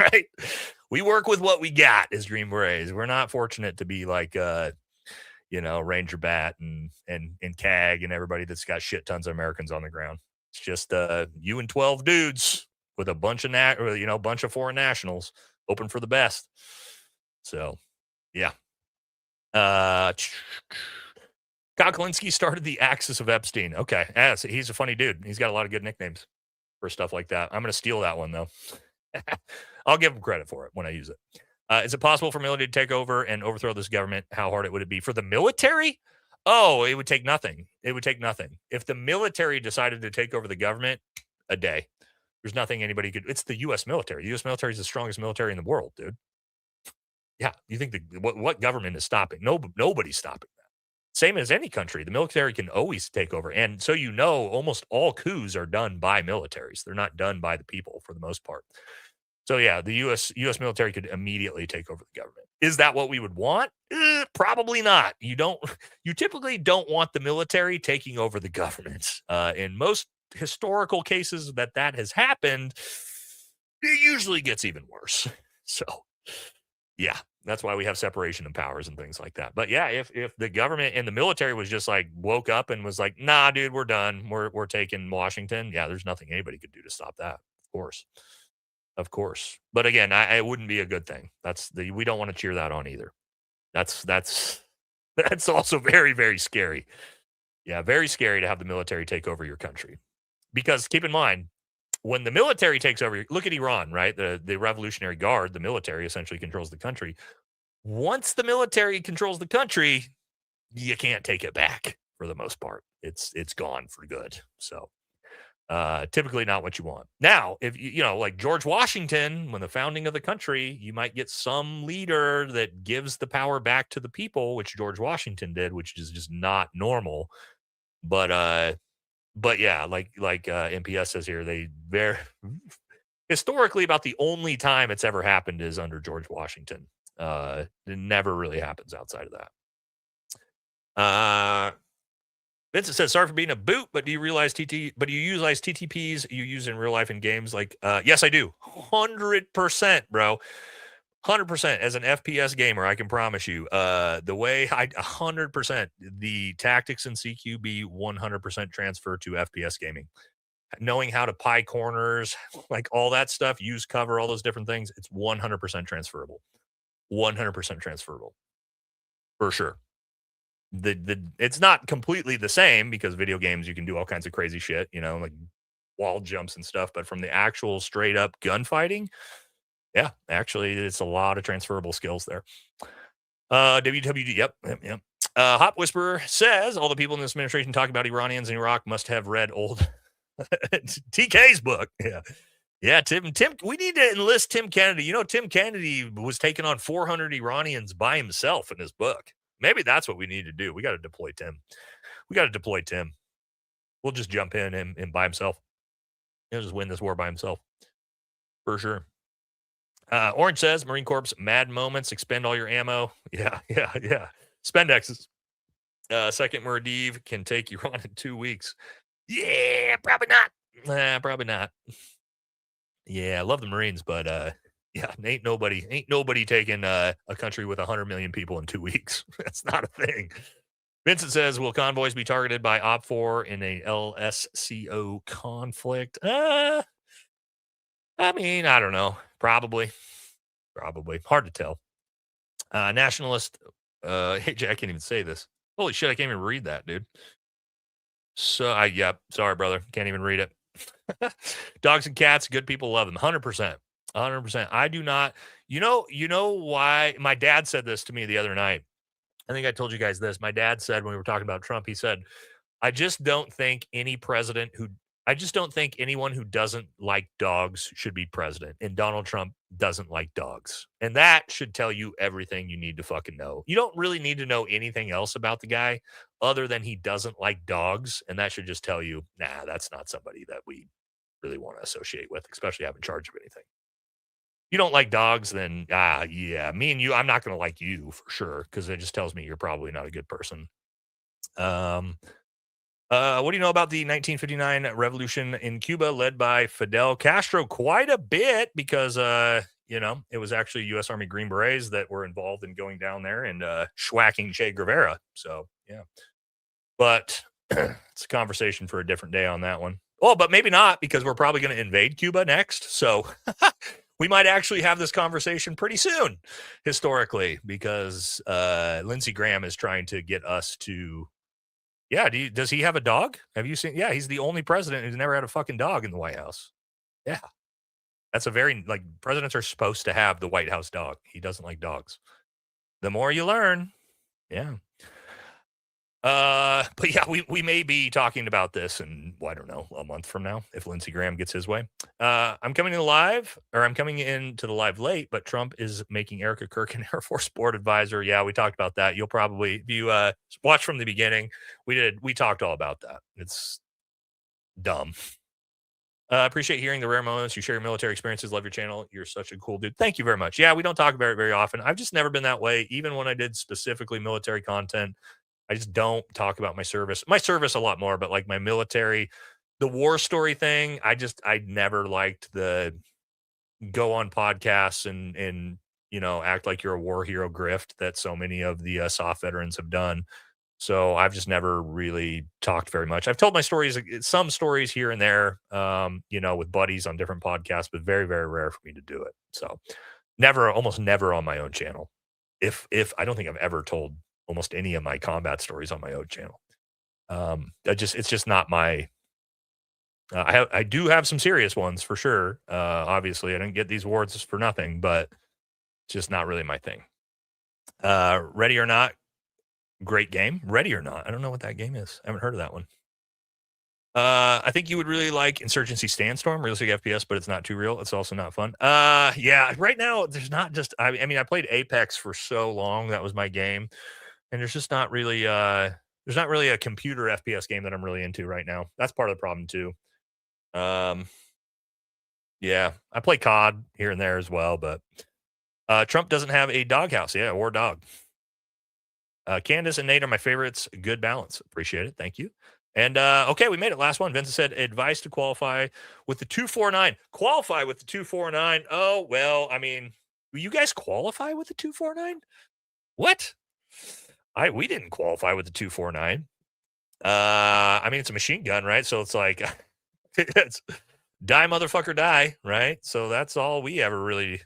Speaker 2: right? We work with what we got as Green Berets. We're not fortunate to be like, Ranger Bat and CAG and everybody that's got shit tons of Americans on the ground. It's just you and 12 dudes with a bunch of bunch of foreign nationals hoping for the best. So, yeah. Kyle Kalinske started the Axis of Epstein. Okay. So he's a funny dude. He's got a lot of good nicknames for stuff like that. I'm going to steal that one, though. I'll give him credit for it when I use it. Is it possible for military to take over and overthrow this government? How hard would it be? For the military? Oh, it would take nothing. It would take nothing. If the military decided to take over the government, a day. There's nothing anybody could. It's the U.S. military. The U.S. military is the strongest military in the world, dude. Yeah. You think what government is stopping? Nobody's stopping that. Same as any country, the military can always take over. And so, almost all coups are done by militaries. They're not done by the people for the most part. So yeah, the U.S. military could immediately take over the government. Is that what we would want? Probably not. You typically don't want the military taking over the government. In most historical cases that has happened, it usually gets even worse. So yeah. That's why we have separation of powers and things like that. But yeah, if the government and the military was just like woke up and was like, nah, dude, we're done. We're taking Washington. Yeah, there's nothing anybody could do to stop that. Of course. But again, it wouldn't be a good thing. We don't want to cheer that on either. That's also very, very scary. Yeah, very scary to have the military take over your country. Because keep in mind, when the military takes over, look at Iran, right? The Revolutionary Guard, the military essentially controls the country. Once the military controls the country, you can't take it back for the most part. It's gone for good. So typically not what you want. Now, if like George Washington, when the founding of the country, you might get some leader that gives the power back to the people, which George Washington did, which is just not normal. But yeah, like MPS says here, they're historically about the only time it's ever happened is under George Washington. It never really happens outside of that. Vincent says, sorry for being a boot, but do you utilize TTPs you use in real life in games? Like, yes, I do. 100%, bro. 100% as an FPS gamer, I can promise you. The way 100% the tactics in CQB 100% transfer to FPS gaming. Knowing how to pie corners, like all that stuff, use cover, all those different things, it's 100% transferable. 100% transferable. For sure. It's not completely the same because video games you can do all kinds of crazy shit, like wall jumps and stuff, but from the actual straight up gunfighting, Yeah, actually, it's a lot of transferable skills there. WWD, yep. Hot Whisperer says all the people in this administration talking about Iranians in Iraq must have read old TK's book. Yeah, Tim, we need to enlist Tim Kennedy. You know, Tim Kennedy was taking on 400 Iranians by himself in his book. Maybe that's what we need to do. We got to deploy Tim. We'll just jump in and by himself. He'll just win this war by himself. For sure. Orange says, Marine Corps, mad moments, expend all your ammo. Yeah. Spendexes. Second Muradiv can take Iran in 2 weeks. Yeah, probably not. Probably not. Yeah, I love the Marines, but yeah, ain't nobody taking a country with 100 million people in 2 weeks. That's not a thing. Vincent says, will convoys be targeted by OPFOR in a LSCO conflict? I mean, I don't know. Probably. Hard to tell. Nationalist. Hey, Jack, I can't even say this. Holy shit, I can't even read that, dude. So, sorry, brother. Can't even read it. Dogs and cats, good people love them. 100%. I do not. You know why? My dad said this to me the other night. I think I told you guys this. My dad said when we were talking about Trump, he said, I just don't think anyone who doesn't like dogs should be president. And Donald Trump doesn't like dogs. And that should tell you everything you need to fucking know. You don't really need to know anything else about the guy other than he doesn't like dogs. And that should just tell you, nah, that's not somebody that we really want to associate with, especially have in charge of anything. You don't like dogs, then, yeah, me and you, I'm not going to like you for sure, because it just tells me you're probably not a good person. What do you know about the 1959 revolution in Cuba led by Fidel Castro? Quite a bit, because, it was actually U.S. Army Green Berets that were involved in going down there and schwacking Che Guevara. So, yeah. But it's a conversation for a different day on that one. Oh, but maybe not, because we're probably going to invade Cuba next. So we might actually have this conversation pretty soon, historically, because Lindsey Graham is trying to get us to. Yeah, does he have a dog? Have you seen? Yeah, he's the only president who's never had a fucking dog in the White House. Yeah. That's presidents are supposed to have the White House dog. He doesn't like dogs. The more you learn. Yeah. But yeah, we may be talking about this in, I don't know, a month from now, if Lindsey Graham gets his way. I'm coming into the live late, but Trump is making Erica Kirk an Air Force board advisor. Yeah, we talked about that. You'll probably, if you watch from the beginning, we talked all about that. It's dumb. Appreciate hearing the rare moments. You share your military experiences. Love your channel. You're such a cool dude. Thank you very much. Yeah, we don't talk about it very often. I've just never been that way. Even when I did specifically military content, I just don't talk about my service a lot more, but like my military, the war story thing, I never liked the go on podcasts and act like you're a war hero grift that so many of the SOF veterans have done. So I've just never really talked very much. I've told my stories, some stories here and there, with buddies on different podcasts, but very, very rare for me to do it. So almost never on my own channel. If I don't think I've ever told almost any of my combat stories on my own channel. It's just not my. I do have some serious ones for sure. Obviously, I didn't get these awards for nothing, but it's just not really my thing. Ready or Not, great game. Ready or Not, I don't know what that game is. I haven't heard of that one. I think you would really like Insurgency Sandstorm, realistic FPS, but it's not too real. It's also not fun. Yeah, right now there's not just. I mean, I played Apex for so long, that was my game. And there's just not really a computer FPS game that I'm really into right now. That's part of the problem too. Yeah, I play COD here and there as well, but Trump doesn't have a doghouse. Yeah, or dog. Candace and Nate are my favorites. Good balance. Appreciate it. Thank you. And okay, we made it. Last one. Vincent said advice to qualify with the 249. Qualify with the 249. Oh, well, I mean, will you guys qualify with the 249? What? We didn't qualify with the 249. I mean, it's a machine gun, right? So it's like, it's die, motherfucker, die, right? So that's all we ever really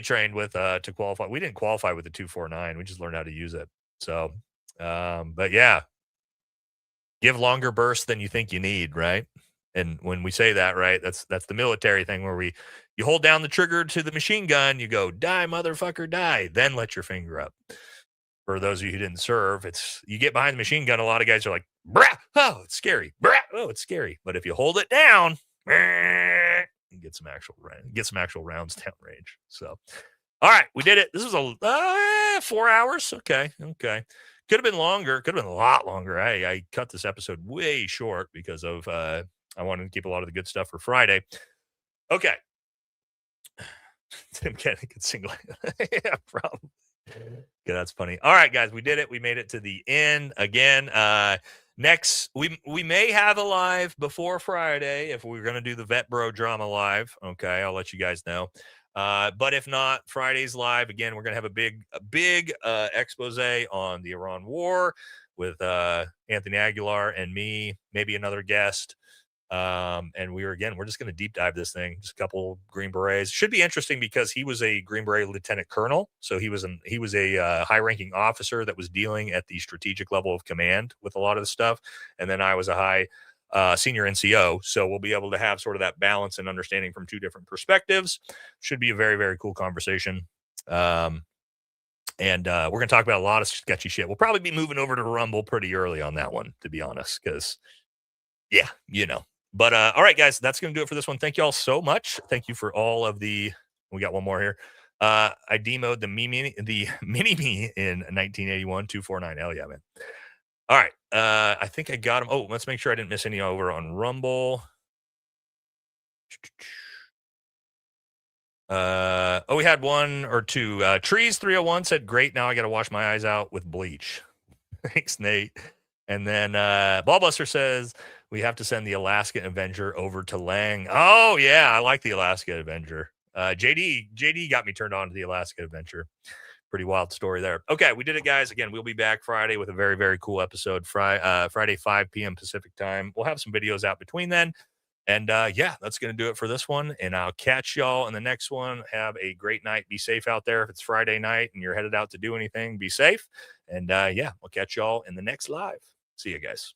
Speaker 2: trained with to qualify. We didn't qualify with the 249. We just learned how to use it. So, but yeah, give longer bursts than you think you need, right? And when we say that, right, that's the military thing where You hold down the trigger to the machine gun, you go, die, motherfucker, die. Then let your finger up. For those of you who didn't serve, you get behind the machine gun, a lot of guys are like, brah, oh, it's scary. Brah, oh, it's scary. But if you hold it down, you get some actual rounds down range. So, all right, we did it. This was 4 hours. Okay. Could have been longer. Could have been a lot longer. I cut this episode way short because of I wanted to keep a lot of the good stuff for Friday. Okay. Tim Kenny could single. Yeah, probably. Okay, that's funny. All right, guys, we did it. We made it to the end again. Next, we may have a live before Friday if we're going to do the Vet Bro drama live. Okay, I'll let you guys know. But if not, Friday's live again. We're going to have a big expose on the Iran war with Anthony Aguilar and me, maybe another guest. And we're just going to deep dive this thing. Just a couple Green Berets. Should be interesting because he was a Green Beret lieutenant colonel. So he was a high ranking officer that was dealing at the strategic level of command with a lot of the stuff. And then I was a high senior NCO. So we'll be able to have sort of that balance and understanding from two different perspectives. Should be a very, very cool conversation. And we're going to talk about a lot of sketchy shit. We'll probably be moving over to Rumble pretty early on that one, to be honest, because yeah, But all right, guys, that's going to do it for this one. Thank you all so much. Thank you for all of the. We got one more here. I demoed the mini me in 1981 249. Hell yeah, man. All right. I think I got them. Oh, let's make sure I didn't miss any over on Rumble. We had one or two. Trees 301 said, great. Now I got to wash my eyes out with bleach. Thanks, Nate. And then Ballbuster says, we have to send the Alaska Avenger over to Lang. Oh, yeah. I like the Alaska Avenger. JD got me turned on to the Alaska Avenger. Pretty wild story there. Okay, we did it, guys. Again, we'll be back Friday with a very, very cool episode. Friday, 5 p.m. Pacific time. We'll have some videos out between then. And yeah, that's going to do it for this one. And I'll catch y'all in the next one. Have a great night. Be safe out there. If it's Friday night and you're headed out to do anything, be safe. And yeah, we'll catch y'all in the next live. See you guys.